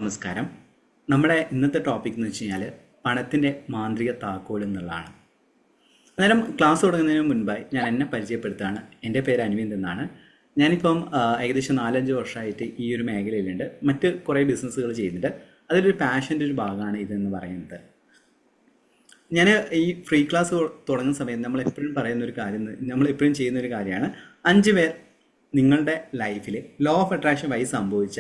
നമസ്കാരം. നമ്മുടെ ഇന്നത്തെ ടോപ്പിക് എന്ന് വെച്ച് കഴിഞ്ഞാൽ പണത്തിൻ്റെ മാന്ത്രിക താക്കോൽ എന്നുള്ളതാണ്. അന്നേരം ക്ലാസ് തുടങ്ങുന്നതിന് മുൻപായി ഞാൻ എന്നെ പരിചയപ്പെടുത്താണ്. എൻ്റെ പേര് അൻവിന്ദ് എന്നാണ്. ഞാനിപ്പം ഏകദേശം 4-5 വർഷമായിട്ട് ഈ ഒരു മേഖലയിലുണ്ട്. മറ്റ് കുറേ ബിസിനസ്സുകൾ ചെയ്യുന്നുണ്ട്. അതിലൊരു പാഷൻ്റെ ഒരു ഭാഗമാണ് ഇതെന്ന് പറയുന്നത്. ഞാൻ ഈ ഫ്രീ ക്ലാസ് തുടങ്ങുന്ന സമയത്ത് നമ്മളെപ്പോഴും പറയുന്നൊരു കാര്യം, നമ്മളെപ്പോഴും ചെയ്യുന്നൊരു കാര്യമാണ് 5 പേർ നിങ്ങളുടെ ലൈഫിൽ ലോ ഓഫ് അട്രാക്ഷൻ വഴി സംഭവിച്ച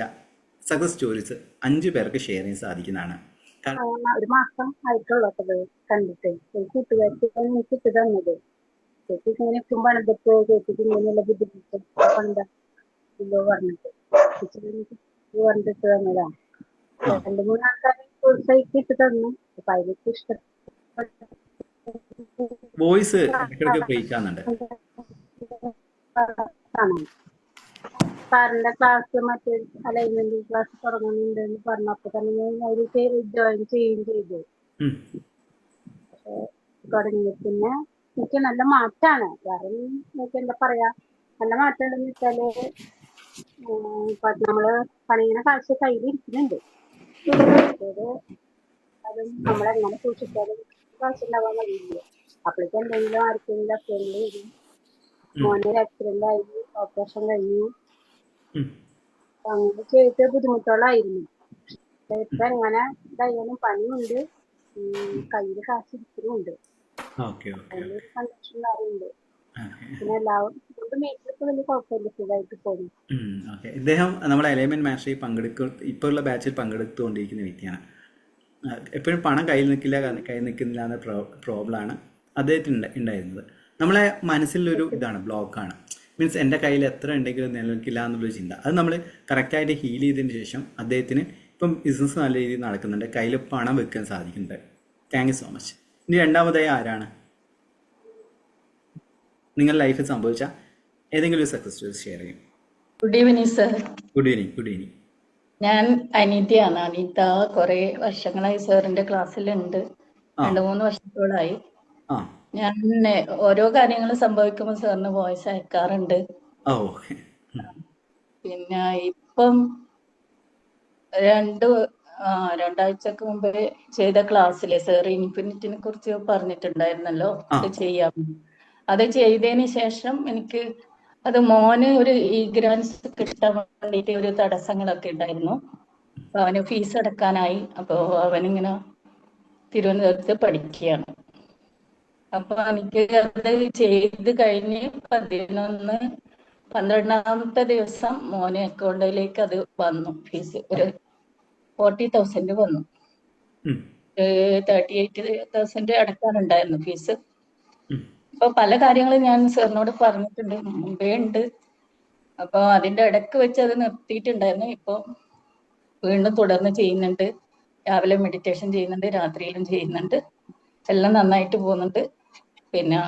സക്സസ് സ്റ്റോറീസ് 5 പേർക്ക് ഷെയർ ചെയ്യാൻ സാധിക്കുന്നതാണ്. ഒരു മാസം ആയിട്ടുള്ളത് കണ്ടിട്ട് കൂട്ടുകാർക്ക് എനിക്ക് ഇട്ട് തന്നത്. ചേച്ചിക്ക് ഇങ്ങനെ ഇപ്പം പണിതിട്ട് ചേച്ചിക്ക് ഇങ്ങനെയുള്ള ബുദ്ധിമുട്ട് പണിതോ പറഞ്ഞിട്ട് ചേച്ചി പറഞ്ഞിട്ട് തന്നതാ. 2-3 ആൾക്കാർ സൈറ്റ് ഇട്ട് തന്നു. അപ്പൊ അതിലേക്ക് ഇഷ്ടപ്പെട്ട വോയിസ് ഇടയ്ക്കിടയ്ക്ക് ബ്രേക്ക് ആകുന്നുണ്ട്. സാറിന്റെ ക്ലാസ് മറ്റേ അലൈൻമെന്റ് ക്ലാസ് തുടങ്ങുന്നുണ്ടെന്ന് പറഞ്ഞപ്പോ തന്നെ അവര് ജോയിൻ ചെയ്യുകയും ചെയ്തു. പക്ഷെ തുടങ്ങിയ പിന്നെ എനിക്ക് നല്ല മാറ്റാണ്. വേറെ എനിക്ക് എന്താ പറയാ, നല്ല മാറ്റം ഉണ്ടെന്ന് വെച്ചാല് നമ്മള് പണിയുന്ന കാശ് കയ്യിൽ ഇരിക്കുന്നുണ്ട്. അതും നമ്മളെങ്ങനെ സൂക്ഷിച്ചാലും കാശുണ്ടാവാൻ കഴിയില്ല. അപ്പോഴേക്കും എന്തെങ്കിലും ആർക്കെങ്കിലും അസുഖങ്ങൾ വരും. മോനൊരു ആക്സിഡന്റ് ആയി, ഓപ്പറേഷൻ കഴിഞ്ഞു. അങ്ങനെ ചെയ്ത് ബുദ്ധിമുട്ടുകളായിരുന്നു. ഇപ്പൊ എങ്ങനെ ഇതായാലും പണിയുണ്ട്, കയ്യില് കാശിരിക്കുന്നുണ്ട്. അതിന്റെ ഒരു സന്തോഷം കാര്യമുണ്ട്. പിന്നെ എല്ലാവരും വീട്ടിലൊക്കെ വലിയ കുഴപ്പമില്ല, സുഖമായിട്ട് പോകുന്നു. ഇദ്ദേഹം നമ്മുടെ അലൈൻമെന്റ് മാസ്റ്ററി ഇപ്പോഴുള്ള ബാച്ചിൽ പങ്കെടുത്തുകൊണ്ടിരിക്കുന്ന വ്യക്തിയാണ്. എപ്പോഴും പണം കയ്യിൽ നിൽക്കുന്നില്ല എന്ന പ്രോബ്ലമാണ് അദ്ദേഹത്തിന് ഉണ്ടായിരുന്നത്. നമ്മളെ മനസ്സിലൊരു ഇതാണ്, ബ്ലോക്കാണ്. മീൻസ് എൻ്റെ കയ്യിൽ എത്ര ഉണ്ടെങ്കിലും നിലനിൽക്കില്ല എന്നുള്ളൊരു ചിന്ത. അത് നമ്മൾ കറക്റ്റായിട്ട് ഹീൽ ചെയ്തതിന് ശേഷം അദ്ദേഹത്തിന് ഇപ്പം ബിസിനസ് നല്ല രീതിയിൽ നടക്കുന്നുണ്ട്, കയ്യിൽ പണം വെക്കാൻ സാധിക്കുന്നുണ്ട്. Thank you so much. ഇനി രണ്ടാമതായി ആരാണ് നിങ്ങളുടെ ലൈഫിൽ സംഭവിച്ച ഏതെങ്കിലും ഒരു സക്സസ് സ്റ്റോറി ഷെയർ ചെയ്യും? Good evening sir. Good evening. ഞാൻ അനീതയാണ്. അനീത കുറെ വർഷങ്ങളായി സാറിന്റെ ക്ലാസ്സിലുണ്ട്. 2-3 വർഷത്തോളായി. ഞാൻ ഓരോ കാര്യങ്ങൾ സംഭവിക്കുമ്പോൾ സാറിന് വോയിസ് അയക്കാറുണ്ട്. പിന്നെ ഇപ്പം രണ്ടാഴ്ചക്ക് മുമ്പേ ചെയ്ത ക്ലാസ്സിലെ സാർ ഇൻഫിനിറ്റിനെ കുറിച്ച് പറഞ്ഞിട്ടുണ്ടായിരുന്നല്ലോ, അത് ചെയ്യാം. അത് ചെയ്തതിന് ശേഷം എനിക്ക് അത് മോന് ഒരു ഗ്രാൻസ് കിട്ടാൻ വേണ്ടിയിട്ട് ഒരു തടസ്സങ്ങളൊക്കെ ഉണ്ടായിരുന്നു. അപ്പൊ അവന് ഫീസ് അടക്കാനായി. അപ്പൊ അവനിങ്ങനെ തിരുവനന്തപുരത്ത് പഠിക്കുകയാണ്. അപ്പൊ എനിക്ക് അത് ചെയ്ത് കഴിഞ്ഞ് 12-ാമത്തെ ദിവസം മോന് അക്കൗണ്ടിലേക്ക് അത് വന്നു. ഫീസ് ഒരു 40,000 വന്നു. 38,000 അടക്കാനുണ്ടായിരുന്നു ഫീസ്. അപ്പൊ പല കാര്യങ്ങളും ഞാൻ സാറിനോട് പറഞ്ഞിട്ടുണ്ട്, മുമ്പേ ഉണ്ട്. അപ്പൊ അതിന്റെ ഇടക്ക് വെച്ച് അത് നിർത്തിയിട്ടുണ്ടായിരുന്നു. ഇപ്പൊ വീണ്ടും തുടർന്ന് ചെയ്യുന്നുണ്ട്. രാവിലെ മെഡിറ്റേഷൻ ചെയ്യുന്നുണ്ട്, രാത്രിയിലും ചെയ്യുന്നുണ്ട്. എല്ലാം നന്നായിട്ട് പോകുന്നുണ്ട്. പിന്നെ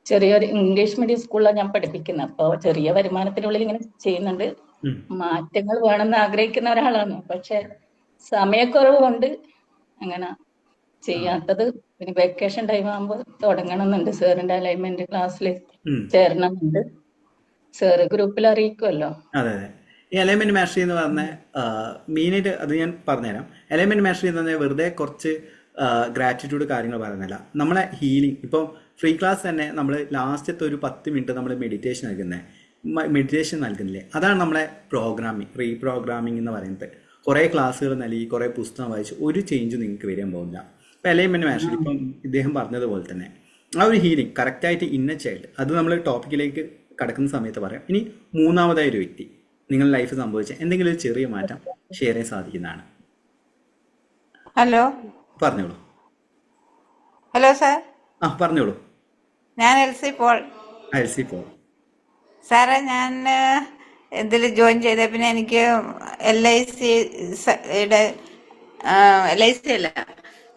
ചെറിയൊരു ഇംഗ്ലീഷ് മീഡിയം സ്കൂളിലാണ് ഞാൻ പഠിപ്പിക്കുന്നത്. അപ്പോൾ ചെറിയ വരുമാനത്തിനുള്ളിൽ ഇങ്ങനെ ചെയ്യുന്നുണ്ട്. മാറ്റങ്ങൾ വേണമെന്ന് ആഗ്രഹിക്കുന്ന ഒരാളാണ്, പക്ഷെ സമയക്കുറവ് കൊണ്ട് അങ്ങനെ ചെയ്യാത്തത്. പിന്നെ വെക്കേഷൻ ടൈം ആകുമ്പോൾ തുടങ്ങണമെന്നുണ്ട്. സാറിന്റെ അലൈൻമെന്റ് ക്ലാസ്സിൽ ചേരണമെന്നുണ്ട്. സാറ് ഗ്രൂപ്പിൽ അറിയിക്കുമല്ലോ. അതെ. ഈ അലൈൻമെന്റ് മാസ്റ്ററി എന്ന് പറഞ്ഞ മെയിനായിട്ട് അത് ഞാൻ പറഞ്ഞുതരാം. അലൈൻമെന്റ് മാസ്റ്ററി എന്ന് പറഞ്ഞാൽ വെറുതെ കുറച്ച് ഗ്രാറ്റിറ്റ്യൂഡ് കാര്യങ്ങൾ പറയുന്നില്ല. നമ്മളെ ഹീലിംഗ്, ഇപ്പോൾ ഫ്രീ ക്ലാസ് തന്നെ നമ്മൾ ലാസ്റ്റത്തെ ഒരു 10 മിനിറ്റ് നമ്മൾ മെഡിറ്റേഷൻ നൽകുന്നില്ലേ, അതാണ് നമ്മളെ റീപ്രോഗ്രാമിംഗ് എന്ന് പറയുന്നത്. കുറേ ക്ലാസ്സുകൾ നൽകി, കുറേ പുസ്തകം വായിച്ച് ഒരു ചേഞ്ച് നിങ്ങൾക്ക് വരാൻ പോകുന്നില്ല. ഇപ്പം അലൈൻമെന്റ് മാസ്റ്ററി ഇപ്പം ഇദ്ദേഹം പറഞ്ഞതുപോലെ തന്നെ ആ ഒരു ഹീലിംഗ് കറക്റ്റായിട്ട് ഇന്ന ചൈൽഡ്, അത് നമ്മൾ ടോപ്പിക്കിലേക്ക് കടക്കുന്ന സമയത്ത് പറയാം. ഇനി മൂന്നാമതായ ഒരു വ്യക്തി നിങ്ങളുടെ ലൈഫിൽ സംഭവിച്ച എന്തെങ്കിലും ഒരു ചെറിയ മാറ്റം ഷെയർ ചെയ്യാൻ സാധിക്കുന്നതാണ്. ഹലോ, പറഞ്ഞോളൂ. Hello sir. പറഞ്ഞോളൂ. ഞാൻ എൽസി പോൾ. സാറേ, ഞാൻ ഇതിൽ ജോയിൻ ചെയ്ത പിന്നെ എനിക്ക് LIC അല്ല,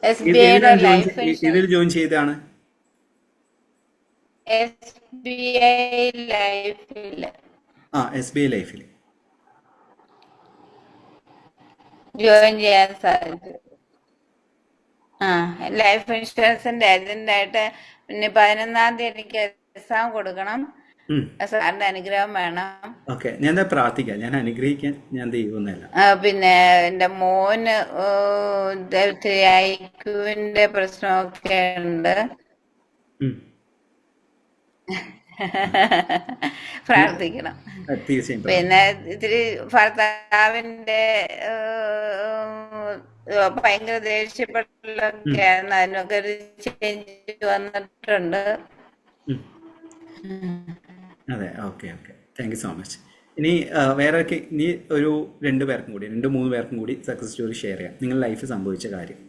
SBIയുടെ ലൈഫ് ഇതിൽ ജോയിൻ ചെയ്താണ്. SBI ലൈഫിൽ ജോയിൻ ചെയ്യാൻ സാധിച്ചു. ലൈഫ് ഇൻഷുറൻസിന്റെ ഏജന്റായിട്ട്. പിന്നെ 11-ാം തീയതി എനിക്ക് എക്സാം കൊടുക്കണം. ഉം. സാറിന്റെ അനുഗ്രഹം വേണം. ഓക്കെ, ഞാൻ എന്താ പ്രാർത്ഥിക്കാം, ഞാൻ അനുഗ്രഹിക്കാൻ ഞാൻ ദൈവമൊന്നുമല്ല. പിന്നെ എന്റെ മോന് ഐക്യുവിന്റെ പ്രശ്നമൊക്കെ ഉണ്ട്. ഉം. പ്രാർത്ഥിക്കണം. തീർച്ചയായും പിന്നെ ഇത്തിരി ഭർത്താവിന്റെ ഭയങ്കര ദേഷ്യപ്പെടലൊക്കെ ആയിരുന്നു. അതിനൊക്കെ ഒരു ചേഞ്ച് വന്നിട്ടുണ്ട്. ഉം. അതെ, okay okay, thank you so much. ഇനി വേറെ ഇനി ഒരു 2 പേർക്കും കൂടി 2-3 പേർക്കും കൂടി സക്സസ് സ്റ്റോറി ഷെയർ ചെയ്യാം, നിങ്ങളുടെ ലൈഫിൽ സംഭവിച്ച കാര്യം.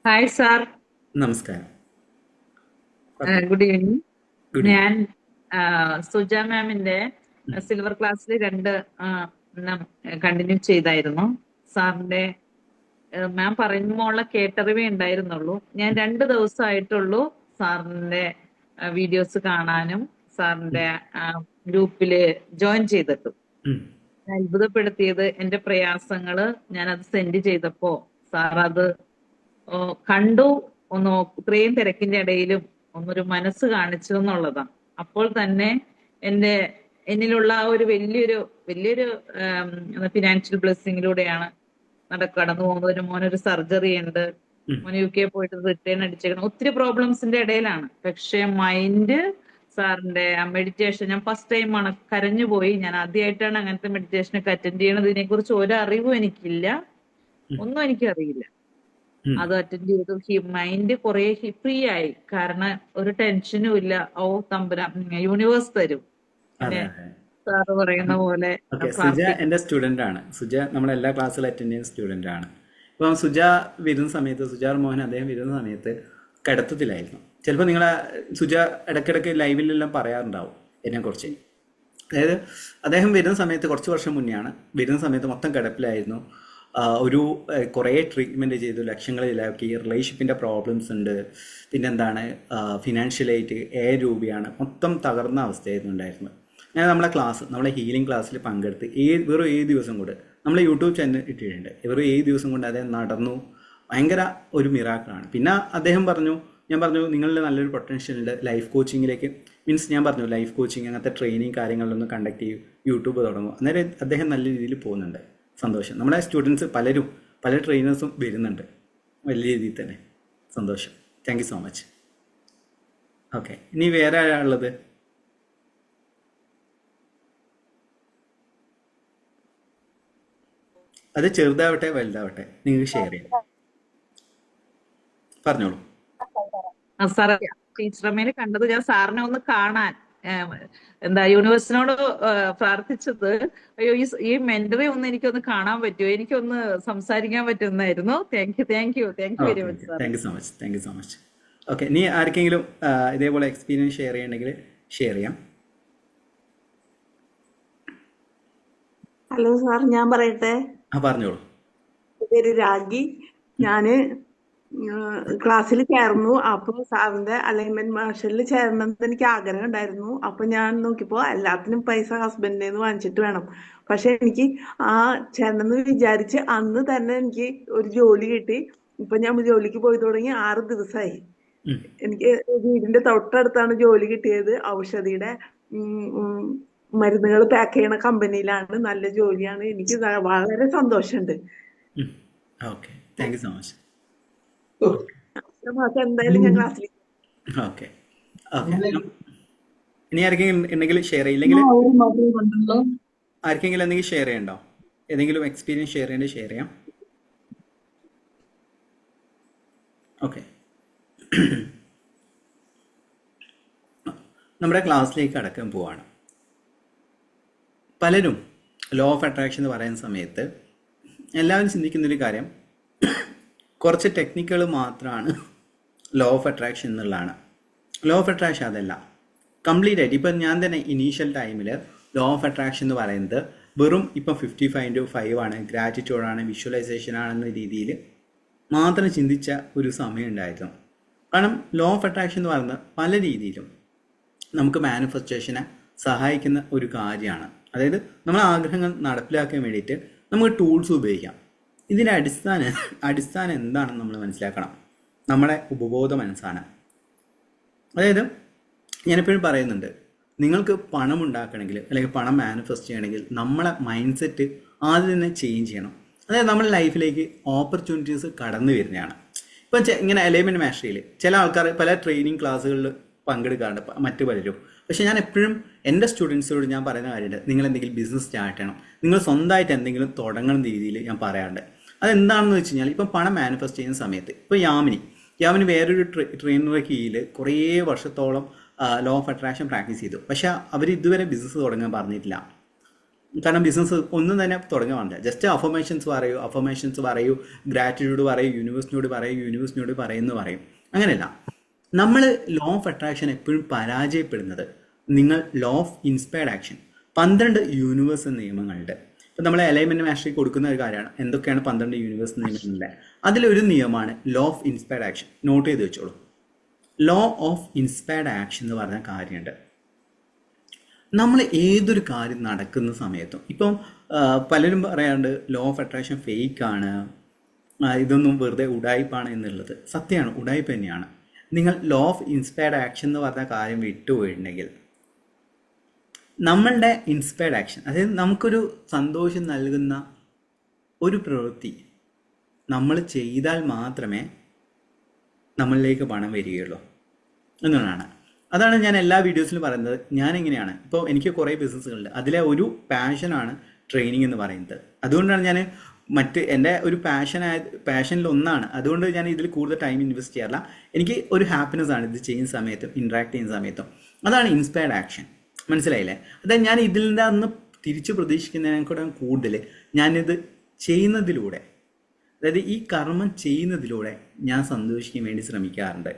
ഹായ് സാർ, നമസ്കാരം. Good evening. ഗുഡ് ഞാൻ സുജ മാമിന്റെ സിൽവർ ക്ലാസ്സിൽ 2 കണ്ടിന്യൂ ചെയ്തായിരുന്നു. സാറിന്റെ മാം പറയുമ്പോഴുള്ള കേട്ടറിവേ ഉണ്ടായിരുന്നുള്ളൂ. ഞാൻ 2 ദിവസമായിട്ടുള്ളൂ സാറിന്റെ വീഡിയോസ് കാണാനും സാറിന്റെ ഗ്രൂപ്പില് ജോയിൻ ചെയ്തിട്ടും. അത്ഭുതപ്പെടുത്തിയത് എന്റെ പ്രയാസങ്ങള് ഞാനത് സെൻഡ് ചെയ്തപ്പോ സാർ അത് കണ്ടു. ഇത്രയും തിരക്കിന്റെ ഇടയിലും ഒന്നൊരു മനസ്സ് കാണിച്ചു എന്നുള്ളതാണ്. അപ്പോൾ തന്നെ എന്നിലുള്ള ആ ഒരു വലിയൊരു ഫിനാൻഷ്യൽ ബ്ലെസ്സിങ്ങിലൂടെയാണ് കടന്നു പോകുന്നത്. ഒരു മോനൊരു സർജറി ഉണ്ട്, മോന് UK പോയിട്ട് റിട്ടേൺ അടിച്ചേക്കണം. ഒത്തിരി പ്രോബ്ലംസിന്റെ ഇടയിലാണ്. പക്ഷെ മൈൻഡ് സാറിന്റെ മെഡിറ്റേഷൻ ഞാൻ ഫസ്റ്റ് ടൈമാണ് കരഞ്ഞു പോയി. ഞാൻ ആദ്യമായിട്ടാണ് അങ്ങനത്തെ മെഡിറ്റേഷനൊക്കെ അറ്റൻഡ് ചെയ്യണത്. ഇതിനെ കുറിച്ച് ഒരു അറിവും എനിക്കില്ല, ഒന്നും എനിക്കറിയില്ല. അത് അറ്റൻഡ് ചെയ്തു. മൈൻഡ് കുറെ ഫ്രീ ആയി. കാരണം ഒരു ടെൻഷനും ഇല്ല. ഓ തമ്പുരാ, യൂണിവേഴ്സ് തരും. സാറ് പറയുന്ന പോലെ സുജ എന്റെ സ്റ്റുഡന്റ് ആണ്. സുജ നമ്മളെല്ലാ ക്ലാസ്സിലും അറ്റൻഡ് ചെയ്യുന്ന സ്റ്റുഡന്റ് ആണ്. ഇപ്പം സുജ വരുന്ന സമയത്ത്, സുജാർ മോഹൻ അദ്ദേഹം വരുന്ന സമയത്ത് കിടത്തത്തിലായിരുന്നു. ചിലപ്പോൾ നിങ്ങളെ സുജ ഇടയ്ക്കിടയ്ക്ക് ലൈവിലെല്ലാം പറയാറുണ്ടാവും എന്നെക്കുറിച്ച്. അതായത് അദ്ദേഹം വരുന്ന സമയത്ത് കുറച്ച് വർഷം മുന്നെയാണ് വരുന്ന സമയത്ത് മൊത്തം കിടപ്പിലായിരുന്നു. കുറേ ട്രീറ്റ്മെൻറ്റ് ചെയ്തു, ലക്ഷങ്ങൾ ചിലവാക്കി, റിലേഷൻഷിപ്പിൻ്റെ പ്രോബ്ലംസ് ഉണ്ട്, പിന്നെന്താണ് ഫിനാൻഷ്യലായിട്ട് 7 രൂപയാണ്, മൊത്തം തകർന്ന അവസ്ഥയായിരുന്നു ഉണ്ടായിരുന്നത്. ഞാൻ നമ്മളെ ഹീലിംഗ് ക്ലാസ്സിൽ പങ്കെടുത്ത് വെറും 7 ദിവസം കൊണ്ട് നമ്മൾ യൂട്യൂബ് ചാനൽ ഇട്ടിട്ടുണ്ട്. വെറും 7 ദിവസം കൊണ്ട് അദ്ദേഹം നടന്നു. ഭയങ്കര ഒരു മിറാക്കിളാണ്. പിന്നെ ഞാൻ പറഞ്ഞു നിങ്ങളിൽ നല്ലൊരു പൊട്ടൻഷ്യൽ ഉണ്ട്, ലൈഫ് കോച്ചിങ്ങിലേക്ക് ഞാൻ പറഞ്ഞു ലൈഫ് കോച്ചിങ് അങ്ങനത്തെ ട്രെയിനിങ് കാര്യങ്ങളിലൊന്നും കണ്ടക്ട് ചെയ്യും, യൂട്യൂബ് തുടങ്ങും. അന്നേരം അദ്ദേഹം നല്ല രീതിയിൽ പോകുന്നുണ്ട്. സന്തോഷം. നമ്മുടെ സ്റ്റുഡൻസ് പല ട്രെയിനേഴ്സും വരുന്നുണ്ട് വലിയ രീതിയിൽ തന്നെ. സന്തോഷം. Thank you so much. Okay, ഇനി വേറെ ആരാളുള്ളത്? അത് ചെറുതാവട്ടെ വലുതാവട്ടെ നിങ്ങൾക്ക് ഷെയർ ചെയ്യാം. പറഞ്ഞോളൂ. സാറേ, ടീച്ചറമ്മേനെ കണ്ടത് ഞാൻ സാറിനെ ഒന്ന് കാണാൻ യൂണിവേഴ്സിനോട് പ്രാർത്ഥിച്ചത്, അയ്യോ ഈ മെന്ററെ ഒന്ന് എനിക്കൊന്ന് കാണാൻ പറ്റുമോ, എനിക്കൊന്ന് സംസാരിക്കാൻ പറ്റുന്നായിരുന്നു. Thank you very much sir. Thank you so much. Okay, ഇനി ആർക്കെങ്കിലും ഇതേപോലെ എക്സ്പീരിയൻസ് ഷെയർ ചെയ്യണമെങ്കിൽ ഷെയർ ചെയ്യാം. ഹലോ സാർ, ഞാൻ പറയട്ടെ. പറഞ്ഞോളൂ. പേര് രാഗി. ഞാന് ക്ലാസ്സിൽ ചേർന്നു. അപ്പൊ സാറിന്റെ അലൈൻമെന്റ് മാർഷലിൽ ചേരണമെന്ന് എനിക്ക് ആഗ്രഹം ഉണ്ടായിരുന്നു. അപ്പൊ ഞാൻ നോക്കിയപ്പോ എല്ലാത്തിനും പൈസ ഹസ്ബൻഡിൽ നിന്ന് വാങ്ങിച്ചിട്ട് വേണം. പക്ഷെ എനിക്ക് ചേരണമെന്ന് വിചാരിച്ച് അന്ന് തന്നെ എനിക്ക് ഒരു ജോലി കിട്ടി. ഇപ്പൊ ഞാൻ ജോലിക്ക് പോയി തുടങ്ങി 6 ദിവസമായി. എനിക്ക് വീടിന്റെ തൊട്ടടുത്താണ് ജോലി കിട്ടിയത്. ഔഷധിയുടെ മരുന്നുകൾ പാക്ക് ചെയ്യണ കമ്പനിയിലാണ്. നല്ല ജോലിയാണ്. എനിക്ക് വളരെ സന്തോഷമുണ്ട്. Okay, thank you so much. എന്തായാലും ഞാൻ ക്ലാസ്സിൽ. ഓക്കെ, ഇനി ആർക്കെങ്കിലും എന്തെങ്കിലും ഷെയർ ചെയ്യില്ലെങ്കിൽ ആർക്കെങ്കിലും എന്തെങ്കിലും ഷെയർ ചെയ്യണ്ടോ? ഏതെങ്കിലും എക്സ്പീരിയൻസ് ഷെയർ ചെയ്യേണ്ടി ഷെയർ ചെയ്യാം. ഓക്കെ, നമ്മുടെ ക്ലാസ്സിലേക്ക് അടക്കം പോവാണ്. പലരും ലോ ഓഫ് അട്രാക്ഷൻ എന്ന് പറയുന്ന സമയത്ത് എല്ലാവരും ചിന്തിക്കുന്നൊരു കാര്യം കുറച്ച് ടെക്നിക്കുകൾ മാത്രമാണ് ലോ ഓഫ് അട്രാക്ഷൻ എന്നുള്ളതാണ്. ലോ ഓഫ് അട്രാക്ഷൻ അതല്ല, കംപ്ലീറ്റ് ആയിട്ട്. ഇപ്പം ഞാൻ തന്നെ ഇനീഷ്യൽ ടൈമിൽ ലോ ഓഫ് അട്രാക്ഷൻ എന്ന് പറയുന്നത് വെറും ഇപ്പം 55/5 ആണ്, ഗ്രാറ്റിറ്റ്യൂഡാണ്, വിഷ്വലൈസേഷൻ ആണെന്ന രീതിയിൽ മാത്രം ചിന്തിച്ച ഒരു സമയം ഉണ്ടായിരുന്നു. കാരണം ലോ ഓഫ് അട്രാക്ഷൻ എന്ന് പറയുന്നത് പല രീതിയിലും നമുക്ക് മാനിഫെസ്റ്റേഷനെ സഹായിക്കുന്ന ഒരു കാര്യമാണ്. അതായത് നമ്മൾ ആഗ്രഹങ്ങൾ നടപ്പിലാക്കാൻ വേണ്ടിയിട്ട് നമുക്ക് ടൂൾസ് ഉപയോഗിക്കാം. ഇതിൻ്റെ അടിസ്ഥാനം എന്താണെന്ന് നമ്മൾ മനസ്സിലാക്കണം. നമ്മുടെ ഉപബോധ മനസ്സാണ്. അതായത് ഞാനെപ്പോഴും പറയുന്നുണ്ട്, നിങ്ങൾക്ക് പണം ഉണ്ടാക്കണമെങ്കിൽ അല്ലെങ്കിൽ പണം മാനിഫെസ്റ്റ് ചെയ്യണമെങ്കിൽ നമ്മളെ മൈൻഡ് സെറ്റ് ആദ്യം തന്നെ ചേഞ്ച് ചെയ്യണം. അതായത് നമ്മുടെ ലൈഫിലേക്ക് ഓപ്പർച്യൂണിറ്റീസ് കടന്നു വരുന്നതാണ്. ഇപ്പം ഇങ്ങനെ അലൈൻമെൻറ്റ് മാസ്റ്ററിയിൽ ചില ആൾക്കാർ പല ട്രെയിനിങ് ക്ലാസ്സുകളിൽ പങ്കെടുക്കാറുണ്ട്, മറ്റു പലരും. പക്ഷെ ഞാൻ എപ്പോഴും എൻ്റെ സ്റ്റുഡൻസിനോട് ഞാൻ പറയുന്ന കാര്യമുണ്ട്, നിങ്ങൾ എന്തെങ്കിലും ബിസിനസ് സ്റ്റാർട്ട് ചെയ്യണം, നിങ്ങൾ സ്വന്തമായിട്ട് എന്തെങ്കിലും തുടങ്ങണം രീതിയിൽ ഞാൻ പറയാറുണ്ട്. അതെന്താണെന്ന് വെച്ച് കഴിഞ്ഞാൽ ഇപ്പം പണം മാനിഫെസ്റ്റ് ചെയ്യുന്ന സമയത്ത് ഇപ്പോൾ യാമിനി വേറൊരു ട്രെയിനറുടെ കീഴിൽ കുറേ വർഷത്തോളം ലോ ഓഫ് അട്രാക്ഷൻ പ്രാക്ടീസ് ചെയ്തു. പക്ഷെ അവർ ഇതുവരെ ബിസിനസ് തുടങ്ങാൻ പറഞ്ഞിട്ടില്ല. കാരണം ബിസിനസ് ഒന്നും തന്നെ തുടങ്ങാൻ പറഞ്ഞില്ല. ജസ്റ്റ് അഫർമേഷൻസ് പറയൂ, ഗ്രാറ്റിറ്റ്യൂഡ് പറയൂ, യൂണിവേഴ്സിനോട് പറയുമെന്ന് അങ്ങനെയല്ല. നമ്മൾ ലോ ഓഫ് അട്രാക്ഷൻ എപ്പോഴും പരാജയപ്പെടുന്നത് നിങ്ങൾ law of inspired action 12 universe നിയമങ്ങളുണ്ട്. ഇപ്പം നമ്മൾ അലൈൻമെൻറ്റ് മാസ്റ്ററി കൊടുക്കുന്ന ഒരു കാര്യമാണ് എന്തൊക്കെയാണ് 12 യൂണിവേഴ്സ് നിയമങ്ങളിലെ. അതിലൊരു നിയമമാണ് law of inspired action. Note ചെയ്ത് വെച്ചോളൂ. ലോ ഓഫ് ഇൻസ്പയർഡ് ആക്ഷൻ എന്ന് പറഞ്ഞ കാര്യമുണ്ട്. നമ്മൾ ഏതൊരു കാര്യം നടക്കുന്ന സമയത്തും ഇപ്പം പലരും പറയാറുണ്ട് ലോ ഓഫ് അട്രാക്ഷൻ ഫേക്കാണ്, ഇതൊന്നും വെറുതെ ഉഡായിപ്പാണ് എന്നുള്ളത്. സത്യമാണ്, ഉഡായിപ്പ് തന്നെയാണ്. നിങ്ങൾ ലോ ഓഫ് ഇൻസ്പയർഡ് ആക്ഷൻ എന്ന് പറഞ്ഞ കാര്യം വിട്ടുപോയിട്ടുണ്ടെങ്കിൽ നമ്മളുടെ ഇൻസ്പയർഡ് ആക്ഷൻ, അതായത് നമുക്കൊരു സന്തോഷം നൽകുന്ന ഒരു പ്രവൃത്തി നമ്മൾ ചെയ്താൽ മാത്രമേ നമ്മളിലേക്ക് പണം വരികയുള്ളൂ എന്നുള്ളതാണ്. അതാണ് ഞാൻ എല്ലാ വീഡിയോസിലും പറയുന്നത്. ഞാനെങ്ങനെയാണ് ഇപ്പോൾ എനിക്ക് കുറേ ബിസിനസ്സുകളുണ്ട്, അതിലെ ഒരു പാഷനാണ് ട്രെയിനിങ് എന്ന് പറയുന്നത്. അതുകൊണ്ടാണ് ഞാൻ എൻ്റെ ഒരു പാഷനിലൊന്നാണ്. അതുകൊണ്ട് ഞാൻ ഇതിൽ കൂടുതൽ ടൈം ഇൻവെസ്റ്റ് ചെയ്യാറില്ല. എനിക്ക് ഒരു ഹാപ്പിനെസ് ആണ് ഇത് ചെയ്യുന്ന സമയത്തും ഇൻട്രാക്ട് ചെയ്യുന്ന സമയത്തും. അതാണ് ഇൻസ്പയർഡ് ആക്ഷൻ. മനസ്സിലായില്ലേ? അതായത് ഞാൻ ഇതിൽ നിന്ന് തിരിച്ചു പ്രതീക്ഷിക്കുന്നതിനേക്കാളും കൂടുതൽ ഞാനിത് ചെയ്യുന്നതിലൂടെ, അതായത് ഈ കർമ്മം ചെയ്യുന്നതിലൂടെ ഞാൻ സന്തോഷിക്കാൻ വേണ്ടി ശ്രമിക്കാറുണ്ട്.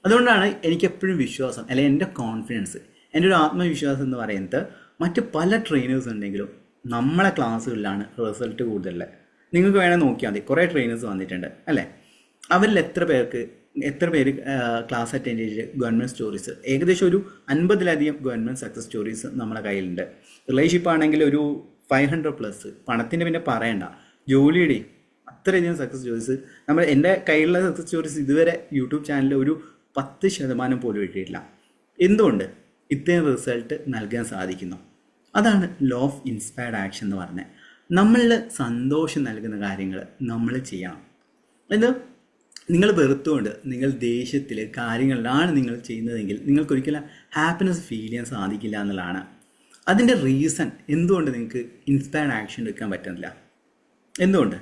അതുകൊണ്ടാണ് എനിക്കെപ്പോഴും വിശ്വാസം, അല്ലെങ്കിൽ എൻ്റെ കോൺഫിഡൻസ്, എൻ്റെ ഒരു ആത്മവിശ്വാസം എന്ന് പറയുന്നത് മറ്റ് പല ട്രെയിനേഴ്സ് ഉണ്ടെങ്കിലും നമ്മളെ ക്ലാസ്സുകളിലാണ് റിസൾട്ട് കൂടുതലുള്ളത്. നിങ്ങൾക്ക് വേണേൽ നോക്കിയാൽ മതി, കുറേ ട്രെയിനേഴ്സ് വന്നിട്ടുണ്ട് അല്ലേ? അവരിൽ എത്ര പേര് ക്ലാസ് അറ്റൻഡ് ചെയ്ത് ഗവൺമെൻറ് സ്റ്റോറീസ്, ഏകദേശം ഒരു 50ലധികം ഗവൺമെൻറ് സക്സസ് സ്റ്റോറീസ് നമ്മളെ കയ്യിലുണ്ട്. റിലേഷൻഷിപ്പ് ആണെങ്കിൽ ഒരു 500+, പണത്തിൻ്റെ പിന്നെ പറയണ്ട, ജോലിയുടെയും അത്രയധികം സക്സസ് സ്റ്റോറീസ് എൻ്റെ കയ്യിലുള്ള സക്സസ് സ്റ്റോറീസ് ഇതുവരെ യൂട്യൂബ് ചാനലിൽ ഒരു 10% പോലും ഇട്ടിട്ടില്ല. എന്തുകൊണ്ട് ഇത്രയും റിസൾട്ട് നൽകാൻ സാധിക്കുന്നു? അതാണ് ലോ ഓഫ് ഇൻസ്പയർഡ് ആക്ഷൻ എന്ന് പറഞ്ഞത്. നമ്മളിൽ സന്തോഷം നൽകുന്ന കാര്യങ്ങൾ നമ്മൾ ചെയ്യണം. ഇത് നിങ്ങൾ വെറുത്തുകൊണ്ട് നിങ്ങൾ ദേഷ്യത്തിൽ കാര്യങ്ങളിലാണ് നിങ്ങൾ ചെയ്യുന്നതെങ്കിൽ നിങ്ങൾക്കൊരിക്കലും ഹാപ്പിനെസ് ഫീൽ ചെയ്യാൻ സാധിക്കില്ല എന്നുള്ളതാണ്. അതിൻ്റെ റീസൺ എന്തുകൊണ്ട് നിങ്ങൾക്ക് ഇൻസ്പയർഡ് ആക്ഷൻ എടുക്കാൻ പറ്റുന്നില്ല? എന്തുകൊണ്ട്?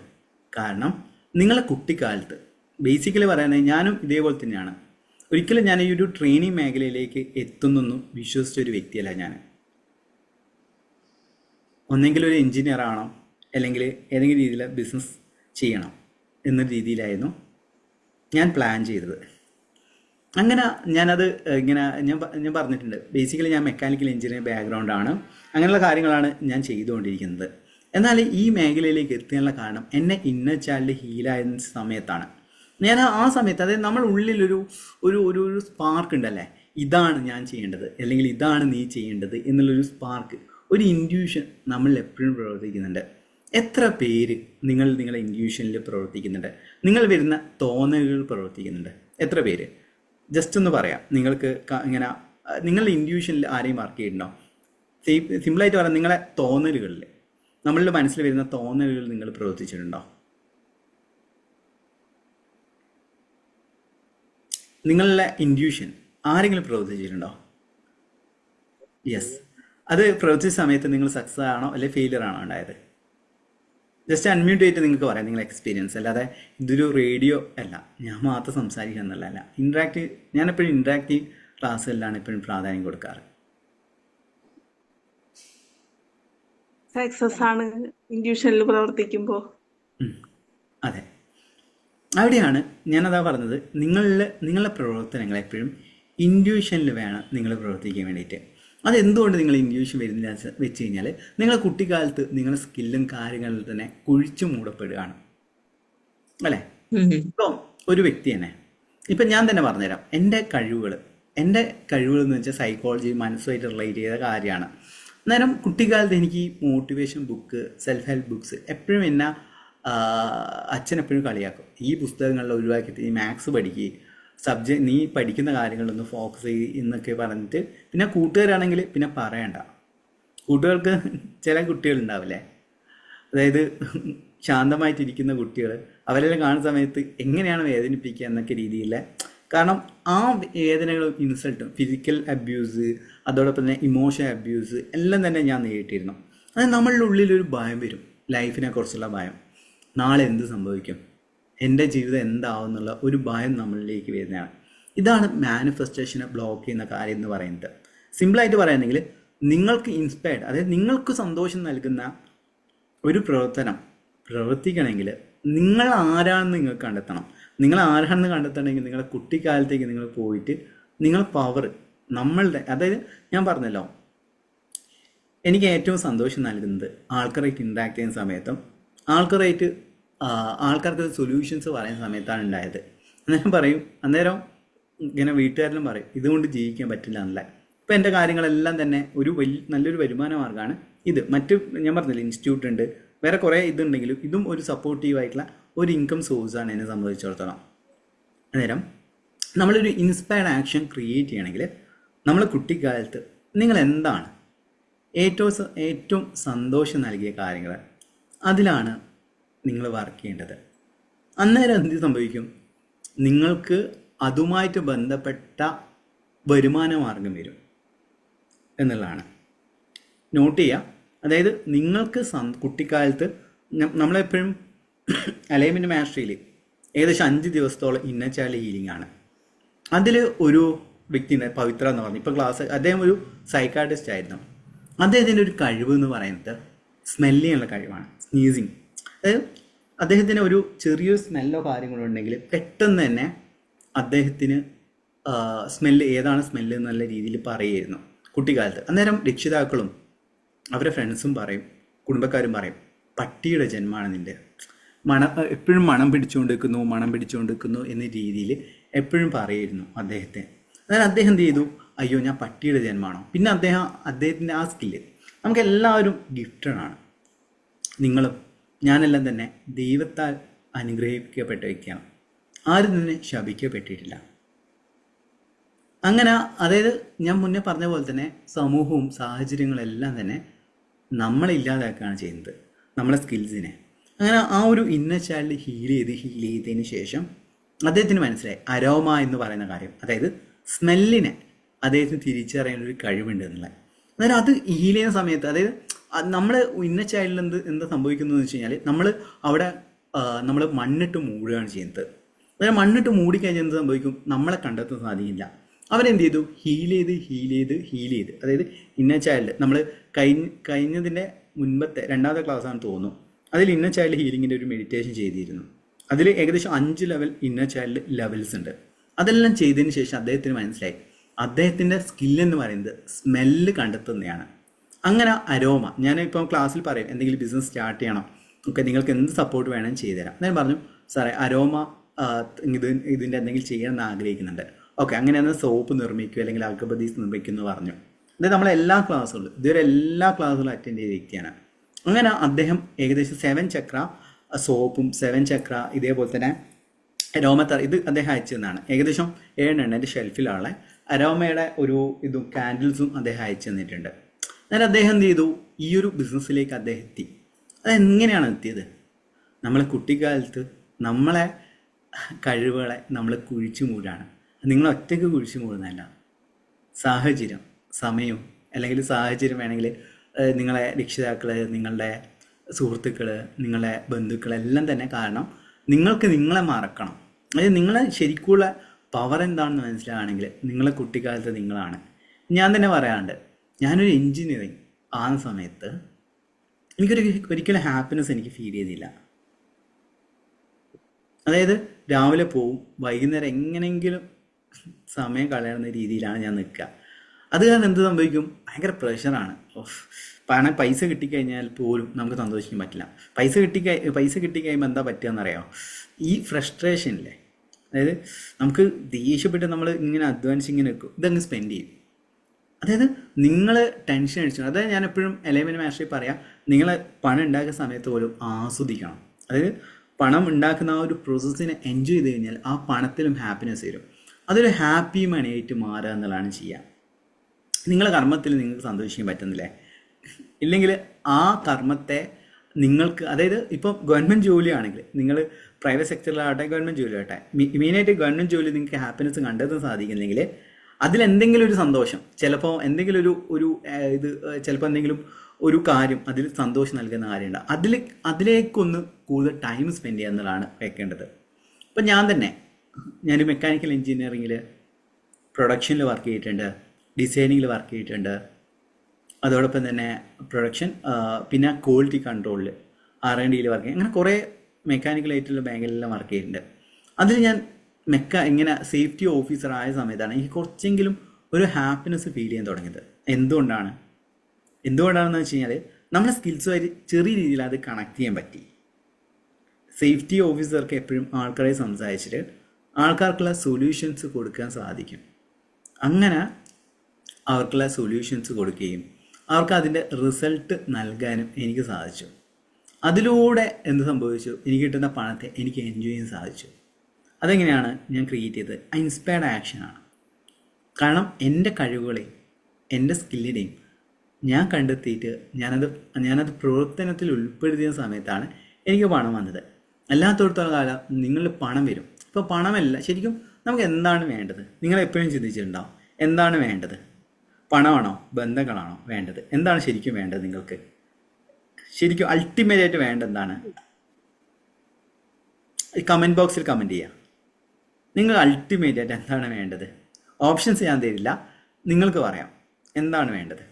കാരണം നിങ്ങളെ കുട്ടിക്കാലത്ത് ബേസിക്കലി പറയുന്നത്, ഞാനും ഇതേപോലെ തന്നെയാണ്. ഒരിക്കലും ഞാൻ ഈ ഒരു ട്രെയിനിങ് മേഖലയിലേക്ക് എത്തുന്നൊന്നും വിശ്വസിച്ച ഒരു വ്യക്തിയല്ല ഞാൻ. ഒന്നെങ്കിൽ ഒരു എൻജിനീയർ ആണോ, അല്ലെങ്കിൽ ഏതെങ്കിലും രീതിയിൽ ബിസിനസ് ചെയ്യണം എന്ന രീതിയിലായിരുന്നു ഞാൻ പ്ലാൻ ചെയ്തത്. അങ്ങനെ ഞാനത് ഇങ്ങനെ ഞാൻ പറഞ്ഞിട്ടുണ്ട്, ബേസിക്കലി ഞാൻ മെക്കാനിക്കൽ എഞ്ചിനീയറിംഗ് ബാക്ക്ഗ്രൗണ്ടാണ്. അങ്ങനെയുള്ള കാര്യങ്ങളാണ് ഞാൻ ചെയ്തുകൊണ്ടിരിക്കുന്നത്. എന്നാൽ ഈ മേഖലയിലേക്ക് എത്താനുള്ള കാരണം എന്നെ ഇന്നർ ചൈൽഡ് ഹീലായ സമയത്താണ്. ഞാൻ ആ സമയത്ത്, അതായത് നമ്മൾ ഉള്ളിലൊരു ഒരു ഒരു ഒരു സ്പാർക്ക് ഉണ്ടല്ലേ, ഇതാണ് ഞാൻ ചെയ്യേണ്ടത് അല്ലെങ്കിൽ ഇതാണ് നീ ചെയ്യേണ്ടത് എന്നുള്ളൊരു സ്പാർക്ക്, ഒരു ഇൻഡ്യൂഷൻ നമ്മളിൽ എപ്പോഴും പ്രവർത്തിക്കുന്നുണ്ട്. എത്ര പേര് നിങ്ങളെ ഇൻഡ്യൂഷനിൽ പ്രവർത്തിക്കുന്നുണ്ട്? നിങ്ങൾ വരുന്ന തോന്നലുകൾ പ്രവർത്തിക്കുന്നുണ്ട് എത്ര പേര്? ജസ്റ്റ് ഒന്ന് പറയാം. നിങ്ങൾക്ക് ഇങ്ങനെ നിങ്ങളുടെ ഇൻഡ്യൂഷനിൽ ആരെയും മാർക്ക് ചെയ്തിട്ടുണ്ടോ? സിമ്പിളായിട്ട് പറയാം, നിങ്ങളെ തോന്നലുകളിൽ, നമ്മളുടെ മനസ്സിൽ വരുന്ന തോന്നലുകൾ നിങ്ങൾ പ്രവർത്തിച്ചിട്ടുണ്ടോ? നിങ്ങളുടെ ഇൻഡ്യൂഷൻ ആരെങ്കിലും പ്രവർത്തിച്ചിട്ടുണ്ടോ? യെസ്. അത് പ്രവർത്തിച്ച സമയത്ത് നിങ്ങൾ സക്സസ് ആണോ അല്ലെങ്കിൽ ഫെയിലിയർ ആണോ ഉണ്ടായത്? ജസ്റ്റ് അൺമ്യൂട്ട് ചെയ്തിട്ട് നിങ്ങൾക്ക് പറയാം നിങ്ങളുടെ എക്സ്പീരിയൻസ്. അല്ലാതെ ഇതൊരു റേഡിയോ അല്ല, ഞാൻ മാത്രം സംസാരിക്കുക എന്നുള്ളതല്ല. ഞാൻ എപ്പോഴും ഇൻട്രാക്റ്റീവ് ക്ലാസ്സുകളിലാണ് എപ്പോഴും പ്രാധാന്യം കൊടുക്കാറ്. സക്സസ് ആണ് ഇൻഡ്യൂഷനിൽ പ്രവർത്തിക്കുമ്പോൾ. അതെ, അവിടെയാണ് ഞാനതാ പറഞ്ഞത്. നിങ്ങളുടെ പ്രവർത്തനങ്ങൾ എപ്പോഴും ഇൻഡ്യൂഷനിൽ വേണം നിങ്ങൾ പ്രവർത്തിക്കാൻ വേണ്ടിയിട്ട്. അതെന്തുകൊണ്ട് നിങ്ങൾ ഇൻഡ്യൂഷൻ വരുന്നില്ല വെച്ച് കഴിഞ്ഞാൽ നിങ്ങളുടെ കുട്ടിക്കാലത്ത് നിങ്ങളുടെ സ്കില്ലും കാര്യങ്ങളിൽ തന്നെ കുഴിച്ചു മൂടപ്പെടുകയാണ് അല്ലേ? ഇപ്പം ഒരു വ്യക്തി തന്നെ, ഇപ്പം ഞാൻ തന്നെ പറഞ്ഞുതരാം. എൻ്റെ കഴിവുകൾ എന്ന് വെച്ചാൽ സൈക്കോളജി, മനസ്സുമായിട്ട് റിലേറ്റ് ചെയ്ത കാര്യമാണ്. അന്നേരം കുട്ടിക്കാലത്ത് എനിക്ക് motivation book, self help books എപ്പോഴും എന്നെ അച്ഛൻ എപ്പോഴും കളിയാക്കും. ഈ പുസ്തകങ്ങളിൽ ഒഴിവാക്കിയിട്ട് ഈ മാത്സ് പഠിക്കുക, നീ പഠിക്കുന്ന കാര്യങ്ങളൊന്ന് ഫോക്കസ് ചെയ്ത് എന്നൊക്കെ പറഞ്ഞിട്ട്, പിന്നെ കൂട്ടുകാരാണെങ്കിൽ പിന്നെ പറയണ്ട. കൂട്ടുകാർക്ക് ചില കുട്ടികളുണ്ടാവില്ലേ, അതായത് ശാന്തമായിട്ടിരിക്കുന്ന കുട്ടികൾ, അവരെല്ലാം കാണുന്ന സമയത്ത് എങ്ങനെയാണ് വേദനിപ്പിക്കുക എന്നൊക്കെ രീതിയിലെ, കാരണം ആ വേദനകളും ഇൻസൾട്ടും ഫിസിക്കൽ അബ്യൂസ് അതോടൊപ്പം തന്നെ ഇമോഷണൽ അബ്യൂസ് എല്ലാം തന്നെ ഞാൻ നേരിട്ടിരുന്നു. അത് നമ്മളുടെ ഉള്ളിലൊരു ഭയം വരും, ലൈഫിനെ കുറിച്ചുള്ള ഭയം. നാളെ എന്ത് സംഭവിക്കും, എൻ്റെ ജീവിതം എന്താവും എന്നുള്ള ഒരു ഭയം നമ്മളിലേക്ക് വരുന്നതാണ്. ഇതാണ് മാനിഫെസ്റ്റേഷനെ ബ്ലോക്ക് ചെയ്യുന്ന കാര്യം എന്ന് പറയുന്നത്. സിമ്പിളായിട്ട് പറയുകയാണെങ്കിൽ, നിങ്ങൾക്ക് ഇൻസ്പയർഡ്, അതായത് നിങ്ങൾക്ക് സന്തോഷം നൽകുന്ന ഒരു പ്രവർത്തിക്കണമെങ്കിൽ നിങ്ങൾ ആരാണെന്ന് നിങ്ങൾ കണ്ടെത്തണം. നിങ്ങൾ ആരാണെന്ന് കണ്ടെത്തണമെങ്കിൽ നിങ്ങളുടെ കുട്ടിക്കാലത്തേക്ക് നിങ്ങൾ പോയിട്ട് നിങ്ങൾ പവർ നമ്മളുടെ, അതായത് ഞാൻ പറഞ്ഞല്ലോ, എനിക്ക് ഏറ്റവും സന്തോഷം നൽകുന്നത് ആൾക്കാരായിട്ട് ഇൻട്രാക്ട് ചെയ്യുന്ന സമയത്തും ആൾക്കാർക്ക് സൊല്യൂഷൻസ് പറയുന്ന സമയത്താണ് ഉണ്ടായത്. അന്നേരം പറയും, അന്നേരം ഇങ്ങനെ വീട്ടുകാരെല്ലാം പറയും ഇതുകൊണ്ട് ജീവിക്കാൻ പറ്റില്ല എന്നല്ല. ഇപ്പം എൻ്റെ കാര്യങ്ങളെല്ലാം തന്നെ ഒരു നല്ലൊരു വരുമാന മാർഗ്ഗമാണ് ഇത്. ഞാൻ പറഞ്ഞില്ല, ഇൻസ്റ്റിറ്റ്യൂട്ട് ഉണ്ട്, വേറെ കുറേ ഇതുണ്ടെങ്കിലും ഇതും ഒരു സപ്പോർട്ടീവായിട്ടുള്ള ഒരു ഇൻകം സോഴ്സാണ് എന്നെ സംബന്ധിച്ചിടത്തോളം. അന്നേരം നമ്മളൊരു ഇൻസ്പയർഡ് ആക്ഷൻ ക്രിയേറ്റ് ചെയ്യണമെങ്കിൽ നമ്മൾ കുട്ടിക്കാലത്ത് നിങ്ങൾ എന്താണ് ഏറ്റവും സന്തോഷം നൽകിയ കാര്യങ്ങൾ, അതിലാണ് നിങ്ങൾ വർക്ക് ചെയ്യേണ്ടത്. അന്നേരം എന്ത് സംഭവിക്കും, നിങ്ങൾക്ക് അതുമായിട്ട് ബന്ധപ്പെട്ട വരുമാന മാർഗം വരും എന്നുള്ളതാണ്. നോട്ട് ചെയ്യുക. അതായത് നിങ്ങൾക്ക് കുട്ടിക്കാലത്ത് നമ്മളെപ്പോഴും അലൈൻമെൻറ്റ് മാസ്റ്ററിയിൽ ഏകദേശം 5 ദിവസത്തോളം ഇന്നർ ചൈൽഡ് ഹീലിംഗ് ആണ്. അതിൽ ഒരു വ്യക്തിയുണ്ട്, പവിത്ര എന്ന് പറഞ്ഞു. ഇപ്പോൾ അദ്ദേഹം ഒരു സൈക്കാട്രിസ്റ്റ് ആയിരുന്നു. അദ്ദേഹത്തിൻ്റെ ഒരു കഴിവ് എന്ന് പറയുന്നത് സ്മെല്ല് ചെയ്യാനുള്ള കഴിവാണ്, സ്നീസിങ്. അതായത് അദ്ദേഹത്തിന് ഒരു ചെറിയൊരു സ്മെല്ലോ കാര്യങ്ങളോ ഉണ്ടെങ്കിൽ പെട്ടെന്ന് തന്നെ അദ്ദേഹത്തിന് ഏതാണ് സ്മെല്ല് എന്നുള്ള രീതിയിൽ പറയുമായിരുന്നു കുട്ടിക്കാലത്ത്. അന്നേരം രക്ഷിതാക്കളും അവരുടെ ഫ്രണ്ട്സും പറയും, കുടുംബക്കാരും പറയും, പട്ടിയുടെ ജന്മമാണ് നിൻ്റെ, എപ്പോഴും മണം പിടിച്ചുകൊണ്ടിരിക്കുന്നു എന്ന രീതിയിൽ എപ്പോഴും പറയായിരുന്നു അദ്ദേഹത്തെ. അതായത് അദ്ദേഹം എന്ത് ചെയ്തു, അയ്യോ ഞാൻ പട്ടിയുടെ ജന്മമാണോ. പിന്നെ അദ്ദേഹത്തിൻ്റെ ആ സ്കില്ല്, നമുക്ക് എല്ലാവരും ഗിഫ്റ്റഡ് ആണ്. നിങ്ങളും ഞാനെല്ലാം തന്നെ ദൈവത്താൽ അനുഗ്രഹിക്കപ്പെട്ട വ്യക്തിയാണ്, ആരും തന്നെ ശപിക്കപ്പെട്ടിട്ടില്ല. അങ്ങനെ അതായത് ഞാൻ മുന്നേ പറഞ്ഞ പോലെ തന്നെ സമൂഹവും സാഹചര്യങ്ങളെല്ലാം തന്നെ നമ്മളെ ഇല്ലാതാക്കുകയാണ് ചെയ്യുന്നത്, നമ്മളെ സ്കിൽസിനെ. അങ്ങനെ ആ ഒരു ഇന്നർ ചൈൽഡ് ഹീൽ ചെയ്തതിന് ശേഷം അദ്ദേഹത്തിന് മനസ്സിലായി അരോമ എന്ന് പറയുന്ന കാര്യം, അതായത് സ്മെല്ലിനെ അദ്ദേഹത്തിന് തിരിച്ചറിയാൻ ഒരു കഴിവുണ്ട് എന്നുള്ളത്. അന്നേരം അത് ഹീൽ ചെയ്യുന്ന സമയത്ത്, അതായത് നമ്മൾ ഇന്നർ ചൈൽഡിൽ എന്താ സംഭവിക്കുന്നതെന്ന് വെച്ച് കഴിഞ്ഞാൽ നമ്മൾ മണ്ണിട്ട് മൂടുകയാണ് ചെയ്യുന്നത്. അതായത് മണ്ണിട്ട് മൂടിക്കഴിഞ്ഞാൽ എന്ത് സംഭവിക്കും, നമ്മളെ കണ്ടെത്താൻ സാധിക്കില്ല. അവരെന്ത് ചെയ്തു, ഹീൽ ചെയ്ത് അതായത് ഇന്നർ ചൈൽഡ് നമ്മൾ കഴിഞ്ഞതിൻ്റെ മുൻപത്തെ 2ാമത്തെ ക്ലാസ്സാണ് തോന്നുന്നു, അതിൽ ഇന്നർ ചൈൽഡ് ഹീലിങ്ങിൻ്റെ ഒരു മെഡിറ്റേഷൻ ചെയ്തിരുന്നു. അതിൽ ഏകദേശം 5 ലെവൽ ഇന്നർ ചൈൽഡ് ലെവൽസ് ഉണ്ട്. അതെല്ലാം ചെയ്തതിന് ശേഷം അദ്ദേഹത്തിന് മനസ്സിലായി അദ്ദേഹത്തിൻ്റെ സ്കില്ലെന്ന് പറയുന്നത് സ്മെല്ല് കണ്ടെത്തുന്നതാണ്. അങ്ങനെ അരോമ, ഞാനിപ്പം ക്ലാസ്സിൽ പറയും എന്തെങ്കിലും ബിസിനസ് സ്റ്റാർട്ട് ചെയ്യണം, ഓക്കെ നിങ്ങൾക്ക് എന്ത് സപ്പോർട്ട് വേണമെങ്കിൽ ചെയ്തുതരാം. ഞാൻ പറഞ്ഞു സാറേ അരോമ ഇതിൻ്റെ എന്തെങ്കിലും ചെയ്യണമെന്ന് ആഗ്രഹിക്കുന്നുണ്ട്. ഓക്കെ, അങ്ങനെയാണ് സോപ്പ് നിർമ്മിക്കുക അല്ലെങ്കിൽ അൽക്കബദീസ് നിർമ്മിക്കുന്നു പറഞ്ഞു. അതായത് നമ്മളെല്ലാ ക്ലാസ്സുകളും ഇതുവരെ എല്ലാ ക്ലാസ്സുകളും അറ്റൻഡ് ചെയ്ത വ്യക്തിയാണ്. അങ്ങനെ അദ്ദേഹം ഏകദേശം 7 ചക്ര സോപ്പും 7 ചക്ര ഇതേപോലെ തന്നെ അരോമ ഇത് അദ്ദേഹം അയച്ചു തന്നാണ്. ഏകദേശം 7 എൻ്റെ ഷെൽഫിലുള്ള അരോമയുടെ ഇതും കാൻഡിൽസും അദ്ദേഹം അയച്ചു തന്നിട്ടുണ്ട്. അന്നേരം അദ്ദേഹം എന്ത് ചെയ്തു, ഈ ഒരു ബിസിനസ്സിലേക്ക് അദ്ദേഹം എത്തി. അതെങ്ങനെയാണ് എത്തിയത്, നമ്മളെ കുട്ടിക്കാലത്ത് നമ്മളെ കഴിവുകളെ നമ്മൾ കുഴിച്ചു മൂടാണ്. നിങ്ങൾ ഒറ്റയ്ക്ക് കുഴിച്ചു മൂടുന്നതല്ല, സാഹചര്യം, സമയം, അല്ലെങ്കിൽ സാഹചര്യം വേണമെങ്കിൽ നിങ്ങളെ രക്ഷിതാക്കൾ, നിങ്ങളുടെ സുഹൃത്തുക്കൾ, നിങ്ങളെ ബന്ധുക്കളെല്ലാം തന്നെ. കാരണം നിങ്ങൾക്ക് നിങ്ങളെ മറക്കണം. അതായത് നിങ്ങളെ ശരിക്കുള്ള പവർ എന്താണെന്ന് മനസ്സിലാണെങ്കിൽ നിങ്ങളെ കുട്ടിക്കാലത്ത് നിങ്ങളാണ്. ഞാൻ തന്നെ പറയാറുണ്ട്, ഞാനൊരു എൻജിനീയറിങ് ആകുന്ന സമയത്ത് ഒരിക്കലും ഹാപ്പിനെസ് എനിക്ക് ഫീൽ ചെയ്തില്ല. അതായത് രാവിലെ പോവും, വൈകുന്നേരം എങ്ങനെയെങ്കിലും സമയം കളയുന്ന രീതിയിലാണ് ഞാൻ നിൽക്കുക. അത് കാരണം എന്ത് സംഭവിക്കും, ഭയങ്കര പ്രഷറാണ്. പൈസ കിട്ടിക്കഴിഞ്ഞാൽ പോലും നമുക്ക് സന്തോഷിക്കാൻ പറ്റില്ല. പൈസ കിട്ടിക്കഴിയുമ്പോൾ എന്താ പറ്റുകയെന്നറിയാമോ, ഈ ഫ്രസ്ട്രേഷനില്ലേ, അതായത് നമുക്ക് ദേഷ്യപ്പെട്ട് നമ്മൾ ഇങ്ങനെ അധ്വാനിച്ച് ഇങ്ങനെ വെക്കും, ഇതങ്ങ് സ്പെൻഡ് ചെയ്യും. അതായത് നിങ്ങൾ ടെൻഷൻ അടിച്ചു. അതായത് ഞാൻ എപ്പോഴും എലൈൻമെൻറ്റ് മാസ്റ്ററിൽ പറയാം, നിങ്ങൾ പണം ഉണ്ടാക്കുന്ന സമയത്ത് പോലും ആസ്വദിക്കണം. അതായത് പണം ഉണ്ടാക്കുന്ന ആ ഒരു പ്രോസസ്സിനെ എൻജോയ് ചെയ്ത് കഴിഞ്ഞാൽ ആ പണത്തിലും ഹാപ്പിനെസ് വരും. അതൊരു ഹാപ്പി മണിയായിട്ട് മാറുക എന്നുള്ളതാണ് ചെയ്യുക. നിങ്ങളുടെ കർമ്മത്തിൽ നിങ്ങൾക്ക് സന്തോഷിക്കാൻ പറ്റുന്നില്ലേ? ഇല്ലെങ്കിൽ ആ കർമ്മത്തെ നിങ്ങൾക്ക്, അതായത് ഇപ്പോൾ ഗവൺമെൻറ് ജോലിയാണെങ്കിൽ നിങ്ങൾ പ്രൈവറ്റ് സെക്ടറിലാവട്ടെ ഗവൺമെൻറ് ജോലി ആവട്ടെ, മെയിനായിട്ട് ഗവൺമെൻറ് ജോലി നിങ്ങൾക്ക് ഹാപ്പിനെസ് കണ്ടെത്താൻ സാധിക്കുന്നെങ്കിൽ അതിലെന്തെങ്കിലും ഒരു സന്തോഷം, ചിലപ്പോൾ എന്തെങ്കിലും ഒരു ഇത് ചിലപ്പോൾ എന്തെങ്കിലും ഒരു കാര്യം അതിൽ സന്തോഷം നൽകുന്ന കാര്യമുണ്ട്, അതിലേക്കൊന്ന് കൂടുതൽ ടൈം സ്പെൻഡ് ചെയ്യുക എന്നുള്ളതാണ് വെക്കേണ്ടത്. ഇപ്പം ഞാൻ മെക്കാനിക്കൽ എഞ്ചിനീയറിങ്ങിൽ പ്രൊഡക്ഷനിൽ വർക്ക് ചെയ്തിട്ടുണ്ട്, ഡിസൈനിങ്ങിൽ വർക്ക് ചെയ്തിട്ടുണ്ട്, അതോടൊപ്പം തന്നെ പ്രൊഡക്ഷൻ, പിന്നെ ക്വാളിറ്റി കൺട്രോളിൽ R&Dയിൽ വർക്ക് ചെയ്യും. അങ്ങനെ കുറേ മെക്കാനിക്കലായിട്ടുള്ള മേഖലയിലെല്ലാം വർക്ക് ചെയ്തിട്ടുണ്ട്. അതിൽ ഞാൻ ഇങ്ങനെ സേഫ്റ്റി ഓഫീസർ ആയ സമയത്താണ് എനിക്ക് കുറച്ചെങ്കിലും ഒരു ഹാപ്പിനെസ് ഫീൽ ചെയ്യാൻ തുടങ്ങിയത്. എന്തുകൊണ്ടാണെന്ന് വെച്ച് കഴിഞ്ഞാൽ നമ്മുടെ സ്കിൽസുമായിട്ട് ചെറിയ രീതിയിൽ അത് കണക്ട് ചെയ്യാൻ പറ്റി. സേഫ്റ്റി ഓഫീസർക്ക് എപ്പോഴും ആൾക്കാരെ സംസാരിച്ചിട്ട് ആൾക്കാർക്കുള്ള സൊല്യൂഷൻസ് കൊടുക്കാൻ സാധിക്കും. അങ്ങനെ അവർക്കുള്ള സൊല്യൂഷൻസ് കൊടുക്കുകയും അവർക്ക് അതിൻ്റെ റിസൾട്ട് നൽകാനും എനിക്ക് സാധിച്ചു. അതിലൂടെ എന്ത് സംഭവിച്ചു? എനിക്ക് കിട്ടുന്ന പണത്തെ എനിക്ക് എൻജോയ് ചെയ്യാൻ സാധിച്ചു. അതെങ്ങനെയാണ് ഞാൻ ക്രിയേറ്റ് ചെയ്തത്? ഇൻസ്പയർഡ് ആക്ഷനാണ്. കാരണം എൻ്റെ കഴിവുകളെയും എൻ്റെ സ്കില്ലിനെയും ഞാൻ കണ്ടെത്തിയിട്ട് ഞാനത് പ്രവർത്തനത്തിൽ ഉൾപ്പെടുത്തിയ സമയത്താണ് എനിക്ക് പണം വന്നത്. അല്ലാത്തടത്തോളം കാലം നിങ്ങളിൽ പണം വരും. ഇപ്പോൾ പണമല്ല, ശരിക്കും നമുക്ക് എന്താണ് വേണ്ടത്? നിങ്ങൾ എപ്പോഴും ചിന്തിച്ചിട്ടുണ്ടാവും, എന്താണ് വേണ്ടത്? പണമാണോ ബന്ധങ്ങളാണോ വേണ്ടത്? എന്താണ് ശരിക്കും വേണ്ടത്? നിങ്ങൾക്ക് ശരിക്കും അൾട്ടിമേറ്റ് ആയിട്ട് വേണ്ടത് എന്താണ്? കമൻറ്റ് ബോക്സിൽ കമൻറ്റ് ചെയ്യുക. നിങ്ങൾ അൾട്ടിമേറ്റ് ആയിട്ട് എന്താണ് വേണ്ടത്? ഓപ്ഷൻസ് ഞാൻ തരില്ല, നിങ്ങൾക്ക് പറയാം എന്താണ് വേണ്ടത്.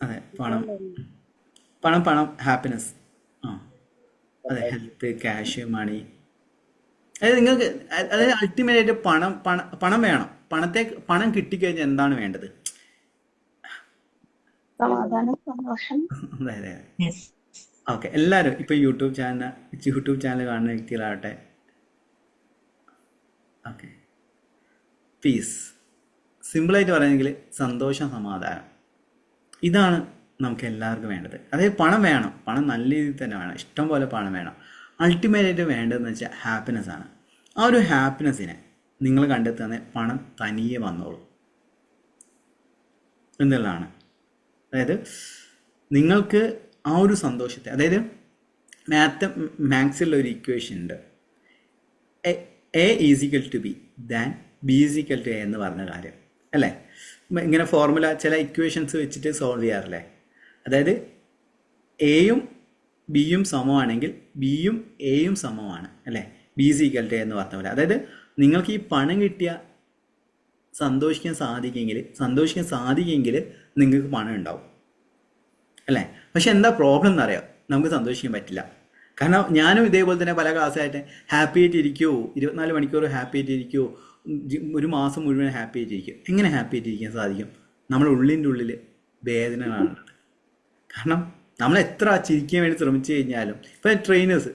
അതെ, പണം ഹാപ്പിനെസ്. അതെ, ഹെൽത്ത്, ക്യാഷ്, മണി. അതായത് നിങ്ങൾക്ക് അതായത് അൾട്ടിമേറ്റ് ആയിട്ട് പണം വേണം. പണം കിട്ടിക്കഴിഞ്ഞാൽ എന്താണ് വേണ്ടത്? സമാധാനം, സന്തോഷം. അതെ. ഓക്കെ, എല്ലാവരും ഇപ്പൊ യൂട്യൂബ് ചാനൽ കാണുന്ന വ്യക്തികളാവട്ടെ, ഓക്കെ, പീസ്. സിമ്പിളായിട്ട് പറയുന്നെങ്കിൽ സന്തോഷം, സമാധാനം. ഇതാണ് നമുക്ക് എല്ലാവർക്കും വേണ്ടത്. അതായത് പണം വേണം, പണം നല്ല രീതിയിൽ തന്നെ വേണം, ഇഷ്ടം പോലെ പണം വേണം. അൾട്ടിമേറ്റായിട്ട് വേണ്ടതെന്ന് വെച്ചാൽ ഹാപ്പിനെസ് ആണ്. ആ ഒരു ഹാപ്പിനെസ്സിനെ നിങ്ങൾ കണ്ടെത്തുന്ന പണം തനിയെ വന്നോളൂ എന്നുള്ളതാണ്. അതായത് നിങ്ങൾക്ക് ആ ഒരു സന്തോഷത്തെ, അതായത് മാത്സിലുള്ള ഒരു ഇക്വേഷൻ ഉണ്ട്, A = B than B = A എന്ന് പറഞ്ഞ കാര്യം അല്ലേ? ഇങ്ങനെ ഫോർമുല ചില ഇക്വേഷൻസ് വെച്ചിട്ട് സോൾവ് ചെയ്യാറില്ലേ? അതായത് എയും ബിയും സമമാണെങ്കിൽ ബിയും എയും സമമാണ് അല്ലേ? B = A എന്ന് പറഞ്ഞ പോലെ. അതായത് നിങ്ങൾക്ക് ഈ പണം കിട്ടിയ സന്തോഷിക്കാൻ സാധിക്കുമെങ്കിൽ നിങ്ങൾക്ക് പണം ഉണ്ടാവും അല്ലേ? പക്ഷെ എന്താ പ്രോബ്ലം എന്നറിയാം, നമുക്ക് സന്തോഷിക്കാൻ പറ്റില്ല. കാരണം ഞാനും ഇതേപോലെ തന്നെ പല ക്ലാസ്സായിട്ട് ഹാപ്പി ആയിട്ട് ഇരിക്കുമോ, 24 മണിക്കൂർ ഹാപ്പി ആയിട്ട് ഇരിക്കുമോ, ഒരു മാസം മുഴുവൻ ഹാപ്പി ആയിട്ട് ഇരിക്കും. എങ്ങനെ ഹാപ്പി ആയിട്ട് ഇരിക്കാൻ സാധിക്കും? നമ്മുടെ ഉള്ളിൻ്റെ ഉള്ളിൽ വേദനകളാണുള്ളത്. കാരണം നമ്മൾ എത്ര ചിരിക്കാൻ വേണ്ടി ശ്രമിച്ചു കഴിഞ്ഞാലും, ഇപ്പം ട്രെയിനേഴ്സ്,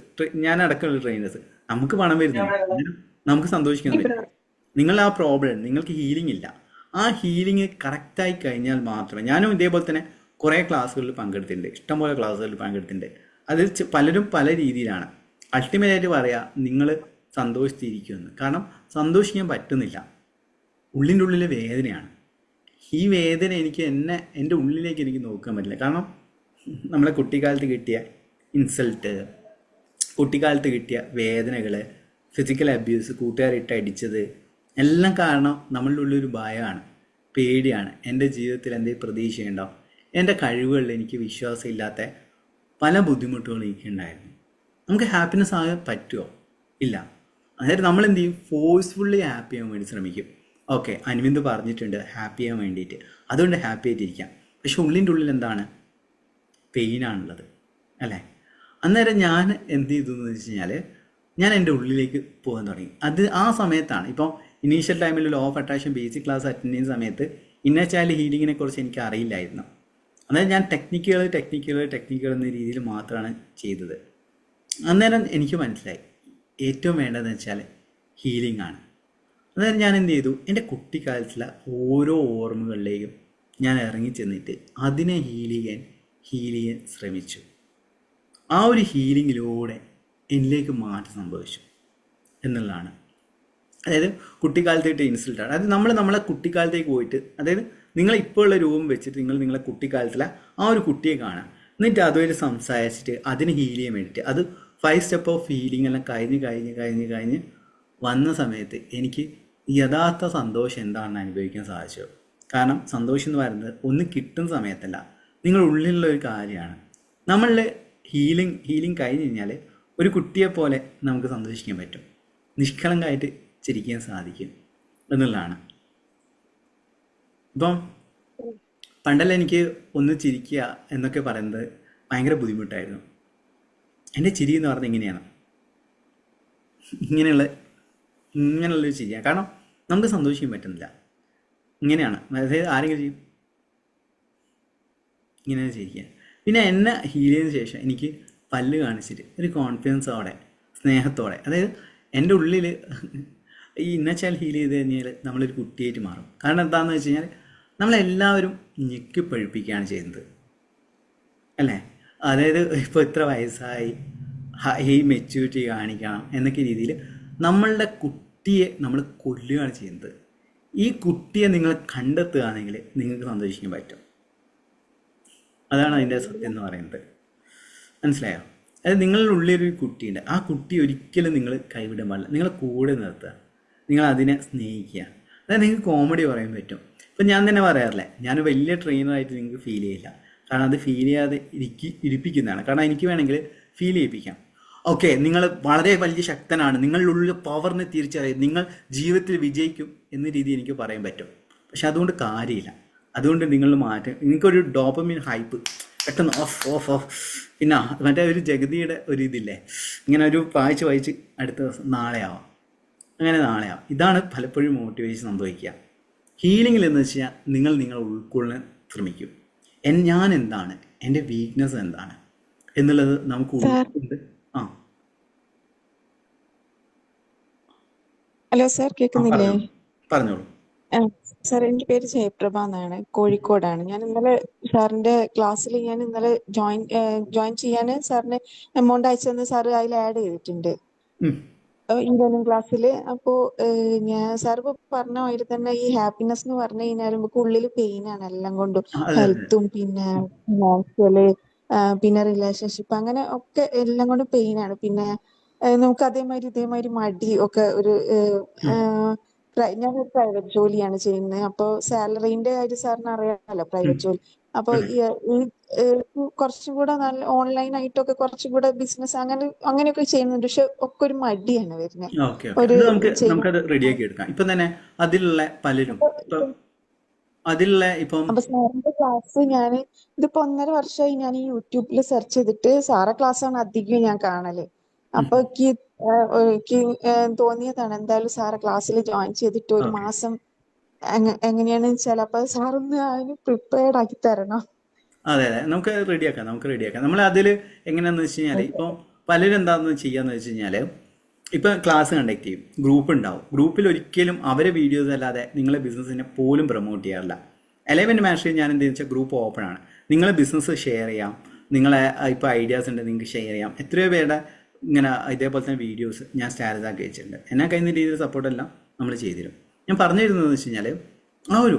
ഞാനടക്കമുള്ള ട്രെയിനേഴ്സ്, നമുക്ക് പണം വരുന്നില്ല, നമുക്ക് സന്തോഷിക്കാൻ പറ്റില്ല. നിങ്ങളുടെ ആ പ്രോബ്ലം, നിങ്ങൾക്ക് ഹീലിംഗ് ഇല്ല. ആ ഹീലിംഗ് കറക്റ്റായി കഴിഞ്ഞാൽ മാത്രമേ, ഞാനും ഇതേപോലെ തന്നെ കുറേ ക്ലാസ്സുകളിൽ പങ്കെടുത്തിട്ടുണ്ട്, ഇഷ്ടംപോലെ ക്ലാസ്സുകളിൽ പങ്കെടുത്തിട്ടുണ്ട്. അതിൽ പലരും പല രീതിയിലാണ്. അൾട്ടിമേറ്റായിട്ട് പറയാം, നിങ്ങൾ സന്തോഷിച്ചിരിക്കുമെന്ന്. കാരണം സന്തോഷിക്കാൻ പറ്റുന്നില്ല, ഉള്ളിൻ്റെ ഉള്ളിലെ വേദനയാണ്. ഈ വേദന എൻ്റെ ഉള്ളിലേക്ക് എനിക്ക് നോക്കാൻ പറ്റില്ല. കാരണം നമ്മളെ കുട്ടിക്കാലത്ത് കിട്ടിയ ഇൻസൾട്ട്, കുട്ടിക്കാലത്ത് കിട്ടിയ വേദനകൾ, ഫിസിക്കൽ അബ്യൂസ്, കൂട്ടുകാരിട്ട് അടിച്ചത് എല്ലാം കാരണം നമ്മളുടെ ഉള്ളൊരു ഭയമാണ്, പേടിയാണ്. എൻ്റെ ജീവിതത്തിൽ എന്തെങ്കിലും പ്രതീക്ഷയുണ്ടോ, എൻ്റെ കഴിവുകളിൽ എനിക്ക് വിശ്വാസമില്ലാത്ത പല ബുദ്ധിമുട്ടുകളും എനിക്കുണ്ടായിരുന്നു. നമുക്ക് ഹാപ്പിനെസ് ആകാൻ പറ്റുമോ? ഇല്ല. അതായത് നമ്മൾ എന്ത് ചെയ്യും? ഫോഴ്സ്ഫുള്ളി ഹാപ്പി ആവാൻ വേണ്ടി ശ്രമിക്കും. ഓക്കെ, അൻവിന്ദ് പറഞ്ഞിട്ടുണ്ട് ഹാപ്പി ആവാൻ വേണ്ടിയിട്ട്, അതുകൊണ്ട് ഹാപ്പി ആയിട്ടിരിക്കാം. പക്ഷെ ഉള്ളിൻ്റെ ഉള്ളിൽ എന്താണ്? പെയിനാണുള്ളത് അല്ലേ? അന്നേരം ഞാൻ എന്ത് ചെയ്തു എന്ന് വെച്ച് കഴിഞ്ഞാൽ, ഞാൻ എൻ്റെ ഉള്ളിലേക്ക് പോകാൻ തുടങ്ങി. അത് ആ സമയത്താണ്, ഇപ്പോൾ ഇനീഷ്യൽ ടൈമിൽ law of attraction basic class attend ചെയ്യുന്ന സമയത്ത് ഇന്നർ ചൈൽഡ് ഹീലിങ്ങിനെ കുറിച്ച് എനിക്ക് അറിയില്ലായിരുന്നു. അതായത് ഞാൻ ടെക്നിക്കുകൾ എന്ന രീതിയിൽ മാത്രമാണ് ചെയ്തത്. അന്നേരം എനിക്ക് മനസ്സിലായി ഏറ്റവും വേണ്ടതെന്ന് വെച്ചാൽ ഹീലിംഗ് ആണ്. അന്നേരം ഞാൻ എന്ത് ചെയ്തു? എൻ്റെ കുട്ടിക്കാലത്തുള്ള ഓരോ ഓർമ്മകളിലേക്കും ഞാൻ ഇറങ്ങി ചെന്നിട്ട് അതിനെ ഹീൽ ചെയ്യാൻ ഹീൽ ചെയ്യാൻ ശ്രമിച്ചു. ആ ഒരു ഹീലിങ്ങിലൂടെ എന്നിലേക്ക് മാറ്റം സംഭവിച്ചു എന്നുള്ളതാണ്. അതായത് കുട്ടിക്കാലത്തായിട്ട് ഇൻസൾട്ടാണ്. അതായത് നമ്മളെ കുട്ടിക്കാലത്തേക്ക് പോയിട്ട്, അതായത് നിങ്ങൾ ഇപ്പോൾ ഉള്ള രൂപം വെച്ചിട്ട് നിങ്ങളെ കുട്ടിക്കാലത്തിലെ ആ ഒരു കുട്ടിയെ കാണാം, എന്നിട്ട് അതുവരെ സംസാരിച്ചിട്ട് അതിന് ഹീൽ ചെയ്യാൻ വേണ്ടിയിട്ട് അത് 5 സ്റ്റെപ്പ് ഓഫ് ഹീലിംഗ് എല്ലാം കഴിഞ്ഞ് വന്ന സമയത്ത് എനിക്ക് യഥാർത്ഥ സന്തോഷം എന്താണെന്ന് അനുഭവിക്കാൻ സാധിച്ചു. കാരണം സന്തോഷം എന്ന് പറയുന്നത് ഒന്ന് കിട്ടുന്ന സമയത്തല്ല, നിങ്ങളുടെ ഉള്ളിലുള്ള ഒരു കാര്യമാണ്. നമ്മളുടെ ഹീലിംഗ് കഴിഞ്ഞ് കഴിഞ്ഞാൽ ഒരു കുട്ടിയെ പോലെ നമുക്ക് സന്തോഷിക്കാൻ പറ്റും, നിഷ്കളങ്കമായിട്ട് ചിരിക്കാൻ സാധിക്കും എന്നുള്ളതാണ്. ഇപ്പം പണ്ടെല്ലാം എനിക്ക് ഒന്ന് ചിരിക്കുക എന്നൊക്കെ പറയുന്നത് ഭയങ്കര ബുദ്ധിമുട്ടായിരുന്നു. എൻ്റെ ചിരി എന്ന് പറഞ്ഞാൽ ഇങ്ങനെയാണ്, ഇങ്ങനെയുള്ളൊരു ചിരിയാണ്. കാരണം നമുക്ക് സന്തോഷിക്കാൻ പറ്റുന്നില്ല. ഇങ്ങനെയാണ്, അതായത് ആരെങ്കിലും ചെയ്യും ഇങ്ങനെ ചിരിക്കുക. പിന്നെ എന്നെ ഹീൽ ചെയ്തതിന് ശേഷം എനിക്ക് പല്ല് കാണിച്ചിട്ട് ഒരു കോൺഫിഡൻസോടെ സ്നേഹത്തോടെ, അതായത് എൻ്റെ ഉള്ളിൽ ഈ ഇന്നച്ചാൽ ഹീൽ ചെയ്ത് കഴിഞ്ഞാൽ നമ്മളൊരു കുട്ടിയായിട്ട് മാറും. കാരണം എന്താണെന്ന് വെച്ച് കഴിഞ്ഞാൽ നമ്മളെല്ലാവരും ഞെക്കി പഴുപ്പിക്കുകയാണ് ചെയ്യുന്നത് അല്ലേ. അതായത് ഇപ്പോൾ ഇത്ര വയസ്സായി, ഹൈ മെച്യൂരിറ്റി കാണിക്കണം എന്നൊക്കെ രീതിയിൽ നമ്മളുടെ കുട്ടിയെ നമ്മൾ കൊല്ലുകയാണ് ചെയ്യുന്നത്. ഈ കുട്ടിയെ നിങ്ങൾ കണ്ടെത്തുകയാണെങ്കിൽ നിങ്ങൾക്ക് സന്തോഷിക്കാൻ പറ്റും. അതാണ് അതിൻ്റെ സത്യം എന്ന് പറയുന്നത്. മനസ്സിലായോ? അതായത് നിങ്ങളുടെ ഉള്ളിലൊരു കുട്ടിയുണ്ട്, ആ കുട്ടി ഒരിക്കലും നിങ്ങൾ കൈവിടാൻ പാടില്ല. നിങ്ങൾ കൂടെ നിർത്തുക, നിങ്ങൾ അതിനെ സ്നേഹിക്കുക. അതായത് നിങ്ങൾക്ക് കോമഡി പറയാൻ പറ്റും. ഇപ്പം ഞാൻ തന്നെ പറയാറില്ലേ, ഞാൻ വലിയ ട്രെയിനറായിട്ട് നിങ്ങൾക്ക് ഫീൽ ചെയ്യില്ല. കാരണം അത് ഫീൽ ചെയ്യാതെ ഇരിപ്പിക്കുന്നതാണ്. കാരണം എനിക്ക് വേണമെങ്കിൽ ഫീൽ ചെയ്യിപ്പിക്കാം. ഓക്കെ, നിങ്ങൾ വളരെ വലിയ ശക്തനാണ്, നിങ്ങളുടെ ഉള്ളിൽ പവറിനെ തിരിച്ചറിയും, നിങ്ങൾ ജീവിതത്തിൽ വിജയിക്കും എന്ന രീതി എനിക്ക് പറയാൻ പറ്റും. പക്ഷെ അതുകൊണ്ട് കാര്യമില്ല. അതുകൊണ്ട് നിങ്ങൾ മാറ്റം, നിങ്ങൾക്കൊരു ഡോപ്പമിൻ ഹൈപ്പ് പെട്ടെന്ന് ഓഫ്. പിന്നെ മറ്റേ ഒരു ജഗതിയുടെ ഒരു ഇതില്ലേ, ഇങ്ങനെ ഒരു വായിച്ച് അടുത്ത ദിവസം നാളെ ആവാം. ഇതാണ് പലപ്പോഴും മോട്ടിവേഷൻ സംഭവിക്കുക. ഹീലിംഗിൽ എന്ന് വെച്ച് കഴിഞ്ഞാൽ നിങ്ങൾ ഉൾക്കൊള്ളാൻ ശ്രമിക്കും. ഞാൻ എന്താണ്, എൻ്റെ വീക്ക്നെസ് എന്താണ് എന്നുള്ളത് നമുക്ക് ഉൾക്കൊണ്ട്. ഹലോ സാർ, കേൾക്കുന്നില്ലേ? പറഞ്ഞോളൂ. സാർ, എൻ്റെ പേര് ജയപ്രഭ എന്നാണ്, കോഴിക്കോടാണ്. ഞാൻ ഇന്നലെ സാറിന്റെ ക്ലാസ്സിൽ ജോയിൻ ചെയ്യാൻ സാറിന് എമൗണ്ട് അയച്ചു തന്ന് സാർ അതിൽ ആഡ് ചെയ്തിട്ടുണ്ട് ഈവനിങ് ക്ലാസ്സിൽ. അപ്പോൾ ഞാൻ സാർ ഇപ്പോൾ പറഞ്ഞ മാതിരി തന്നെ ഈ ഹാപ്പിനെസ് എന്ന് പറഞ്ഞു കഴിഞ്ഞാൽ നമുക്ക് ഉള്ളിൽ പെയിൻ ആണ് എല്ലാം കൊണ്ടും, ഹെൽത്തും പിന്നെ ഫിനാൻഷ്യല് പിന്നെ റിലേഷൻഷിപ്പ് അങ്ങനെ ഒക്കെ എല്ലാം കൊണ്ടും പെയിൻ ആണ്. പിന്നെ നമുക്ക് ഇതേമാതിരി മടി ഒക്കെ ഒരു ഞാനൊരു പ്രൈവറ്റ് ജോലിയാണ് ചെയ്യുന്നത്. അപ്പോൾ സാലറിന്റെ കാര്യം സാറിന് അറിയാമല്ലോ, പ്രൈവറ്റ് ജോലി. അപ്പൊ കുറച്ചും കൂടെ നല്ല ഓൺലൈൻ ആയിട്ടൊക്കെ കുറച്ചും കൂടെ ബിസിനസ് അങ്ങനെയൊക്കെ ചെയ്യുന്നുണ്ട്. പക്ഷെ ഒക്കെ ഒരു മടിയാണ് വരുന്നത്. നമുക്കത് റെഡിയാക്കി എടുക്കാം. ഇപ്പം തന്നെ അതിലുള്ള പലരും അപ്പൊ സാറിന്റെ ക്ലാസ് ഇതിപ്പോ 1.5 വർഷമായി ഞാൻ ഈ യൂട്യൂബിൽ സെർച്ച് ചെയ്തിട്ട് സാറെ ക്ലാസ്സാണ് അധികം ഞാൻ കാണല്. അപ്പൊ എനിക്ക് തോന്നിയതാണ് എന്തായാലും സാറെ ക്ലാസ്സിൽ ജോയിൻ ചെയ്തിട്ട് ഒരു മാസം എങ്ങനെയാണെന്ന് വെച്ചാൽ അപ്പൊ സാറൊന്ന് അതിന് പ്രിപ്പയർഡ് ആക്കി തരണം. അതെ, നമുക്ക് റെഡിയാക്കാം. നമ്മൾ അതിൽ എങ്ങനെയാണെന്ന് വെച്ച് കഴിഞ്ഞാൽ ഇപ്പോൾ പലരും എന്താണെന്ന് ചെയ്യാന്ന് വെച്ച് കഴിഞ്ഞാൽ ഇപ്പം ക്ലാസ് കണ്ടക്ട് ചെയ്യും, ഗ്രൂപ്പ് ഉണ്ടാവും. ഗ്രൂപ്പിൽ ഒരിക്കലും അവരെ വീഡിയോസ് അല്ലാതെ നിങ്ങളെ ബിസിനസ്സിനെ പോലും പ്രൊമോട്ട് ചെയ്യാറില്ല. എലൈൻമെന്റ് മാസ്റ്ററിൽ ഞാൻ എന്തെന്ന് വെച്ചാൽ ഗ്രൂപ്പ് ഓപ്പൺ ആണ്. നിങ്ങളെ ബിസിനസ് ഷെയർ ചെയ്യാം, നിങ്ങളെ ഇപ്പോൾ ഐഡിയാസ് ഉണ്ട് നിങ്ങൾക്ക് ഷെയർ ചെയ്യാം. എത്രയോ പേരുടെ ഇങ്ങനെ ഇതേപോലെ തന്നെ വീഡിയോസ് ഞാൻ സ്റ്റാറ്റസ് ആക്കി വെച്ചിട്ടുണ്ട്. എന്നെ കഴിയുന്ന രീതിയിൽ സപ്പോർട്ടെല്ലാം നമ്മൾ ചെയ്തിരും. ഞാൻ പറഞ്ഞു തരുന്നതെന്ന് വെച്ച് കഴിഞ്ഞാൽ ആ ഒരു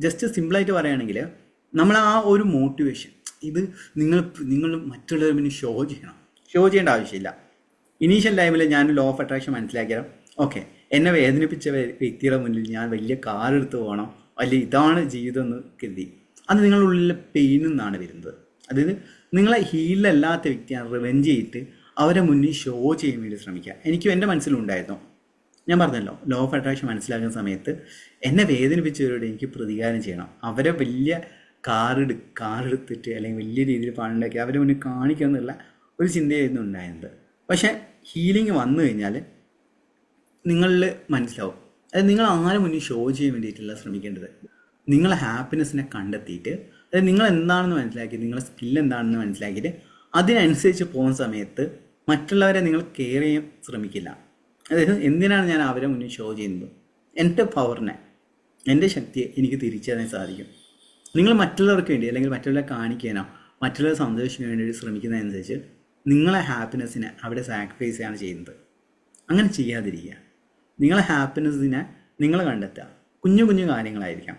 ജസ്റ്റ് സിമ്പിളായിട്ട് പറയുകയാണെങ്കിൽ നമ്മൾ ആ ഒരു മോട്ടിവേഷൻ ഇത് നിങ്ങൾ മറ്റുള്ളവർ മുന്നിൽ ഷോ ചെയ്യേണ്ട ആവശ്യമില്ല. ഇനീഷ്യൽ ടൈമിൽ ഞാൻ ലോ ഓഫ് അട്രാക്ഷൻ മനസ്സിലാക്കിയാൽ ഓക്കെ, എന്നെ വേദനിപ്പിച്ച വ്യക്തിയുടെ മുന്നിൽ ഞാൻ വലിയ കാർ എടുത്ത് പോകണം, അല്ലെങ്കിൽ ഇതാണ് ജീവിതം എന്ന് കരുതി. അത് നിങ്ങളുടെ ഉള്ളിലെ പെയിനിൽ നിന്നാണ് വരുന്നത്. അതായത് നിങ്ങളെ ഹീലല്ലാത്ത വ്യക്തിയാണ് റിവെഞ്ച് ചെയ്തിട്ട് അവരെ മുന്നിൽ ഷോ ചെയ്യാൻ വേണ്ടി ശ്രമിക്കുക. എനിക്കും എൻ്റെ മനസ്സിലുണ്ടായിരുന്നു. ഞാൻ പറഞ്ഞല്ലോ, ലോ ഓഫ് അട്രാക്ഷൻ മനസ്സിലാക്കുന്ന സമയത്ത് എന്നെ വേദനിപ്പിച്ചവരോട് എനിക്ക് പ്രതികാരം ചെയ്യണം, അവരെ വലിയ കാറെടുത്തിട്ട് അല്ലെങ്കിൽ വലിയ രീതിയിൽ പണുണ്ടാക്കി അവരെ മുന്നിൽ കാണിക്കുക എന്നുള്ള ഒരു ചിന്തയായിരുന്നു ഉണ്ടായിരുന്നത്. പക്ഷേ ഹീലിംഗ് വന്നു കഴിഞ്ഞാൽ നിങ്ങളിൽ മനസ്സിലാവും, അതായത് നിങ്ങൾ ആരും മുന്നിൽ ഷോ ചെയ്യാൻ വേണ്ടിയിട്ടല്ല ശ്രമിക്കേണ്ടത്. നിങ്ങളെ ഹാപ്പിനെസ്സിനെ കണ്ടെത്തിയിട്ട്, അതായത് നിങ്ങൾ എന്താണെന്ന് മനസ്സിലാക്കി, നിങ്ങളുടെ സ്കിൽ എന്താണെന്ന് മനസ്സിലാക്കിയിട്ട് അതിനനുസരിച്ച് പോകുന്ന സമയത്ത് മറ്റുള്ളവരെ നിങ്ങൾ കെയർ ചെയ്യാൻ ശ്രമിക്കില്ല. അതായത് എന്തിനാണ് ഞാൻ അവരെ മുന്നിൽ ഷോ ചെയ്യുന്നത്? എൻ്റെ പവറിനെ, എൻ്റെ ശക്തിയെ എനിക്ക് തിരിച്ചറിയാൻ സാധിക്കും. നിങ്ങൾ മറ്റുള്ളവർക്ക് വേണ്ടി അല്ലെങ്കിൽ മറ്റുള്ളവരെ കാണിക്കാനോ മറ്റുള്ള സന്തോഷത്തിന് വേണ്ടി ശ്രമിക്കുന്നതനുസരിച്ച് നിങ്ങളെ ഹാപ്പിനെസ്സിനെ അവിടെ സാക്രിഫൈസ് ചെയ്യാണ് ചെയ്യുന്നത്. അങ്ങനെ ചെയ്യാതിരിക്കുക. നിങ്ങളെ ഹാപ്പിനെസ്സിനെ നിങ്ങൾ കണ്ടെത്തുക. കുഞ്ഞു കുഞ്ഞു കാര്യങ്ങളായിരിക്കാം.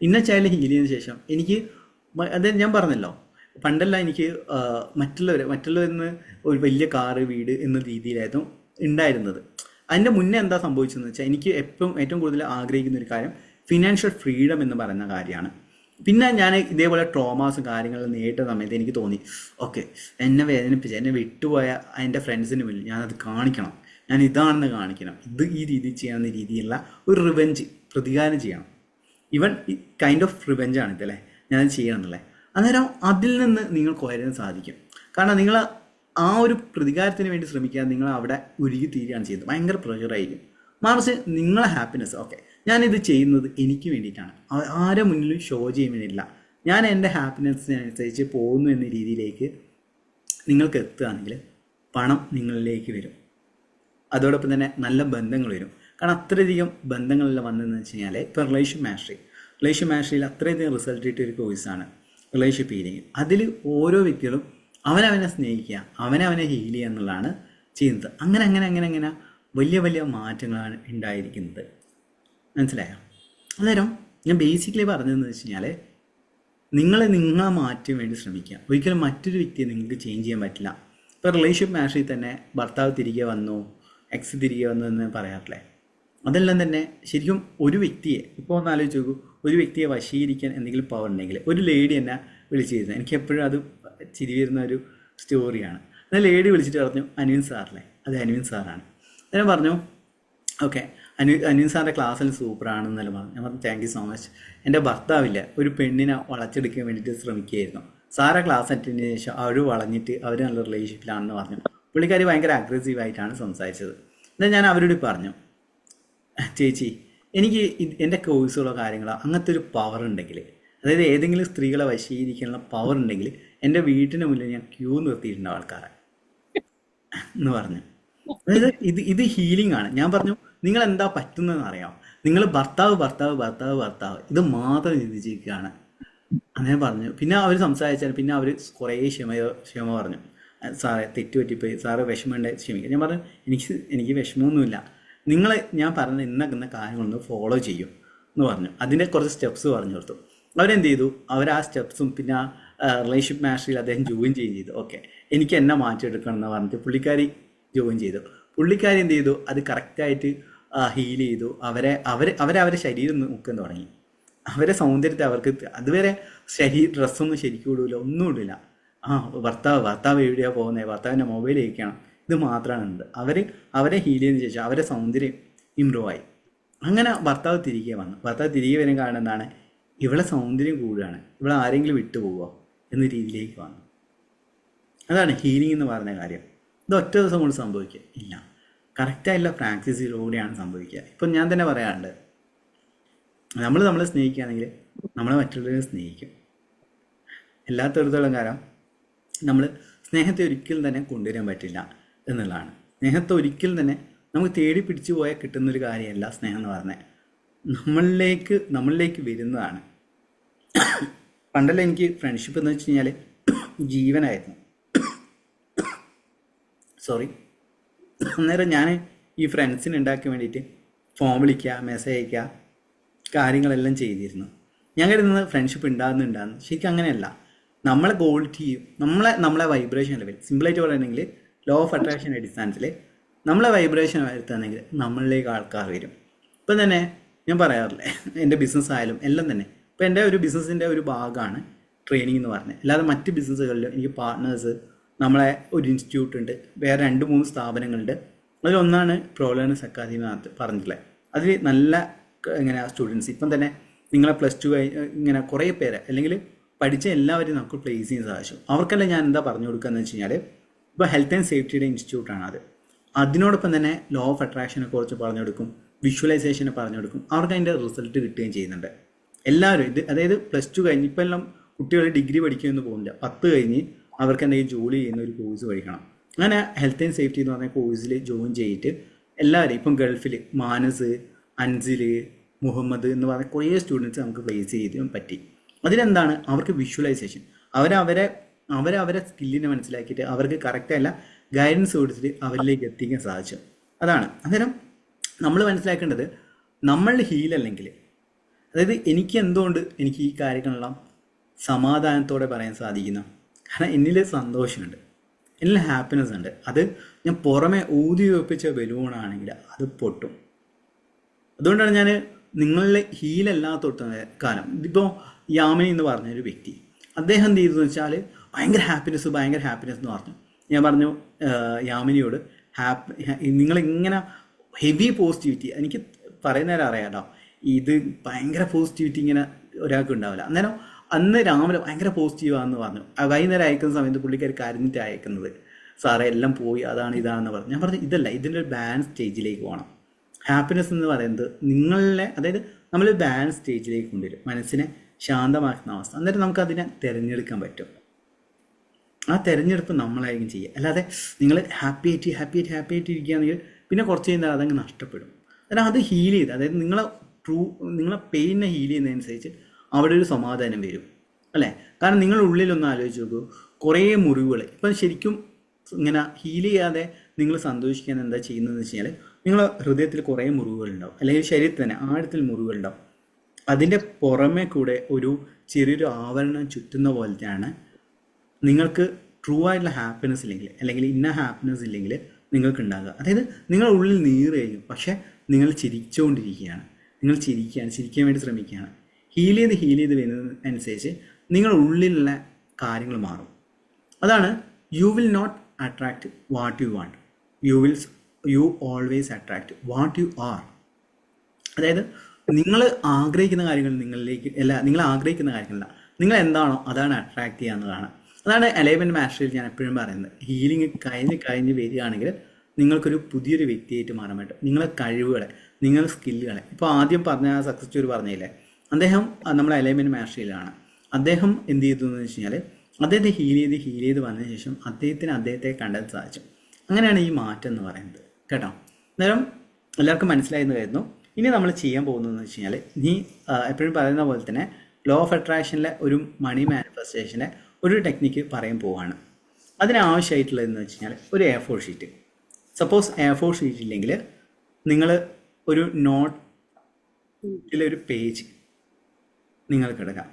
ഇന്ന ചൈൽഡ് ഹീൽ ചെയ്തതിന് ശേഷം എനിക്ക് അത് ഞാൻ പറഞ്ഞല്ലോ, പണ്ടല്ല എനിക്ക് മറ്റുള്ളവരിൽ നിന്ന് ഒരു വലിയ കാറ് വീട് എന്ന രീതിയിലായിരുന്നു ഉണ്ടായിരുന്നത്. അതിൻ്റെ മുന്നേ എന്താ സംഭവിച്ചതെന്ന് വെച്ചാൽ എനിക്ക് ഏറ്റവും കൂടുതൽ ആഗ്രഹിക്കുന്ന ഒരു കാര്യം ഫിനാൻഷ്യൽ ഫ്രീഡം എന്ന് പറയുന്ന കാര്യമാണ്. പിന്നെ ഞാൻ ഇതേപോലെ ട്രോമാസും കാര്യങ്ങളും നേരിട്ട സമയത്ത് എനിക്ക് തോന്നി, ഓക്കെ, എന്നെ വേദനിപ്പിച്ച എന്നെ വിട്ടുപോയ എൻ്റെ ഫ്രണ്ട്സിന് മുന്നിൽ ഞാനത് കാണിക്കണം, ഞാൻ ഇതാണെന്ന് കാണിക്കണം, ഇത് ഈ രീതിയിൽ ചെയ്യാവുന്ന രീതിയിലുള്ള ഒരു റിവെഞ്ച്, പ്രതികാരം ചെയ്യണം. ഈവൻ കൈൻഡ് ഓഫ് റിവെഞ്ചാണ് ഇതല്ലേ, ഞാനത് ചെയ്യണം എന്നുള്ളത്. അന്നേരം അതിൽ നിന്ന് നിങ്ങൾക്ക് ഉയരാൻ സാധിക്കും. കാരണം നിങ്ങൾ ആ ഒരു പ്രതികാരത്തിന് വേണ്ടി ശ്രമിക്കാതെ നിങ്ങൾ അവിടെ ഉരുകി തീരുകയാണ് ചെയ്യുന്നത്. ഭയങ്കര പ്രഷറായിരിക്കും. മറിച്ച് നിങ്ങളെ ഹാപ്പിനെസ്, ഓക്കെ, ഞാനിത് ചെയ്യുന്നത് എനിക്ക് വേണ്ടിയിട്ടാണ്, ആരെ മുന്നിലും ഷോ ചെയ്യാൻ വേണ്ടിയില്ല, ഞാൻ എൻ്റെ ഹാപ്പിനെസ്സിനനുസരിച്ച് പോകുന്നു എന്ന രീതിയിലേക്ക് നിങ്ങൾക്ക് എത്തുകയാണെങ്കിൽ പണം നിങ്ങളിലേക്ക് വരും. അതോടൊപ്പം തന്നെ നല്ല ബന്ധങ്ങൾ വരും. കാരണം അത്രയധികം ബന്ധങ്ങളെല്ലാം വന്നതെന്ന് വെച്ച് കഴിഞ്ഞാൽ ഇപ്പോൾ റിലേഷൻ മാസ്റ്ററിയിൽ അത്രയധികം റിസൾട്ട് കിട്ടിയ ഒരു കോഴ്സാണ് റിലേഷൻഷിപ്പ് ഹീലിംഗ്. അതിൽ ഓരോ വ്യക്തികളും അവനവനെ സ്നേഹിക്കുക, അവനവനെ ഹീൽ ചെയ്യുക എന്നുള്ളതാണ് ചെയ്യുന്നത്. അങ്ങനെ വലിയ വലിയ മാറ്റങ്ങളാണ് ഉണ്ടായിരിക്കുന്നത്. മനസ്സിലായോ? അന്നേരം ഞാൻ ബേസിക്കലി പറഞ്ഞതെന്ന് വെച്ച് കഴിഞ്ഞാൽ നിങ്ങളെ മാറ്റാൻ വേണ്ടി ശ്രമിക്കുക. ഒരിക്കലും മറ്റൊരു വ്യക്തിയെ നിങ്ങൾക്ക് ചേഞ്ച് ചെയ്യാൻ പറ്റില്ല. ഇപ്പോൾ റിലേഷൻഷിപ്പ് മാസ്റ്ററിൽ തന്നെ ഭർത്താവ് തിരികെ വന്നു, എക്സ് തിരികെ വന്നു എന്ന് പറയാറില്ലേ? അതെല്ലാം തന്നെ ശരിക്കും ഒരു വ്യക്തിയെ, ഇപ്പോൾ ഒന്ന് ആലോചിച്ച് നോക്കൂ, ഒരു വ്യക്തിയെ വശീകരിക്കാൻ എന്തെങ്കിലും പവർ ഉണ്ടെങ്കിൽ ഒരു ലേഡി എന്നെ വിളിച്ചിരുന്നു. എനിക്ക് എപ്പോഴും അത് ചിരി വരുന്ന ഒരു സ്റ്റോറിയാണ്. എന്നാൽ ലേഡി വിളിച്ചിട്ട് പറഞ്ഞു, അനിവിൻ സാറല്ലേ? അത് അനിവിൻ സാറാണ്. ഞാൻ പറഞ്ഞു, ഓക്കെ, അനിവിൻ സാറിൻ്റെ ക്ലാസ്സിൽ സൂപ്പറാണെന്നെല്ലാം പറഞ്ഞു. ഞാൻ പറഞ്ഞു, താങ്ക് യു സോ മച്ച്. എൻ്റെ ഭർത്താവില്ല, ഒരു പെണ്ണിനെ വളച്ചെടുക്കാൻ വേണ്ടിയിട്ട് ശ്രമിക്കുകയായിരുന്നു. സാറെ ക്ലാസ് അറ്റൻഡ് ചെയ്തതിന് ശേഷം അവർ വളഞ്ഞിട്ട് അവർ നല്ല റിലേഷൻഷിപ്പിലാണെന്ന് പറഞ്ഞു. പുള്ളിക്കാരി ഭയങ്കര അഗ്രസീവായിട്ടാണ് സംസാരിച്ചത്. എന്നാൽ ഞാൻ അവരോട് പറഞ്ഞു, ചേച്ചി, എനിക്ക് എൻ്റെ കോഴ്സുകളോ കാര്യങ്ങളോ അങ്ങനത്തെ ഒരു പവർ ഉണ്ടെങ്കിൽ, അതായത് ഏതെങ്കിലും സ്ത്രീകളെ വശീകരിക്കാനുള്ള പവർ ഉണ്ടെങ്കിൽ എൻ്റെ വീട്ടിന് മുന്നിൽ ഞാൻ ക്യൂ നിർത്തിയിട്ടുണ്ട് ആൾക്കാരെ എന്ന് പറഞ്ഞു. അതായത് ഇത് ഹീലിംഗ് ആണ്. ഞാൻ പറഞ്ഞു, നിങ്ങൾ എന്താ പറ്റുന്നതെന്ന് അറിയാം, നിങ്ങൾ ഭർത്താവ് ഇത് മാത്രം ചിന്തിച്ചിരിക്കുകയാണ്. അങ്ങനെ പറഞ്ഞു. പിന്നെ അവർ സംസാരിച്ചാൽ പിന്നെ അവർ കുറേ ക്ഷമ പറഞ്ഞു. സാറേ തെറ്റ് പറ്റിപ്പോയി, സാറ് വിഷമമുണ്ടായി, ക്ഷമിക്കുക. ഞാൻ പറഞ്ഞു, എനിക്ക് വിഷമമൊന്നുമില്ല, ഞാൻ പറഞ്ഞ ഇന്ന കാര്യങ്ങളൊന്ന് ഫോളോ ചെയ്യും എന്ന് പറഞ്ഞു. അതിൻ്റെ കുറച്ച് സ്റ്റെപ്സ് പറഞ്ഞു കൊടുത്തു. അവരെന്ത് ചെയ്തു, അവർ ആ സ്റ്റെപ്സും പിന്നെ റിലേഷൻഷിപ്പ് മാസ്റ്ററിൽ അദ്ദേഹം ജോയിൻ ചെയ്തു. ഓക്കെ, എനിക്ക് എന്നെ മാറ്റിയെടുക്കണം എന്ന് പറഞ്ഞിട്ട് പുള്ളിക്കാരി ജോയിൻ ചെയ്തു. പുള്ളിക്കാരി എന്ത് ചെയ്തു, അത് കറക്റ്റായിട്ട് ഹീൽ ചെയ്തു. അവരെ ശരീരം നോക്കാൻ തുടങ്ങി. അവരെ സൗന്ദര്യത്തെ അവർക്ക് അതുവരെ ഡ്രസ്സൊന്നും ശരിക്കും ഇടില്ല, ഒന്നും ഇടില്ല. ഭർത്താവ് എവിടെയാണ് പോകുന്നത്, ഭർത്താവിൻ്റെ മൊബൈൽ കഴിക്കണം, ഇത് മാത്രമാണ് ഉണ്ട്. അവരെ ഹീൽ ചെയ്തതിന് ശേഷം അവരെ സൗന്ദര്യം ഇമ്പ്രൂവ് ആയി. അങ്ങനെ ഭർത്താവ് തിരികെ വന്നു. ഭർത്താവ് തിരികെ വരാൻ കാരണം എന്താണ്, ഇവളെ സൗന്ദര്യം കൂടുകയാണ്, ഇവളെ ആരെങ്കിലും വിട്ടുപോകുമോ എന്ന രീതിയിലേക്ക് വന്നു. അതാണ് ഹീലിംഗ് എന്ന് പറയുന്ന കാര്യം. ഇത് ഒറ്റ ദിവസം കൊണ്ട് സംഭവിക്കുക ഇല്ല, കറക്റ്റായിട്ടുള്ള പ്രാക്ടീസിലൂടെയാണ് സംഭവിക്കുക. ഇപ്പം ഞാൻ തന്നെ പറയാറുണ്ട്, നമ്മളെ സ്നേഹിക്കുകയാണെങ്കിൽ നമ്മളെ മറ്റുള്ളവരെ സ്നേഹിക്കും. എല്ലാത്തരത്തോളം കാലം നമ്മൾ സ്നേഹത്തെ ഒരിക്കലും തന്നെ കൊണ്ടുവരാൻ പറ്റില്ല എന്നുള്ളതാണ്. സ്നേഹത്തെ ഒരിക്കലും തന്നെ നമുക്ക് തേടി പിടിച്ചു പോയാൽ കിട്ടുന്നൊരു കാര്യമല്ല സ്നേഹം എന്ന് പറഞ്ഞാൽ. നമ്മളിലേക്ക് വരുന്നതാണ്. പണ്ടല്ല എനിക്ക് ഫ്രണ്ട്ഷിപ്പ് എന്ന് വെച്ച് കഴിഞ്ഞാൽ ജീവനായിരുന്നു. അന്നേരം ഞാൻ ഈ ഫ്രണ്ട്സിന് ഉണ്ടാക്കാൻ വേണ്ടിയിട്ട് ഫോൺ വിളിക്കുക, മെസ്സേജ് അയക്കുക, കാര്യങ്ങളെല്ലാം ചെയ്തിരുന്നു. ഞാൻ കരുതുന്നത് ഫ്രണ്ട്ഷിപ്പ് ഉണ്ടാകുന്നുണ്ടാകുന്നു. ശരിക്കും അങ്ങനെയല്ല. നമ്മളെ ക്വാളിറ്റിയും നമ്മളെ വൈബ്രേഷൻ ലെവൽ, സിമ്പിളായിട്ട് പറയുകയാണെങ്കിൽ ലോ ഓഫ് അട്രാക്ഷൻ അടിസ്ഥാനത്തിൽ നമ്മളെ വൈബ്രേഷൻ വരുത്തുകയാണെങ്കിൽ നമ്മളിലേക്ക് ആൾക്കാർ വരും. ഇപ്പം തന്നെ ഞാൻ പറയാറില്ലേ, എൻ്റെ ബിസിനസ് ആയാലും എല്ലാം തന്നെ, ഇപ്പോൾ എൻ്റെ ഒരു ബിസിനസ്സിൻ്റെ ഒരു ഭാഗമാണ് ട്രെയിനിങ് എന്ന് പറഞ്ഞത്. അല്ലാതെ മറ്റ് ബിസിനസ്സുകളിൽ എനിക്ക് പാർട്ട്നേഴ്സ്, നമ്മളെ ഒരു ഇൻസ്റ്റിറ്റ്യൂട്ട് ഉണ്ട്, വേറെ 2-3 സ്ഥാപനങ്ങളുണ്ട്. അതിലൊന്നാണ് പ്രോലേണേഴ്സ് അക്കാദമി പറഞ്ഞിട്ടുള്ളത്. അതിൽ നല്ല സ്റ്റുഡൻസ് ഇപ്പം തന്നെ നിങ്ങളെ +2 ഇങ്ങനെ കുറേ പേര് അല്ലെങ്കിൽ പഠിച്ച എല്ലാവരും നമുക്ക് പ്ലേസ് ചെയ്യാൻ സാധിച്ചു. അവർക്കെല്ലാം ഞാൻ എന്താ പറഞ്ഞു കൊടുക്കുകയെന്ന് വെച്ച് കഴിഞ്ഞാൽ, ഇപ്പോൾ ഹെൽത്ത് ആൻഡ് സേഫ്റ്റിയുടെ ഇൻസ്റ്റിറ്റ്യൂട്ടാണ് അത്. അതിനോടൊപ്പം തന്നെ ലോ ഓഫ് അട്രാക്ഷനെ കുറിച്ച് പറഞ്ഞു കൊടുക്കും, വിഷ്വലൈസേഷനെ പറഞ്ഞു കൊടുക്കും. അവർക്ക് അതിൻ്റെ റിസൾട്ട് കിട്ടുകയും ചെയ്യുന്നുണ്ട്. എല്ലാവരും അതായത് +2 കഴിഞ്ഞ് ഇപ്പം എല്ലാം കുട്ടികൾ ഡിഗ്രി പഠിക്കുമെന്ന് പോകുന്നില്ല, 10 കഴിഞ്ഞ് അവർക്ക് എന്തെങ്കിലും ജോലി ചെയ്യുന്ന ഒരു കോഴ്സ് പഠിക്കണം. അങ്ങനെ ഹെൽത്ത് ആൻഡ് സേഫ്റ്റി എന്ന് പറഞ്ഞ കോഴ്സിൽ ജോയിൻ ചെയ്തിട്ട് എല്ലാവരും ഇപ്പം ഗൾഫിൽ മാനസ്, അൻസിൽ, മുഹമ്മദ് എന്ന് പറഞ്ഞ കുറേ സ്റ്റുഡൻസ് നമുക്ക് പ്ലേസ് ചെയ്യാൻ പറ്റി. അതിലെന്താണ്, അവർക്ക് വിഷ്വലൈസേഷൻ, അവരെ അവരെ സ്കില്ലിനെ മനസ്സിലാക്കിയിട്ട് അവർക്ക് കറക്റ്റായുള്ള ഗൈഡൻസ് കൊടുത്തിട്ട് അവരിലേക്ക് എത്തിക്കാൻ സാധിച്ചു. അതാണ് അന്നേരം നമ്മൾ മനസ്സിലാക്കേണ്ടത്, നമ്മളുടെ ഹീലല്ലെങ്കിൽ, അതായത് എനിക്ക് എന്തുകൊണ്ട് എനിക്ക് ഈ കാര്യങ്ങളെല്ലാം സമാധാനത്തോടെ പറയാൻ സാധിക്കുന്നു? കാരണം എന്നിൽ സന്തോഷമുണ്ട്, എന്നിൽ ഹാപ്പിനെസ് ഉണ്ട്. അത് ഞാൻ പുറമെ ഊതി വെപ്പിച്ച ബലൂണാണെങ്കിൽ അത് പൊട്ടും. അതുകൊണ്ടാണ് ഞാൻ നിങ്ങളിലെ ഹീലല്ലാത്ത കാലം, ഇതിപ്പോൾ യാമിനി എന്ന് പറഞ്ഞൊരു വ്യക്തി, അദ്ദേഹം എന്ത് ചെയ്തു വെച്ചാൽ ഭയങ്കര ഹാപ്പിനെസ് എന്ന് പറഞ്ഞു. ഞാൻ പറഞ്ഞു യാമിനിയോട്, നിങ്ങളിങ്ങനെ ഹെവി പോസിറ്റിവിറ്റി, എനിക്ക് പറയുന്നേരം അറിയാട്ടോ, ഇത് ഭയങ്കര പോസിറ്റിവിറ്റി ഇങ്ങനെ ഒരാൾക്ക് ഉണ്ടാവില്ല. അന്നേരം അന്ന് രാവിലെ ഭയങ്കര പോസിറ്റീവാണെന്ന് പറഞ്ഞു. വൈകുന്നേരം അയക്കുന്ന സമയത്ത് പുള്ളിക്കാർ കരഞ്ഞിട്ട് അയക്കുന്നത്, സാറേ എല്ലാം പോയി, അതാണ് ഇതാണെന്ന് പറഞ്ഞു. ഞാൻ പറഞ്ഞു ഇതല്ല, ഇതിൻ്റെ ഒരു ബാലൻസ് സ്റ്റേജിലേക്ക് പോകണം. ഹാപ്പിനെസ് എന്ന് പറയുന്നത് നിങ്ങളിലെ, അതായത് നമ്മൾ ബാലൻസ് സ്റ്റേജിലേക്ക് കൊണ്ടുവരും, മനസ്സിനെ ശാന്തമാക്കുന്ന അവസ്ഥ. എന്നിട്ട് നമുക്കതിനെ തിരഞ്ഞെടുക്കാൻ പറ്റും. ആ തിരഞ്ഞെടുപ്പ് നമ്മളായിരിക്കും ചെയ്യുക. അല്ലാതെ നിങ്ങൾ ഹാപ്പി ആയിട്ട് ഇരിക്കുകയാണെങ്കിൽ പിന്നെ കുറച്ച് കഴിഞ്ഞാൽ അതങ്ങ് നഷ്ടപ്പെടും. അതായത് അത് ഹീൽ ചെയ്ത്, അതായത് നിങ്ങളെ പെയിനെ ഹീൽ ചെയ്യുന്നതനുസരിച്ച് അവിടെ ഒരു സമാധാനം വരും, അല്ലേ? കാരണം നിങ്ങളുടെ ഉള്ളിലൊന്ന് ആലോചിച്ച് നോക്കൂ, കുറേ മുറിവുകൾ ഇപ്പം ശരിക്കും ഇങ്ങനെ ഹീൽ ചെയ്യാതെ നിങ്ങൾ സന്തോഷിക്കാൻ എന്താ ചെയ്യുന്നതെന്ന് വെച്ച് കഴിഞ്ഞാൽ, നിങ്ങളുടെ ഹൃദയത്തിൽ കുറേ മുറിവുകളുണ്ടാവും, അല്ലെങ്കിൽ ശരീരത്തിൽ തന്നെ ആഴത്തിൽ മുറിവുകളുണ്ടാവും. അതിൻ്റെ പുറമെ കൂടെ ഒരു ചെറിയൊരു ആവരണം ചുറ്റുന്ന പോലത്തെയാണ് നിങ്ങൾക്ക് ട്രൂ ആയിട്ടുള്ള ഹാപ്പിനെസ് ഇല്ലെങ്കിൽ, അല്ലെങ്കിൽ ഇന്ന ഹാപ്പിനെസ് ഇല്ലെങ്കിൽ നിങ്ങൾക്ക് ഉണ്ടാകുക. അതായത് നിങ്ങളുടെ ഉള്ളിൽ നീറ് കഴിഞ്ഞു, പക്ഷേ നിങ്ങൾ ചിരിച്ചുകൊണ്ടിരിക്കുകയാണ്, ചിരിക്കാൻ വേണ്ടി ശ്രമിക്കുകയാണ്. ഹീൽ ചെയ്ത് വരുന്നതനുസരിച്ച് നിങ്ങളുടെ ഉള്ളിലുള്ള കാര്യങ്ങൾ മാറും. അതാണ് you will not attract what you want, you always attract what you are. അതായത് നിങ്ങൾ ആഗ്രഹിക്കുന്ന കാര്യങ്ങൾ നിങ്ങൾ ആഗ്രഹിക്കുന്ന കാര്യങ്ങളല്ല, നിങ്ങൾ എന്താണോ അതാണ് അട്രാക്ട് ചെയ്യാവുന്നതാണ്. അതാണ് അലൈൻമെൻറ്റ് മാസ്റ്ററിൽ ഞാൻ എപ്പോഴും പറയുന്നത്. ഹീലിംഗ് കഴിഞ്ഞ് വരികയാണെങ്കിൽ നിങ്ങൾക്കൊരു പുതിയൊരു വ്യക്തിയായിട്ട് മാറാൻ പറ്റും. നിങ്ങളെ കഴിവുകളെ, നിങ്ങളുടെ സ്കില്ലുകളെ, ഇപ്പോൾ ആദ്യം പറഞ്ഞ സക്സസ് സ്റ്റോറി പറഞ്ഞില്ലേ, അദ്ദേഹം നമ്മളെ അലൈൻമെൻറ്റ് മാസ്റ്ററിലാണ്. അദ്ദേഹം എന്ത് ചെയ്തു എന്ന് വെച്ച് കഴിഞ്ഞാൽ, അദ്ദേഹത്തെ ഹീൽ ചെയ്ത് വന്നതിന് ശേഷം അദ്ദേഹത്തെ കണ്ടെത്താൻ സാധിച്ചു. അങ്ങനെയാണ് ഈ മാറ്റം എന്ന് പറയുന്നത്, കേട്ടോ. അന്നേരം എല്ലാവർക്കും മനസ്സിലായെന്ന് കരുതുന്നു. ഇനി നമ്മൾ ചെയ്യാൻ പോകുന്നതെന്ന് വെച്ച് കഴിഞ്ഞാൽ, നീ എപ്പോഴും പറയുന്ന പോലെ തന്നെ ലോ ഓഫ് അട്രാക്ഷനിലെ ഒരു മണി മാനിഫെസ്റ്റേഷൻ്റെ ഒരു ടെക്നിക്ക് പറയാൻ പോവുകയാണ്. അതിനാവശ്യമായിട്ടുള്ളതെന്ന് വെച്ച് കഴിഞ്ഞാൽ ഒരു A4 sheet. Suppose A4 sheet ഇല്ലെങ്കിൽ നിങ്ങൾ ഒരു നോട്ടിലൊരു പേജ് നിങ്ങൾക്ക് എടുക്കാം.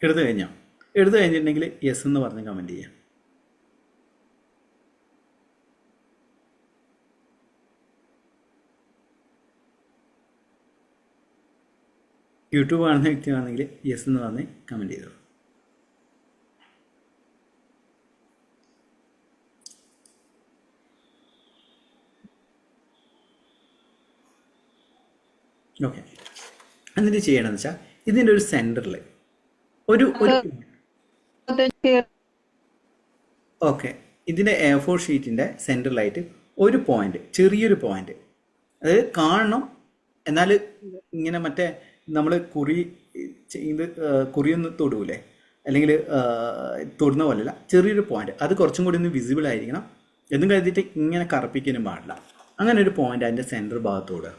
എടുത്ത് എടുത്തു കഴിഞ്ഞിട്ടുണ്ടെങ്കിൽ യെസ് എന്ന് പറഞ്ഞ് കമൻറ്റ് ചെയ്യാം. യൂട്യൂബ് കാണുന്ന വ്യക്തിയാണെങ്കിൽ യെസ് എന്ന് പറഞ്ഞ് കമൻറ്റ് ചെയ്തോളൂ. ഓക്കെ, എന്നിട്ട് ചെയ്യണമെന്ന് വെച്ചാൽ ഇതിൻ്റെ ഒരു സെൻറ്ററിൽ ഒരു ഓക്കെ, ഇതിൻ്റെ A4 ഷീറ്റിൻ്റെ സെൻറ്ററിലായിട്ട് ഒരു പോയിന്റ്, ചെറിയൊരു പോയിന്റ്, അതായത് കാണണം, എന്നാൽ ഇങ്ങനെ മറ്റേ നമ്മൾ കുറിയൊന്ന് തൊടൂലേ, അല്ലെങ്കിൽ തൊടുന്ന പോലെയല്ല, ചെറിയൊരു പോയിന്റ്, അത് കുറച്ചും കൂടി ഒന്ന് വിസിബിൾ ആയിരിക്കണം. എന്നും കരുതിയിട്ട് ഇങ്ങനെ കറപ്പിക്കാനും പാടില്ല. അങ്ങനെ ഒരു പോയിന്റ് അതിൻ്റെ സെൻറ്റർ ഭാഗത്തോട്,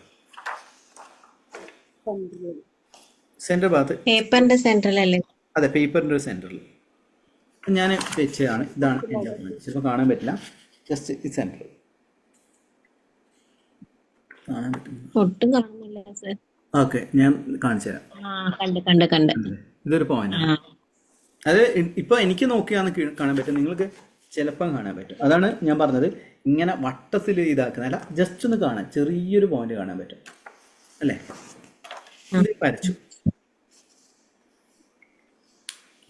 സെൻറ്റർ ഭാഗത്ത്, പേപ്പറിന്റെ സെന്ററിലല്ലേ? അതെ, പേപ്പറിൻ്റെ ഒരു സെൻറ്ററിൽ ഞാൻ വെച്ചതാണ്. ഇതാണ് എൻ്റെ ചിലപ്പോൾ കാണാൻ പറ്റില്ല, ജസ്റ്റ് ഈ സെൻറ്റർ കാണാൻ പറ്റും. ഒട്ടും കാണുന്നില്ല സർ. ഓക്കെ, ഞാൻ കാണിച്ചു തരാം. കണ്ട് ഇതൊരു പോയിന്റാണ്. അത് ഇപ്പൊ എനിക്ക് നോക്കിയാന്ന് കാണാൻ പറ്റും, നിങ്ങൾക്ക് ചിലപ്പം കാണാൻ പറ്റും. അതാണ് ഞാൻ പറഞ്ഞത്, ഇങ്ങനെ വട്ടത്തിൽ ഇതാക്കുന്നതല്ല, ജസ്റ്റ് ഒന്ന് കാണാൻ ചെറിയൊരു പോയിന്റ് കാണാൻ പറ്റും, അല്ലേ? ഇത് വരച്ചു.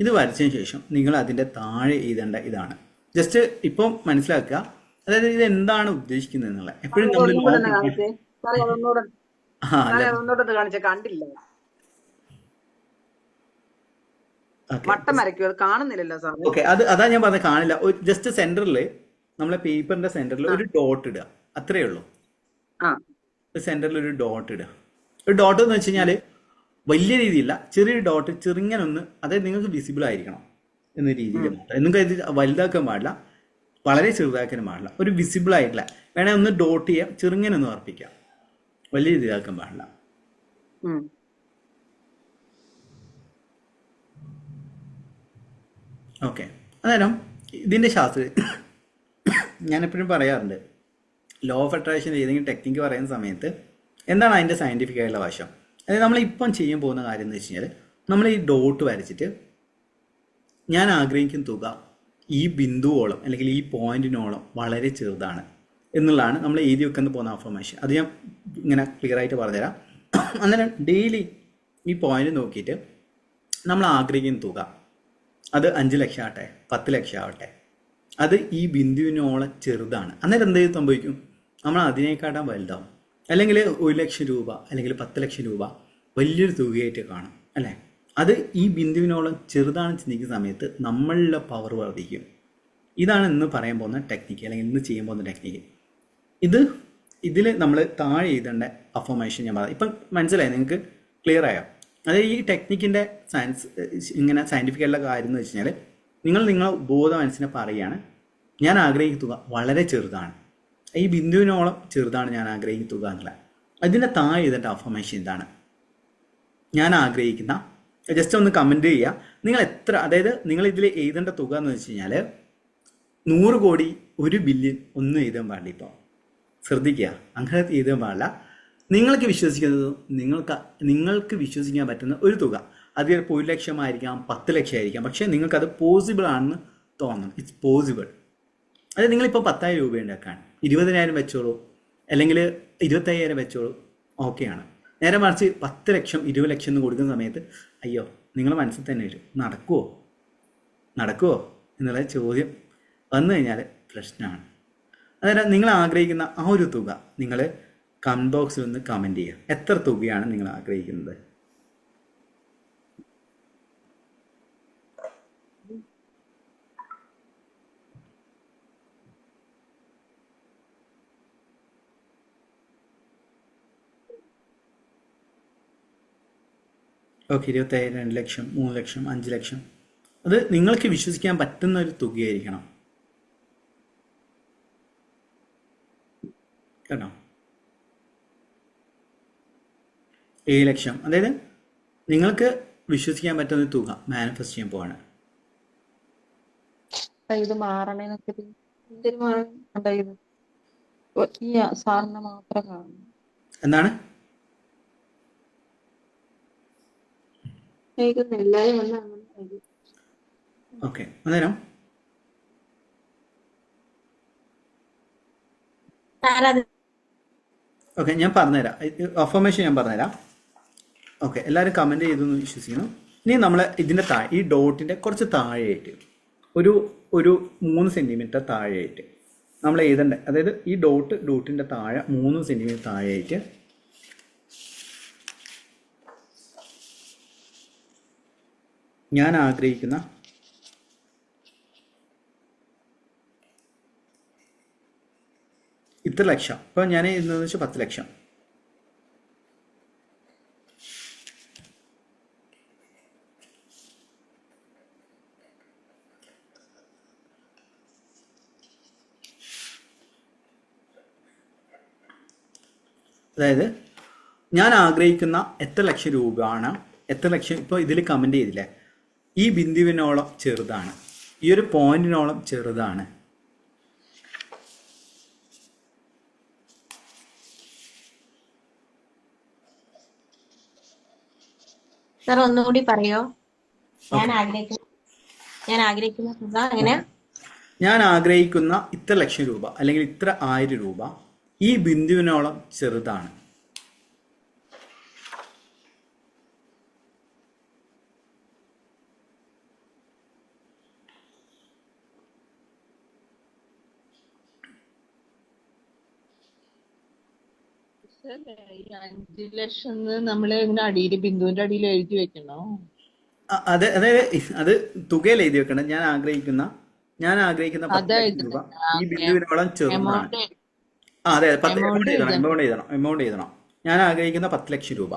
ഇത് വരച്ചതിന് ശേഷം നിങ്ങൾ അതിന്റെ താഴെ എഴുതേണ്ട ഇതാണ്. ജസ്റ്റ് ഇപ്പം മനസ്സിലാക്കുക, അതായത് ഇത് എന്താണ് ഉദ്ദേശിക്കുന്നത് എന്നുള്ളത്. എപ്പോഴും നമ്മൾ ഓക്കെ വട്ടം വരയ്ക്കും, അത് കാണുന്നില്ലല്ലോ സാറേ. ഓക്കെ, അതാ ഞാൻ പറഞ്ഞത് കാണില്ല. ജസ്റ്റ് സെന്ററിൽ, നമ്മളെ പേപ്പറിന്റെ സെന്ററിൽ ആ ഒരു ഡോട്ട് ഇടുക, അത്രേ ഉള്ളൂ. ആ സെന്ററിൽ ഒരു ഡോട്ട് ഇടുക. ഒരു ഡോട്ട് എന്ന് വെച്ച് കഴിഞ്ഞാൽ വലിയ രീതിയില്ല, ചെറിയൊരു ഡോട്ട്, ചെറുങ്ങനൊന്ന്, അതായത് നിങ്ങൾക്ക് വിസിബിൾ ആയിരിക്കണം എന്ന രീതിയിൽ മാത്രം. നിങ്ങൾക്ക് ഇത് വലുതാക്കാൻ പാടില്ല, വളരെ ചെറുതാക്കാനും പാടില്ല, ഒരു വിസിബിൾ ആയിട്ടില്ല. വേണേ ഒന്ന് ഡോട്ട് ചെയ്യാം, ചെറുങ്ങനൊന്ന് ഉറപ്പിക്കാം, വലിയ രീതിയിലാക്കാൻ പാടില്ല. ഉം. ഓക്കെ, അന്നേരം ഇതിൻ്റെ ശാസ്ത്രം ഞാൻ എപ്പോഴും പറയാറുണ്ട്, ലോ ഓഫ് അട്രാക്ഷൻ ഏതെങ്കിലും ടെക്നിക്ക് പറയുന്ന സമയത്ത് എന്താണ് അതിൻ്റെ സയൻറ്റിഫിക് ആയിട്ടുള്ള വശം. അതായത് നമ്മളിപ്പം ചെയ്യാൻ പോകുന്ന കാര്യം എന്ന് വെച്ച് കഴിഞ്ഞാൽ, നമ്മൾ ഈ ഡോട്ട് വരച്ചിട്ട് ഞാൻ ആഗ്രഹിക്കുന്ന തുക ഈ ബിന്ദുവോളം അല്ലെങ്കിൽ ഈ പോയിന്റിനോളം വളരെ ചെറുതാണ് എന്നുള്ളതാണ് നമ്മൾ എഴുതി വെക്കുന്ന പോകുന്ന അഫർമേഷൻ. അത് ഞാൻ ഇങ്ങനെ ക്ലിയർ ആയിട്ട് പറഞ്ഞുതരാം. അന്നേരം ഡെയിലി ഈ പോയിന്റ് നോക്കിയിട്ട് നമ്മൾ ആഗ്രഹിക്കുന്ന തുക, അത് 5 ലക്ഷം ആവട്ടെ, 10 ലക്ഷം ആവട്ടെ, അത് ഈ ബിന്ദുവിനോളം ചെറുതാണ്. അന്നേരം എന്ത് സംഭവിക്കും? നമ്മൾ അതിനേക്കാട്ടാൻ വലുതാവും. അല്ലെങ്കിൽ 1 ലക്ഷം രൂപ അല്ലെങ്കിൽ 10 ലക്ഷം രൂപ വലിയൊരു തുകയായിട്ട് കാണും അല്ലേ? അത് ഈ ബിന്ദുവിനോളം ചെറുതാണെന്ന് ചിന്തിക്കുന്ന സമയത്ത് നമ്മളുടെ പവർ വർദ്ധിക്കും. ഇതാണ് ഇന്ന് പറയാൻ പോകുന്ന ടെക്നിക്ക്, അല്ലെങ്കിൽ ഇന്ന് ചെയ്യാൻ പോകുന്ന ടെക്നിക്ക്. ഇതിൽ നമ്മൾ താഴെ എഴുതേണ്ട അഫർമേഷൻ ഞാൻ പറയാം. ഇപ്പം മനസ്സിലായി നിങ്ങൾക്ക്? ക്ലിയർ ആയോ? അതായത് ഈ ടെക്നിക്കിൻ്റെ ഇങ്ങനെ സയൻറ്റിഫിക് ആയിട്ടുള്ള കാര്യം എന്ന് വെച്ച് കഴിഞ്ഞാൽ, നിങ്ങളെ ബോധ മനസ്സിനെ പറയുകയാണ്, ഞാൻ ആഗ്രഹിക്കുന്ന തുക വളരെ ചെറുതാണ്, ഈ ബിന്ദുവിനോളം ചെറുതാണ് ഞാൻ ആഗ്രഹിക്കുന്ന തുക എന്നുള്ള. അതിൻ്റെ താഴെ എഴുതേണ്ട അഫർമേഷൻ ഇതാണ്: ഞാൻ ആഗ്രഹിക്കുന്ന, ജസ്റ്റ് ഒന്ന് കമൻറ്റ് ചെയ്യുക നിങ്ങൾ എത്ര, അതായത് നിങ്ങൾ ഇതിൽ എഴുതേണ്ട തുക എന്ന് വെച്ച് കഴിഞ്ഞാൽ 100 കോടി 1 ബില്യൺ ഒന്നും എഴുതാൻ പാടില്ല. ഇപ്പോൾ ശ്രദ്ധിക്കുക, അങ്ങനെ എഴുതാൻ പാടില്ല. നിങ്ങൾക്ക് വിശ്വസിക്കുന്നത്, നിങ്ങൾക്ക് വിശ്വസിക്കാൻ പറ്റുന്ന ഒരു തുക, അത് ചിലപ്പോൾ 1 ലക്ഷമായിരിക്കാം, 10 ലക്ഷം ആയിരിക്കാം, പക്ഷേ നിങ്ങൾക്കത് പോസിബിൾ ആണെന്ന് തോന്നണം. It's possible. അതായത് നിങ്ങളിപ്പോൾ 10,000 രൂപ ഉണ്ടാക്കാൻ 20,000 വെച്ചോളൂ, അല്ലെങ്കിൽ 25,000 വെച്ചോളൂ, ഓക്കെയാണ്. നേരെ മറിച്ച് 10 ലക്ഷം 20 ലക്ഷം എന്ന് കൊടുക്കുന്ന സമയത്ത് അയ്യോ, നിങ്ങളുടെ മനസ്സിൽ തന്നെ വരും, നടക്കുമോ എന്നുള്ള ചോദ്യം വന്നു കഴിഞ്ഞാൽ പ്രശ്നമാണ്. അതായത് നിങ്ങൾ ആഗ്രഹിക്കുന്ന ആ ഒരു തുക നിങ്ങൾ കമൻറ്റ് ബോക്സിൽ ഒന്ന് കമൻറ്റ് ചെയ്യുക. എത്ര തുകയാണ് നിങ്ങൾ ആഗ്രഹിക്കുന്നത്? ഓക്കെ, 25,000, 2 ലക്ഷം, 3 ലക്ഷം, 5 ലക്ഷം, അത് നിങ്ങൾക്ക് വിശ്വസിക്കാൻ പറ്റുന്ന ഒരു തുകയായിരിക്കണം കേട്ടോ. 7 ലക്ഷം, അതായത് നിങ്ങൾക്ക് വിശ്വസിക്കാൻ പറ്റുന്ന തുക മാനിഫെസ്റ്റ് ചെയ്യാൻ പോവാണ്. ഇത് മാറണേന്നൊക്കെ എന്തൊരു മാറണം ഈ സാറിന് മാത്രം കാണും. എന്താണ്? എല്ലാരും വന്ന് അങ്ങനെ ഓക്കെ, അന്നേരം ഓക്കെ, ഞാൻ പറഞ്ഞുതരാം, അഫർമേഷൻ ഞാൻ പറഞ്ഞുതരാം. ഓക്കെ, എല്ലാവരും കമൻറ്റ് ചെയ്തെന്ന് വിശ്വസിക്കണം. ഇനി നമ്മൾ ഇതിൻ്റെ താഴെ, ഈ ഡോട്ടിൻ്റെ കുറച്ച് താഴെയായിട്ട്, ഒരു 3 സെൻറ്റിമീറ്റർ താഴെയായിട്ട് നമ്മൾ എഴുതേണ്ട, അതായത് ഈ ഡോട്ടിൻ്റെ താഴെ 3 സെൻറ്റിമീറ്റർ താഴെയായിട്ട് ഞാൻ ആഗ്രഹിക്കുന്ന ഇത്ര ലക്ഷം. ഇപ്പം ഞാൻ എഴുതുന്നതെന്ന് വെച്ചാൽ 10 ലക്ഷം. അതായത് ഞാൻ ആഗ്രഹിക്കുന്ന എത്ര ലക്ഷം രൂപയാണ്, എത്ര ലക്ഷം, ഇപ്പോൾ ഇതിൽ കമൻറ്റ് ചെയ്തില്ലേ, ഈ ബിന്ദുവിനോളം ചെറുതാണ്, ഈ ഒരു പോയിന്റിനോളം ചെറുതാണ്. സാർ ഒന്നുകൂടി പറയോ? ഞാൻ ആഗ്രഹിക്കുന്ന തുക എങ്ങനെ? ഞാൻ ആഗ്രഹിക്കുന്ന ഇത്ര ലക്ഷം രൂപ അല്ലെങ്കിൽ ഇത്ര 1000 രൂപ ഈ ബിന്ദുവിനോളം ചെറുതാണ്. ഈ 5 ലക്ഷം നമ്മള് ഇങ്ങനെ അടിയിൽ ബിന്ദുവിന്റെ അടിയിൽ എഴുതി വെക്കണോ? അതായത് അത് തുകയിൽ എഴുതി വെക്കണം. ഞാൻ ആഗ്രഹിക്കുന്ന 10 അതാ ലക്ഷം രൂപ എഴുതണ്ടേ? ഈ ബിന്ദുവിനോളം ചെറുതാണ്. എമൗണ്ട് അതെ, എമൗണ്ട് എഴുതണം. എമൗണ്ട് എഴുതണം. ഞാൻ ആഗ്രഹിക്കുന്ന 10 ലക്ഷം രൂപ.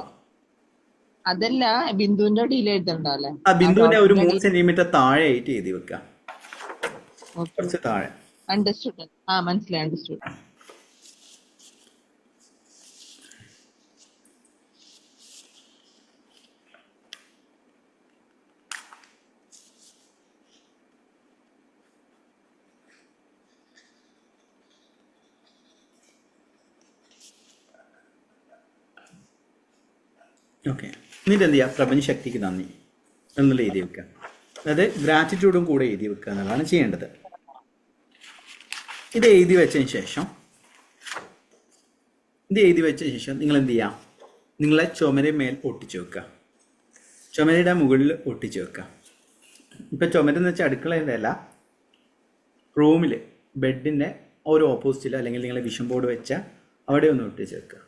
അതല്ല, ബിന്ദുവിന്റെ അടിയിൽ എഴുതണ്ടല്ലേ? ആ ആ ബിന്ദുവിന്റെ ഒരു ഡോട്ടിന്റെ 3 അടിയിൽ. സെന്റിമീറ്റർ താഴെ ആയിട്ട് എഴുതി വെക്കുക, ഓക്കെ, കുറച്ച് താഴെ. അണ്ടർസ്റ്റുഡ്. മനസ്സിലായി, അണ്ടർസ്റ്റുഡ്. ഓക്കെ, എന്നിട്ട് എന്ത് ചെയ്യുക? പ്രപഞ്ചശക്തിക്ക് നന്ദി എന്നുള്ള എഴുതി വെക്കുക. അതായത് ഗ്രാറ്റിറ്റ്യൂഡും കൂടെ എഴുതി വെക്കുക എന്നുള്ളതാണ് ചെയ്യേണ്ടത്. ഇത് എഴുതി വെച്ചതിന് ശേഷം നിങ്ങൾ എന്ത് ചെയ്യുക? നിങ്ങളെ ചുമരമേൽ ഒട്ടിച്ചു വെക്കുക, ചുമരയുടെ മുകളിൽ ഒട്ടിച്ചു വെക്കുക. ഇപ്പം ചുമരെന്ന് വെച്ചാൽ അടുക്കളയുടെ അല്ല, റൂമിൽ ബെഡിൻ്റെ ഒരു ഓപ്പോസിറ്റിൽ അല്ലെങ്കിൽ നിങ്ങളെ വിഷൻ ബോർഡ് വെച്ച അവിടെ ഒന്ന് ഒട്ടിച്ച് വെക്കുക.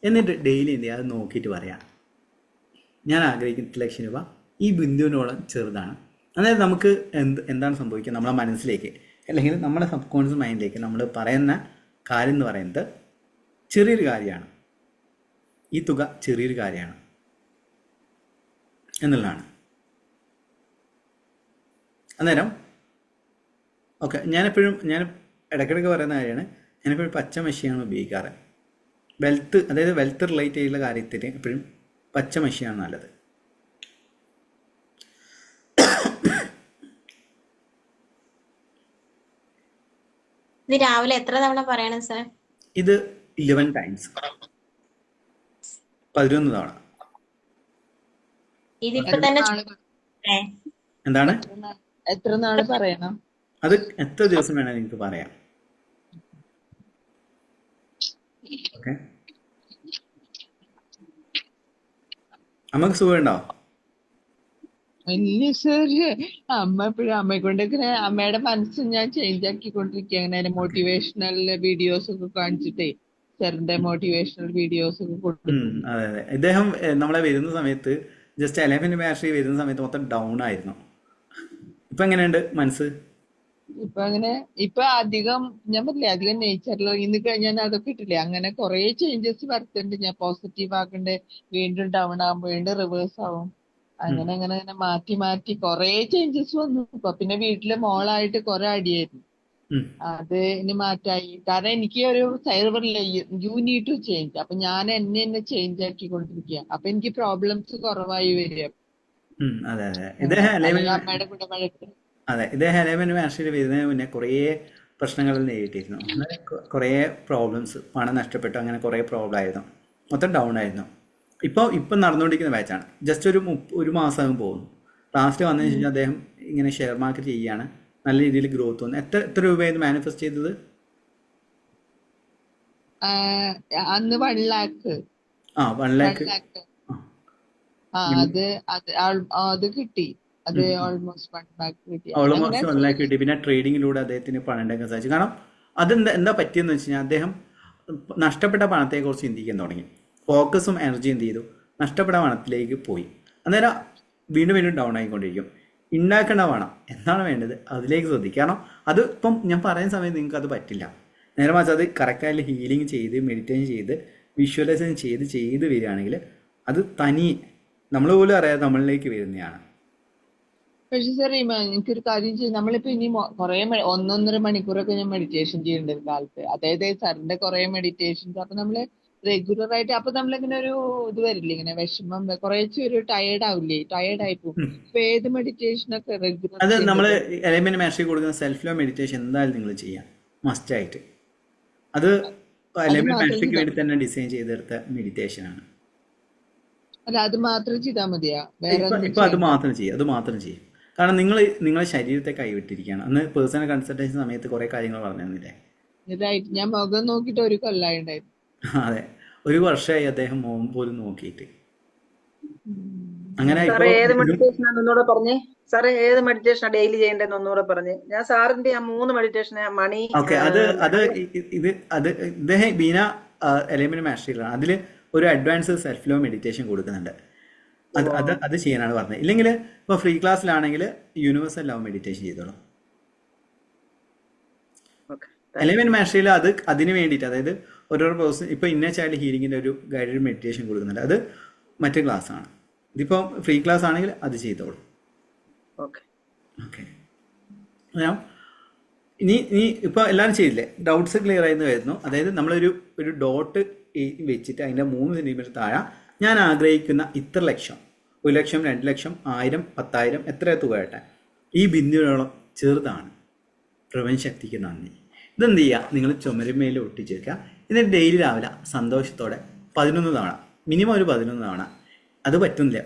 എന്നിട്ട് ഡെയിലി എന്ത് ചെയ്യുക? അത് നോക്കിയിട്ട് പറയാം, ഞാൻ ആഗ്രഹിക്കുന്ന 8 ലക്ഷം രൂപ ഈ ബിന്ദുവിനോളം ചെറുതാണ്. അതായത് നമുക്ക് എന്താണ് സംഭവിക്കുക? നമ്മളെ മനസ്സിലേക്ക് അല്ലെങ്കിൽ നമ്മുടെ സബ് കോൺഷ്യസ് മൈൻഡിലേക്ക് നമ്മൾ പറയുന്ന കാര്യം എന്ന് പറയുന്നത് ചെറിയൊരു കാര്യമാണ്, ഈ തുക ചെറിയൊരു കാര്യമാണ് എന്നുള്ളതാണ്. അന്നേരം ഓക്കെ, ഞാൻ ഇടയ്ക്കിടയ്ക്ക് പറയുന്ന കാര്യമാണ്, ഞാനെപ്പോഴും പച്ച മഷിയാണ് ഉപയോഗിക്കാറ്. അതായത് വെൽത്ത് റിലേറ്റ് ചെയ്യുന്ന കാര്യത്തിന് എപ്പോഴും പച്ച മഷിയാണ് നല്ലത്. ഇത് രാവിലെ എത്ര തവണ പറയണം സാർ? ഇത് 11 ടൈംസ്, 11 തവണ. ഇതിപ്പോ എത്ര തന്നെ നാള് എന്താണ്? എത്ര നാള് പറയണം? അത് എത്ര ദിവസം വേണമെങ്കിൽ എനിക്ക് പറയാം. ഓക്കെ, അമ്മക്ക് സുഖമുണ്ടോ? വലിയ സാറ്, അമ്മ എപ്പോഴും അമ്മയെ കൊണ്ടൊക്കെ അമ്മയുടെ മനസ്സ് ഞാൻ ചേഞ്ച് ആക്കിക്കൊണ്ടിരിക്കുക. അങ്ങനെ മോട്ടിവേഷണൽ വീഡിയോസ് ഒക്കെ കാണിച്ചിട്ടേ, സാറിന്റെ മോട്ടിവേഷണൽ വീഡിയോസ് ഒക്കെ കൊടുക്കും. അതെ അതെ, ഇദ്ദേഹം നമ്മളെ വരുന്ന സമയത്ത് ജസ്റ്റ് 11 ബാറ്ററി വരുന്ന സമയത്ത് മൊത്തം ഡൗൺ ആയിരുന്നു. ഇപ്പൊ എങ്ങനെയുണ്ട് മനസ്സ്? ഇപ്പൊ അധികം ഞാൻ പറഞ്ഞില്ലേ, അധികം നേച്ചറിൽ ഇന്ന് ഞാൻ അതൊക്കെ ഇട്ടില്ലേ, അങ്ങനെ കുറെ ചേഞ്ചസ് വരുത്തുന്നുണ്ട്. ഞാൻ പോസിറ്റീവ് ആക്കണ്ട്, വീണ്ടും ഡൗൺ ആകും, വീണ്ടും റിവേഴ്സ് ആവും, അങ്ങനെ അങ്ങനെ അങ്ങനെ മാറ്റി മാറ്റി കുറെ ചേഞ്ചസ് വന്നു. ഇപ്പൊ പിന്നെ വീട്ടില് മോളായിട്ട് കുറെ അടിയായിരുന്നു, അത് ഇനി മാറ്റായി. കാരണം എനിക്ക് ഒരു സൈബറില്ല, യു നീഡ് ടു ചേഞ്ച്. അപ്പൊ ഞാൻ എന്നെ ചേഞ്ച് ആക്കിക്കൊണ്ടിരിക്കുക. അപ്പൊ എനിക്ക് പ്രോബ്ലംസ് കുറവായി വരിക. അതെ അതെ, ഇദ്ദേഹം അമ്മയുടെ കൂടെ വഴക്ക്. അതെ, ഇദ്ദേഹം 11 ബാറ്ററിയിൽ വരുന്നതിന് മുന്നേ കുറേ പ്രശ്നങ്ങൾ നേരിട്ടിരുന്നു. കുറേ പ്രോബ്ലംസ്, പണം നഷ്ടപ്പെട്ടു, അങ്ങനെ കുറേ പ്രോബ്ലം ആയിരുന്നു, മൊത്തം ഡൗൺ ആയിരുന്നു. ഇപ്പം നടന്നുകൊണ്ടിരിക്കുന്ന ബാച്ചാണ്. ജസ്റ്റ് ഒരു മാസം പോകുന്നു. ലാസ്റ്റ് വന്നതിന് ശേഷം അദ്ദേഹം ഇങ്ങനെ ഷെയർ മാർക്കറ്റ് ചെയ്യുകയാണ്, നല്ല രീതിയിൽ ഗ്രോത്ത് വന്നു. എത്ര രൂപയായിരുന്നു മാനിഫെസ്റ്റ് ചെയ്തത്? അന്ന് 1 lakh. 1 lakh. അത് കിട്ടി. അത് ഓൾമോസ്റ്റ് 1 lakh കിട്ടി. ഓൾമോസ്റ്റ് 1 lakh കിട്ടി. പിന്നെ ട്രേഡിങ്ങിലൂടെ അദ്ദേഹത്തിന് പണം ഉണ്ടാക്കാൻ സാധിച്ചു. കാരണം എന്താ പറ്റിയെന്ന് വെച്ച് കഴിഞ്ഞാൽ അദ്ദേഹം നഷ്ടപ്പെട്ട പണത്തെക്കുറിച്ച് ചിന്തിക്കാൻ തുടങ്ങി. ഫോക്കസും എനർജിയും എന്ത് ചെയ്തു? നഷ്ടപ്പെട്ട പണത്തിലേക്ക് പോയി. അന്നേരം വീണ്ടും വീണ്ടും ഡൗൺ ആയിക്കൊണ്ടിരിക്കും. ഉണ്ടാക്കേണ്ട പണം എന്താണ് വേണ്ടത് അതിലേക്ക് ശ്രദ്ധിക്കുക. കാരണം അത് ഇപ്പം ഞാൻ പറയുന്ന സമയത്ത് നിങ്ങൾക്ക് അത് പറ്റില്ല. നേരെ മറിച്ച് അത് കറക്റ്റായിട്ട് ഹീലിംഗ് ചെയ്ത് മെഡിറ്റേഷൻ ചെയ്ത് വിഷ്വലൈസേഷൻ ചെയ്ത് വരികയാണെങ്കിൽ അത് തനി നമ്മൾ പോലും അറിയാതെ നമ്മളിലേക്ക് വരുന്നതാണ്. പക്ഷെ സാർ, എനിക്കൊരു കാര്യം ചെയ്യും, നമ്മളിപ്പോ ഇനി കുറെ 1-1.5 മണിക്കൂറൊക്കെ ഞാൻ മെഡിറ്റേഷൻ ചെയ്യുന്നുണ്ട് ഒരു കാലത്ത്. അതായത് സാറിന്റെ കുറെ മെഡിറ്റേഷൻസ്. അപ്പൊ നമ്മള് റെഗുലർ ആയിട്ട് അപ്പൊ നമ്മളിങ്ങനെ ഒരു ഇത് വരില്ലേ, ഇങ്ങനെ വിഷമം, കുറേശ്ശെ ഒരു ടയേർഡ് ആവില്ലേ, ടയേർഡ് ആയി പോകും. അപ്പൊ ഏത് മെഡിറ്റേഷനൊക്കെ റെഗുലർ അത് നമ്മൾ എലമെന്റ് മാസ്റ്ററി കൊടുക്കുന്ന സെൽഫ് ലോ മെഡിറ്റേഷൻ എന്തായാലും നിങ്ങൾ ചെയ്യാം, മസ്റ്റ് ആയിട്ട്. അത് എലമെന്റ് മാസ്റ്ററിക്ക് വേണ്ടി തന്നെ ഡിസൈൻ ചെയ്തെടുത്ത മെഡിറ്റേഷൻ ആണ്. അല്ല, അത് മാത്രം ചെയ്താൽ മതിയാ? ഇപ്പൊ അത് മാത്രം ചെയ്യും. കാരണം നിങ്ങളെ ശരീരത്തെ കൈവിട്ടിരിക്കുകയാണ്. അന്ന് പേഴ്സണൽ കൺസൾട്ടേഷൻ സമയത്ത് കുറെ കാര്യങ്ങൾ പറഞ്ഞു തന്നില്ലേ? ഇതായിട്ട് ഞാൻ മുഖം നോക്കിയിട്ട് ഒരു കൊല്ലായിട്ടുണ്ടായിരുന്നു. അതെ, 1 വർഷമായി അദ്ദേഹം മോൻ പോലും നോക്കിയിട്ട്. അങ്ങനെ ഏത് മെഡിറ്റേഷൻ ഒന്നുകൂടെ പറഞ്ഞേ സാറേ, ഏത് മെഡിറ്റേഷനാണ് ഡെയിലി ചെയ്യേണ്ടതെന്ന് ഒന്നുകൂടെ പറഞ്ഞേ. ഞാൻ സാറിന്റെ ആ 3 മെഡിറ്റേഷൻ മണി ഇദ്ദേഹം ബീന എലമെന്റ് മാസ്റ്ററികളാണ്. അതിൽ ഒരു അഡ്വാൻസ് സെൽഫ് ലോ മെഡിറ്റേഷൻ കൊടുക്കുന്നുണ്ട്. അത് ചെയ്യാനാണ് പറഞ്ഞത്. ഇല്ലെങ്കിൽ ഇപ്പോൾ ഫ്രീ ക്ലാസ്സിലാണെങ്കിൽ യൂണിവേഴ്സൽ ലവ് മെഡിറ്റേഷൻ ചെയ്തോളൂ. എലമെന്റ് മാസ്റ്ററിയിൽ അതിന് വേണ്ടിയിട്ട്, അതായത് ഓരോരോ പേഴ്സൺ ഇപ്പോൾ ഇന്ന ചൈൽഡ് ഹീലിങ്ങിൻ്റെ ഒരു ഗൈഡഡ് മെഡിറ്റേഷൻ കൊടുക്കുന്നുണ്ട്, അത് മറ്റു ക്ലാസ് ആണ്. ഇതിപ്പോൾ ഫ്രീ ക്ലാസ് ആണെങ്കിൽ അത് ചെയ്തോളൂ. ഓക്കെ. ഇനി ഇപ്പോൾ എല്ലാവരും ചെയ്തില്ലേ? ഡൗട്ട്സ് ക്ലിയർ ആയെന്ന് വരുന്നു. അതായത് നമ്മളൊരു ഡോട്ട് വെച്ചിട്ട് അതിൻ്റെ 3 സെൻറ്റിമീറ്റർ താഴെ ഞാൻ ആഗ്രഹിക്കുന്ന ഇത്ര ലക്ഷം, 1 ലക്ഷം, 2 ലക്ഷം, 1000, 10,000 എത്ര തുക ആട്ടെ, ഈ ബിന്ദുവിനോളം ചെറുതാണ്. പ്രപഞ്ചശക്തിക്ക് നന്ദി. ഇതെന്ത് ചെയ്യുക? നിങ്ങൾ ചുമരുമേൽ ഒട്ടിച്ച് വെക്കുക. എന്നിട്ട് ഡെയിലി രാവിലെ സന്തോഷത്തോടെ 11 തവണ, മിനിമം ഒരു 11 തവണ, അത് പറ്റുന്നില്ല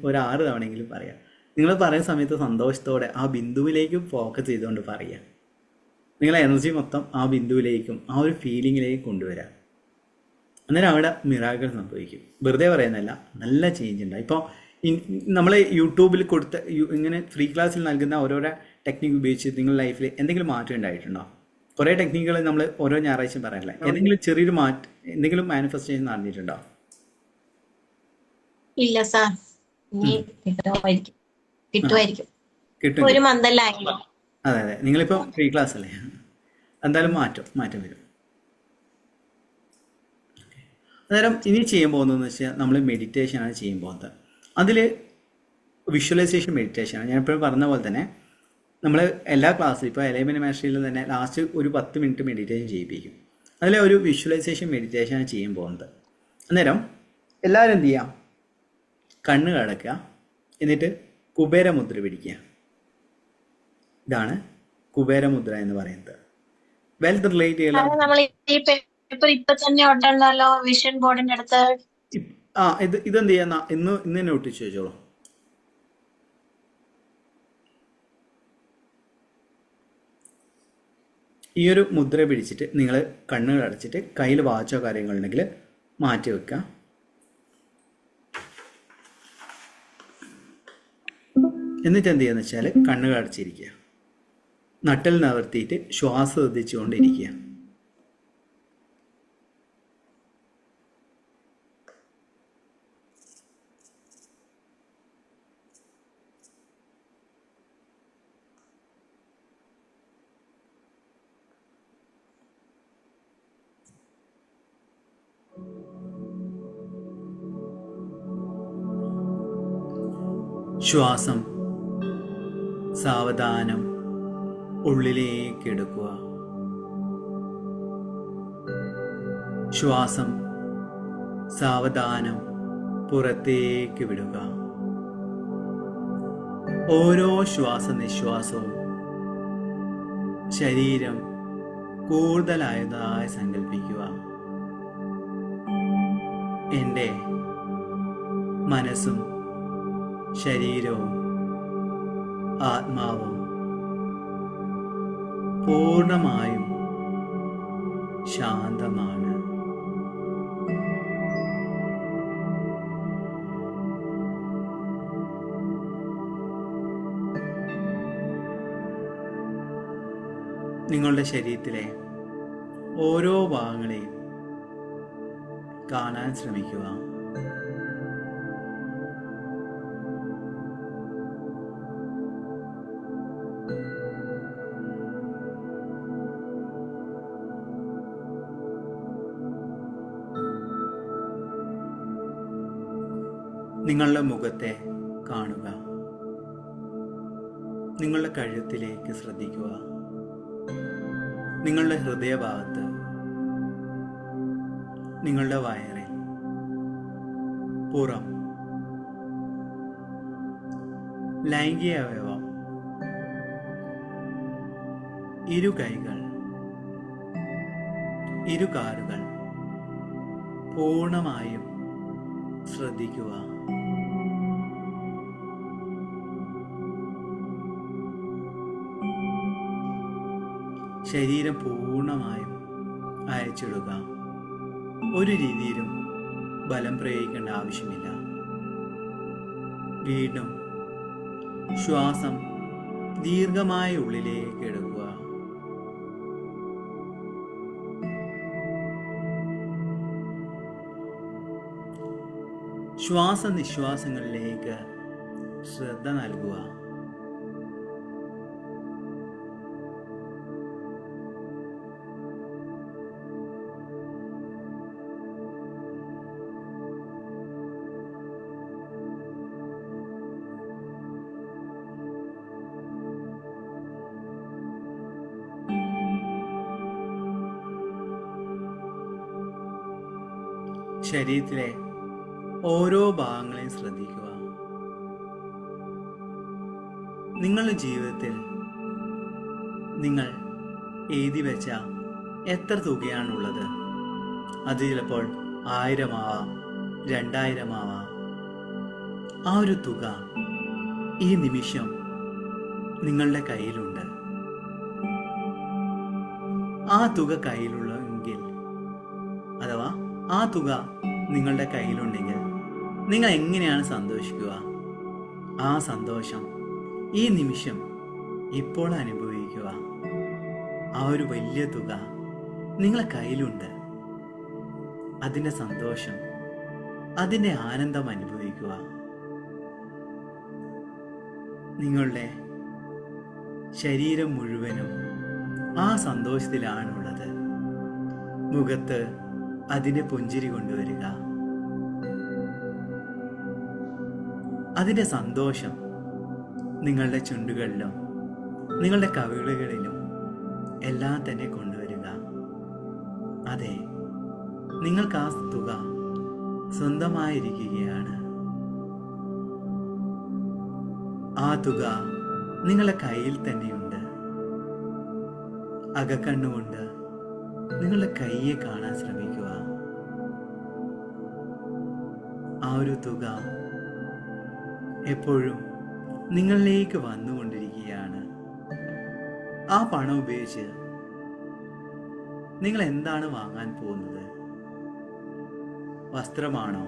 ഒരു 6 തവണയെങ്കിലും പറയാം. നിങ്ങൾ പറയുന്ന സമയത്ത് സന്തോഷത്തോടെ ആ ബിന്ദുവിലേക്കും ഫോക്കസ് ചെയ്തുകൊണ്ട് പറയുക. നിങ്ങളെ എനർജി മൊത്തം ആ ബിന്ദുവിലേക്കും ആ ഒരു ഫീലിങ്ങിലേക്കും കൊണ്ടുവരാം. അന്നേരം അവിടെ മിറാക്കിൾ സംഭവിക്കും. വെറുതെ പറയുന്നതല്ല, നല്ല ചേഞ്ച് ഉണ്ടാവും. ഇപ്പോൾ നമ്മൾ യൂട്യൂബിൽ കൊടുത്ത ഇങ്ങനെ ഫ്രീ ക്ലാസ്സിൽ നൽകുന്ന ഓരോരോ ടെക്നിക്ക് ഉപയോഗിച്ച് നിങ്ങളുടെ ലൈഫിൽ എന്തെങ്കിലും മാറ്റം ഉണ്ടായിട്ടുണ്ടോ? കുറേ ടെക്നിക്കുകൾ നമ്മൾ ഓരോ ഞായറാഴ്ചയും പറയാറില്ല. എന്തെങ്കിലും ചെറിയൊരു എന്തെങ്കിലും മാനിഫെസ്റ്റേഷൻ നടന്നിട്ടുണ്ടോ? ഇല്ല സാർ, കിട്ടുമായിരിക്കും. കിട്ടും. ഒരു മന്തെല്ലാം. അതെ, നിങ്ങളിപ്പോൾ ഫ്രീ ക്ലാസ് അല്ലേ, എന്തായാലും മാറ്റം വരും. അന്നേരം ഇനി ചെയ്യാൻ പോകുന്നതെന്ന് വെച്ചാൽ നമ്മൾ മെഡിറ്റേഷനാണ് ചെയ്യാൻ പോകുന്നത്. അതിൽ വിഷ്വലൈസേഷൻ മെഡിറ്റേഷനാണ്. ഞാൻ എപ്പോഴും പറഞ്ഞ പോലെ തന്നെ നമ്മൾ എല്ലാ ക്ലാസ്സിലും ഇപ്പോൾ എലമെന്റ് മാസ്റ്ററിയിൽ തന്നെ ലാസ്റ്റ് ഒരു 10 മിനിറ്റ് മെഡിറ്റേഷൻ ചെയ്യിപ്പിക്കും. അതിലെ ഒരു വിഷ്വലൈസേഷൻ മെഡിറ്റേഷനാണ് ചെയ്യാൻ പോകുന്നത്. അന്നേരം എല്ലാവരും എന്ത് ചെയ്യാം? കണ്ണ് അടയ്ക്കുക, എന്നിട്ട് കുബേരമുദ്ര പിടിക്കുക. ഇതാണ് കുബേരമുദ്ര എന്ന് പറയുന്നത്. വെൽത്ത് റിലേറ്റ് ചെയ്യുന്ന നമ്മൾ ഈ പേപ്പർ ഇപ്പൊ തന്നെ ഉണ്ടല്ലോ വിഷൻ ബോർഡിന്റെ അടുത്ത്. ഇതെന്ത് ചെയ്യാ? ഇന്ന് തന്നെ ഒട്ടിച്ചു വെച്ചോളൂ. ഈ ഒരു മുദ്ര പിടിച്ചിട്ട് നിങ്ങൾ കണ്ണുകൾ അടച്ചിട്ട് കയ്യിൽ വാച്ചോ കാര്യങ്ങളുണ്ടെങ്കിൽ മാറ്റി വെക്കുക. എന്നിട്ട് എന്ത് ചെയ്യുക വെച്ചാൽ കണ്ണുകൾ അടച്ചിരിക്കുക, നട്ടൽ നിവർത്തിയിട്ട് ശ്വാസം ശ്രദ്ധിച്ചുകൊണ്ടിരിക്കുക. ശ്വാസം സാവധാനം ഉള്ളിലേക്ക് എടുക്കുക. ശ്വാസം സാവധാനം പുറത്തേക്ക് വിടുക. ഓരോ ശ്വാസനിശ്വാസവും ശരീരം കൂടുതലായതായി സങ്കല്പിക്കുക. എൻ്റെ മനസ്സും ശരീരവും ആത്മാവും പൂർണ്ണമായും ശാന്തമാണ്. നിങ്ങളുടെ ശരീരത്തിലെ ഓരോ ഭാഗങ്ങളെയും കാണാൻ ശ്രമിക്കുക. നിങ്ങളുടെ മുഖത്തെ കാണുക. നിങ്ങളുടെ കഴുത്തിലേക്ക് ശ്രദ്ധിക്കുക. നിങ്ങളുടെ ഹൃദയഭാഗത്ത്, നിങ്ങളുടെ വയറിൽ, പുറം, ലൈംഗിക അവയവം, ഇരു കൈകൾ, ഇരു കാലുകൾ പൂർണ്ണമായും ശ്രദ്ധിക്കുക. ശരീരം പൂർണ്ണമായും അയച്ചിടുക. ഒരു രീതിയിലും ബലം പ്രയോഗിക്കേണ്ട ആവശ്യമില്ല. വീണ്ടും ശ്വാസം ദീർഘമായി ഉള്ളിലേക്ക് എടുക്കുക. ശ്വാസനിശ്വാസങ്ങളിലേക്ക് ശ്രദ്ധ നൽകുക. ശരീരത്തിലെ ഓരോ ഭാഗങ്ങളെയും ശ്രദ്ധിക്കുക. നിങ്ങളുടെ ജീവിതത്തിൽ നിങ്ങൾ എഴുതി വെച്ച എത്ര തുകയാണുള്ളത്? അത് ചിലപ്പോൾ 1000 ആവാം, 2000 ആവാം. ആ ഒരു തുക ഈ നിമിഷം നിങ്ങളുടെ കയ്യിലുണ്ട്. ആ തുക കയ്യിലുള്ളെങ്കിൽ, അഥവാ ആ തുക നിങ്ങളുടെ കയ്യിലുണ്ടെങ്കിൽ നിങ്ങൾ എങ്ങനെയാണ് സന്തോഷിക്കുക? ആ സന്തോഷം ഈ നിമിഷം ഇപ്പോൾ അനുഭവിക്കുക. ആ ഒരു വലിയ തുക നിങ്ങളുടെ കയ്യിലുണ്ട്. അതിൻ്റെ സന്തോഷം, അതിൻ്റെ ആനന്ദം അനുഭവിക്കുക. നിങ്ങളുടെ ശരീരം മുഴുവനും ആ സന്തോഷത്തിലാണുള്ളത്. മുഖത്ത് അതിൻ്റെ പുഞ്ചിരി കൊണ്ടുവരിക. അതിൻ്റെ സന്തോഷം നിങ്ങളുടെ ചുണ്ടുകളിലും നിങ്ങളുടെ കവിളുകളിലും എല്ലാം തന്നെ കൊണ്ടുവരിക. അതെ, നിങ്ങൾക്ക് ആ തുക സ്വന്തമായിരിക്കുകയാണ്. ആ തുക നിങ്ങളുടെ കയ്യിൽ തന്നെയുണ്ട്. അകക്കണ്ണുകൊണ്ട് നിങ്ങളുടെ കയ്യെ കാണാൻ ശ്രമിക്കുക. ആ ഒരു തുക എപ്പോഴും നിങ്ങളിലേക്ക് വന്നുകൊണ്ടിരിക്കുകയാണ്. ആ പണം ഉപയോഗിച്ച് നിങ്ങൾ എന്താണ് വാങ്ങാൻ പോകുന്നത്? വസ്ത്രമാണോ?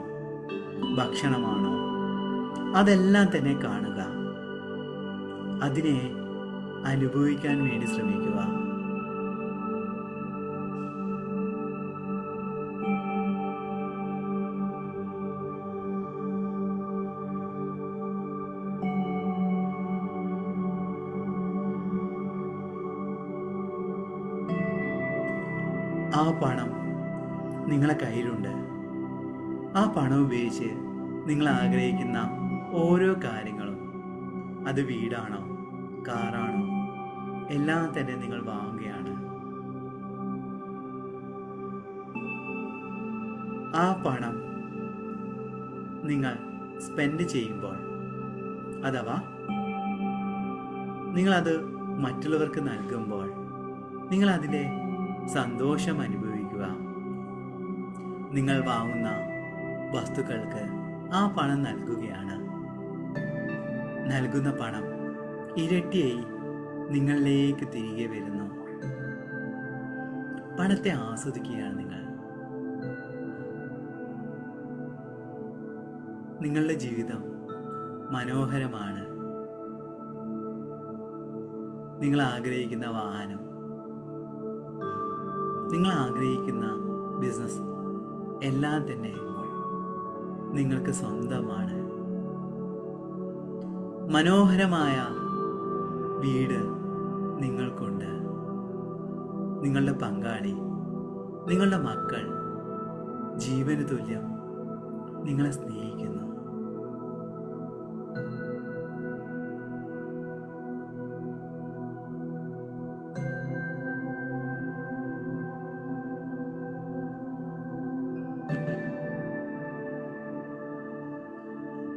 ഭക്ഷണമാണോ? അതെല്ലാം തന്നെ കാണുക. അതിനെ അനുഭവിക്കാൻ വേണ്ടി ശ്രമിക്കുക. ആ പണം നിങ്ങളെ കയ്യിലുണ്ട്. ആ പണം ഉപയോഗിച്ച് നിങ്ങൾ ആഗ്രഹിക്കുന്ന ഓരോ കാര്യങ്ങളും, അത് വീടാണോ, കാറാണോ, എല്ലാം തന്നെ നിങ്ങൾ വാങ്ങുകയാണ്. ആ പണം നിങ്ങൾ സ്പെൻഡ് ചെയ്യുമ്പോൾ, അഥവാ നിങ്ങളത് മറ്റുള്ളവർക്ക് നൽകുമ്പോൾ, നിങ്ങൾ അതിൻ്റെ സന്തോഷം അനുഭവിക്കുക. നിങ്ങൾ വാങ്ങുന്ന വസ്തുക്കൾക്ക് ആ പണം നൽകുകയാണ്. നൽകുന്ന പണം ഇരട്ടിയായി നിങ്ങളിലേക്ക് തിരികെ വരുന്നു. പണത്തെ ആസ്വദിക്കുകയാണ് നിങ്ങൾ. നിങ്ങളുടെ ജീവിതം മനോഹരമാണ്. നിങ്ങൾ ആഗ്രഹിക്കുന്ന വാഹനം, നിങ്ങൾ ആഗ്രഹിക്കുന്ന ബിസിനസ് എല്ലാം തന്നെ നിങ്ങൾക്ക് സ്വന്തമാണ്. മനോഹരമായ വീട് നിങ്ങൾക്കുണ്ട്. നിങ്ങളുടെ പങ്കാളി, നിങ്ങളുടെ മക്കൾ ജീവന് തുല്യം നിങ്ങളെ സ്നേഹിക്കുന്നു.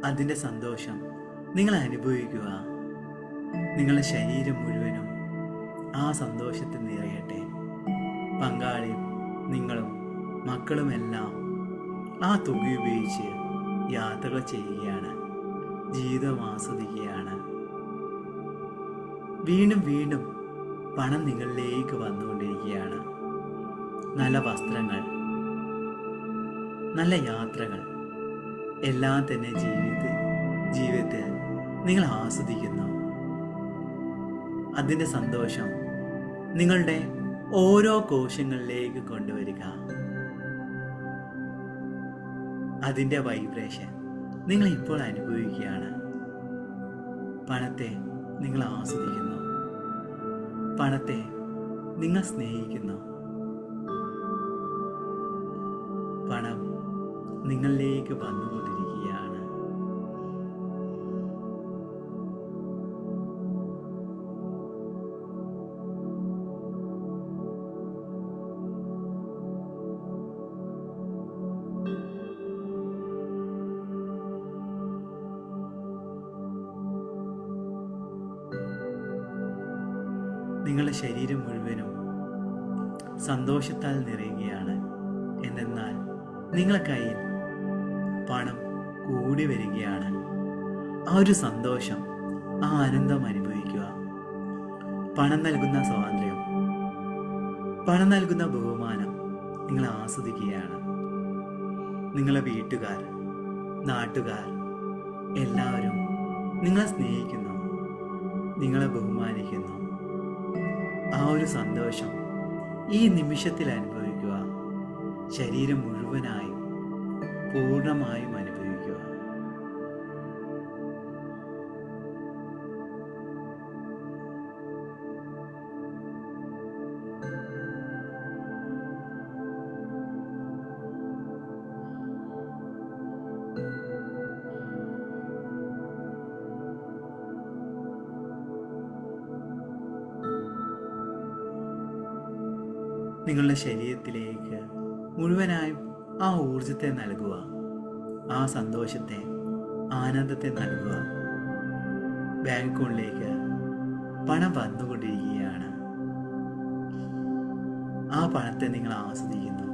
അതിൻ്റെ സന്തോഷം നിങ്ങൾ അനുഭവിക്കുക. നിങ്ങളുടെ ശരീരം മുഴുവനും ആ സന്തോഷത്തിൽ നിറയട്ടെ. പങ്കാളിയും നിങ്ങളും മക്കളുമെല്ലാം ആ തുക ഉപയോഗിച്ച് യാത്രകൾ ചെയ്യുകയാണ്, ജീവിതം ആസ്വദിക്കുകയാണ്. വീണ്ടും വീണ്ടും പണം നിങ്ങളിലേക്ക് വന്നുകൊണ്ടിരിക്കുകയാണ്. നല്ല വസ്ത്രങ്ങൾ, നല്ല യാത്രകൾ എല്ലാം തന്നെ ജീവിതത്തിൽ നിങ്ങൾ ആസ്വദിക്കുന്നു. അതിൻ്റെ സന്തോഷം നിങ്ങളുടെ ഓരോ കോശങ്ങളിലേക്ക് കൊണ്ടുവരിക. അതിൻ്റെ വൈബ്രേഷൻ നിങ്ങൾ ഇപ്പോൾ അനുഭവിക്കുകയാണ്. പണത്തെ നിങ്ങൾ ആസ്വദിക്കുന്നു. പണത്തെ നിങ്ങൾ സ്നേഹിക്കുന്നു. പണം നിങ്ങളിലേക്ക് വന്നുകൊണ്ടിരിക്കുകയാണ്. നിങ്ങളുടെ ശരീരം മുഴുവനും സന്തോഷത്താൽ നിറയുകയാണ്. എന്തെന്നാൽ നിങ്ങളുടെ കയ്യിൽ പണം കൂടി വരികയാണ്. ആ ഒരു സന്തോഷം, ആ ആനന്ദം അനുഭവിക്കുക. പണം നൽകുന്ന സ്വാതന്ത്ര്യം, പണം നൽകുന്ന ബഹുമാനം നിങ്ങൾ ആസ്വദിക്കുകയാണ്. നിങ്ങളുടെ വീട്ടുകാർ, നാട്ടുകാർ എല്ലാവരും നിങ്ങളെ സ്നേഹിക്കുന്നു, നിങ്ങളെ ബഹുമാനിക്കുന്നു. ആ ഒരു സന്തോഷം ഈ നിമിഷത്തിൽ അനുഭവിക്കുക. ശരീരം മുഴുവനായും പൂർണ്ണമായും അനുഭവിക്കുക. നിങ്ങളുടെ ശരീരത്തിലേക്ക് മുഴുവനായും ആ ഊർജത്തെ നൽകുക, ആ സന്തോഷത്തെ, ആനന്ദത്തെ നൽകുക. ബാങ്ക് അക്കൗണ്ടിലേക്ക് പണം വന്നുകൊണ്ടിരിക്കുകയാണ്. ആ പണത്തെ നിങ്ങൾ ആസ്വദിക്കുന്നു,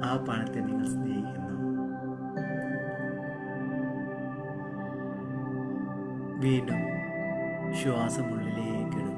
ആ പണത്തെ നിങ്ങൾ സ്നേഹിക്കുന്നു. വീണ്ടും ശ്വാസമുള്ളിലേക്ക് എടുക്കുക.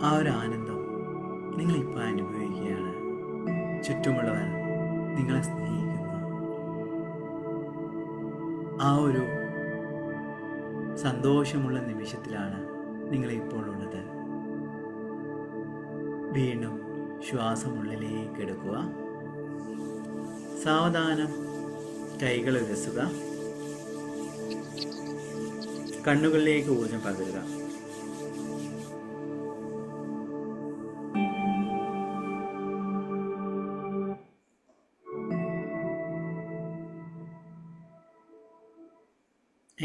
ആ ഒരു ആനന്ദം നിങ്ങളിപ്പോൾ അനുഭവിക്കുകയാണ്. ചുറ്റുമുള്ളവർ നിങ്ങളെ സ്നേഹിക്കുന്നു. ആ ഒരു സന്തോഷമുള്ള നിമിഷത്തിലാണ് നിങ്ങളിപ്പോൾ ഉള്ളത്. വീണ്ടും ശ്വാസമുള്ളിലേക്ക് എടുക്കുക. സാവധാനം കൈകൾ ഉരസുക. കണ്ണുകളിലേക്ക് ഊർജം പകരുക.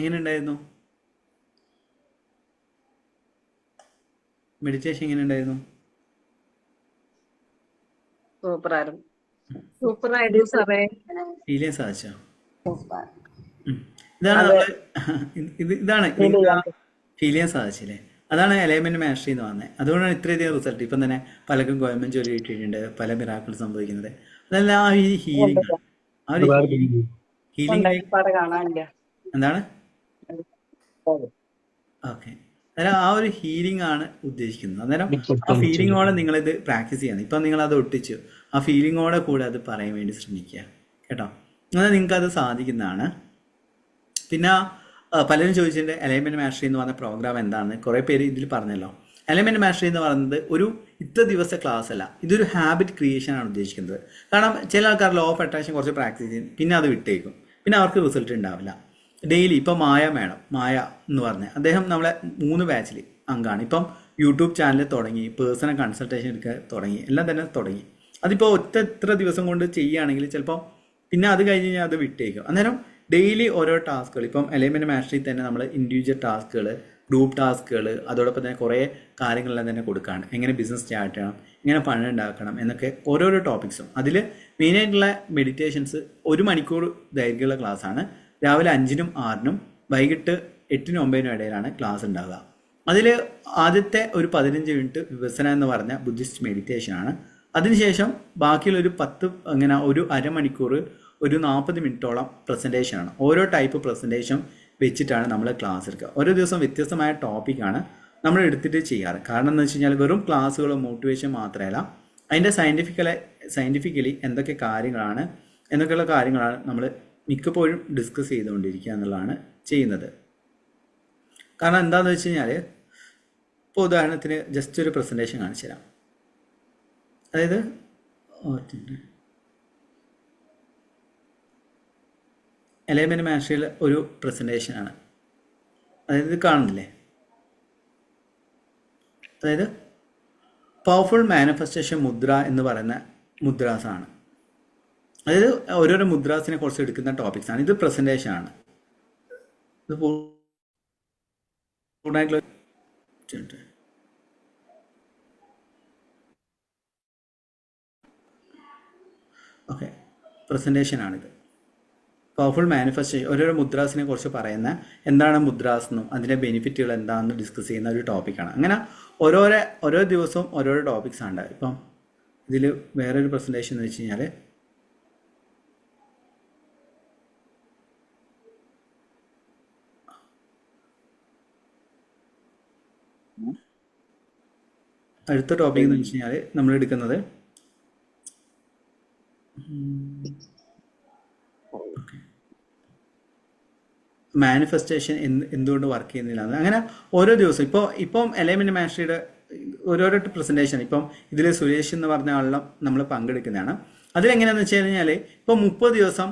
എങ്ങനെ ഉണ്ടായിരുന്നു? മെഡിറ്റേഷൻ എങ്ങനെ ഉണ്ടായിരുന്നു? സൂപ്പറായിരുന്നു. സൂപ്പർ ആയിരുന്നു സാറേ. ഫീൽ ചെയ്യാൻ സാധിച്ചോ? ഇതാണ് നമ്മള് ഇതാണ് ഫീൽ ചെയ്യാൻ സാധിച്ചില്ലേ? അതാണ് അലൈൻമെന്റ് മാസ്റ്ററി എന്ന് പറഞ്ഞത്. അതുകൊണ്ടാണ് ഇത്രയധികം റിസൾട്ട്. ഇപ്പം തന്നെ പലർക്കും ഗവൺമെന്റ് ജോലി കിട്ടിയിട്ടുണ്ട്, പല മിറാക്കിൾ സംഭവിക്കുന്നത്. അതെല്ലാം ആ ഒരു ഹീലിംഗ് ആണ്. ആ ഒരു ഹീലിംഗ് എന്താണ്? ഓക്കെ, അന്നേരം ആ ഒരു ഹീലിംഗ് ആണ് ഉദ്ദേശിക്കുന്നത്. അന്നേരം ആ ഫീലിങ്ങോടെ നിങ്ങളിത് പ്രാക്ടീസ് ചെയ്യണം. ഇപ്പം നിങ്ങൾ അത് ഒട്ടിച്ചു, ആ ഫീലിങ്ങോടെ കൂടെ അത് പറയാൻ വേണ്ടി ശ്രമിക്കുക കേട്ടോ. എന്നാൽ നിങ്ങൾക്ക് അത് സാധിക്കുന്നതാണ്. പിന്നെ പലരും ചോദിച്ചിട്ടുണ്ട് അലൈൻമെന്റ് മാസ്റ്ററി എന്ന് പറഞ്ഞ പ്രോഗ്രാം എന്താണെന്ന്. കുറേ പേര് ഇതിൽ പറഞ്ഞല്ലോ. അലൈൻമെന്റ് മാസ്റ്ററി എന്ന് പറയുന്നത് ഒരു ഇത്ര ദിവസത്തെ ക്ലാസ് അല്ല, ഇതൊരു ഹാബിറ്റ് ക്രിയേഷൻ ആണ് ഉദ്ദേശിക്കുന്നത്. കാരണം ചില ആൾക്കാർ ലോ ഓഫ് അട്രാക്ഷൻ കുറച്ച് പ്രാക്ടീസ് ചെയ്യും, പിന്നെ അത് വിട്ടേക്കും, പിന്നെ അവർക്ക് റിസൾട്ട് ഉണ്ടാവില്ല. ഡെയിലി ഇപ്പം മായ മേഡം, മായ എന്ന് പറഞ്ഞ അദ്ദേഹം നമ്മളെ 3 ബാച്ചിൽ അംഗമാണ്. ഇപ്പം യൂട്യൂബ് ചാനൽ തുടങ്ങി, പേഴ്സണൽ കൺസൾട്ടേഷൻ എടുക്കാൻ തുടങ്ങി, എല്ലാം തന്നെ തുടങ്ങി. അതിപ്പോൾ ഇത്ര ദിവസം കൊണ്ട് ചെയ്യുകയാണെങ്കിൽ ചിലപ്പോൾ പിന്നെ അത് കഴിഞ്ഞ് കഴിഞ്ഞാൽ അത് വിട്ടേക്കും. അന്നേരം ഡെയിലി ഓരോ ടാസ്കുകൾ, ഇപ്പം അലൈൻമെന്റ് മാസ്റ്ററി തന്നെ നമ്മൾ ഇൻഡിവിജ്വൽ ടാസ്കുകൾ, ഗ്രൂപ്പ് ടാസ്കുകൾ, അതോടൊപ്പം തന്നെ കുറേ കാര്യങ്ങളെല്ലാം തന്നെ കൊടുക്കുകയാണ്. എങ്ങനെ ബിസിനസ് സ്റ്റാർട്ട് ചെയ്യണം, എങ്ങനെ പണം ഉണ്ടാക്കണം എന്നൊക്കെ ഓരോരോ ടോപ്പിക്സും. അതിൽ മെയിനായിട്ടുള്ള മെഡിറ്റേഷൻസ് 1 മണിക്കൂർ ദൈർഘ്യമുള്ള ക്ലാസ്സാണ്. രാവിലെ 5-നും 6-നും, വൈകിട്ട് 8-നും 9-നും ഇടയിലാണ് ക്ലാസ് ഉണ്ടാവുക. അതിൽ ആദ്യത്തെ ഒരു 15 മിനിറ്റ് വിപസന എന്ന് പറഞ്ഞ ബുദ്ധിസ്റ്റ് മെഡിറ്റേഷൻ ആണ്. അതിനുശേഷം ബാക്കിയുള്ളൊരു 10 അങ്ങനെ ഒരു അരമണിക്കൂർ, ഒരു 40 മിനിറ്റോളം പ്രസൻറ്റേഷൻ ആണ്. ഓരോ ടൈപ്പ് പ്രസൻറ്റേഷൻ വെച്ചിട്ടാണ് നമ്മൾ ക്ലാസ് എടുക്കുക. ഓരോ ദിവസം വ്യത്യസ്തമായ ടോപ്പിക്കാണ്. നമ്മൾ എടുത്തിട്ട് ചെയ്യാറ്. കാരണം എന്താ വെച്ച് കഴിഞ്ഞാൽ വെറും ക്ലാസ്സുകളോ മോട്ടിവേഷൻ മാത്രമല്ല, അതിൻ്റെ സയൻറ്റിഫിക്കലി എന്തൊക്കെ കാര്യങ്ങളാണ് എന്നൊക്കെയുള്ള കാര്യങ്ങളാണ് നമ്മൾ മിക്കപ്പോഴും ഡിസ്കസ് ചെയ്തുകൊണ്ടിരിക്കുക എന്നുള്ളതാണ് ചെയ്യുന്നത്. കാരണം എന്താണെന്ന് വെച്ച് കഴിഞ്ഞാൽ, ഇപ്പോൾ ഉദാഹരണത്തിന് ജസ്റ്റ് ഒരു പ്രസൻറ്റേഷൻ കാണിച്ചു തരാം. അതായത് എലൈൻമെൻറ്റ് മാസ്റ്ററിയിൽ ഒരു പ്രസൻറ്റേഷനാണ്. അതായത് ഇത് കാണുന്നില്ലേ? അതായത് പവർഫുൾ മാനിഫെസ്റ്റേഷൻ മുദ്ര എന്ന് പറയുന്ന മുദ്രാസാണ്. അതായത് ഓരോരോ മുദ്രാസിനെ കുറിച്ച് എടുക്കുന്ന ടോപ്പിക്സ് ആണ്. ഇത് പ്രസൻറ്റേഷൻ ആണ്. ഇത് പൂർണ്ണമായിട്ടുള്ള ഓക്കെ, പ്രസൻറ്റേഷനാണിത്. പവർഫുൾ മാനിഫെസ്റ്റേഷൻ, ഓരോരോ മുദ്രാസിനെ കുറിച്ച് പറയുന്ന എന്താണ് മുദ്രാസ് എന്നും അതിൻ്റെ ബെനിഫിറ്റുകൾ എന്താണെന്ന് ഡിസ്കസ് ചെയ്യുന്ന ഒരു ടോപ്പിക്കാണ്. അങ്ങനെ ഓരോ ദിവസവും ഓരോരോ ടോപ്പിക്സ് ആണ്. ഇപ്പം ഇതിൽ വേറൊരു പ്രസൻറ്റേഷൻ എന്ന് വെച്ച് കഴിഞ്ഞാൽ അടുത്ത ടോപ്പിക് എന്ന് വെച്ച് കഴിഞ്ഞാൽ നമ്മൾ എടുക്കുന്നത് മാനിഫെസ്റ്റേഷൻ എന്തുകൊണ്ട് വർക്ക് ചെയ്യുന്നില്ല. അങ്ങനെ ഓരോ ദിവസം ഇപ്പം എലൈൻമെൻറ്റ് മാസ്റ്ററിയുടെ ഓരോരോ പ്രസൻറ്റേഷൻ, ഇപ്പം ഇതിൽ സുരേഷ് എന്ന് പറഞ്ഞ ആളിനെ നമ്മൾ പങ്കെടുക്കുന്നതാണ്. അതിലെങ്ങനെയാണെന്ന് വെച്ച് കഴിഞ്ഞാൽ, ഇപ്പം 30 ദിവസം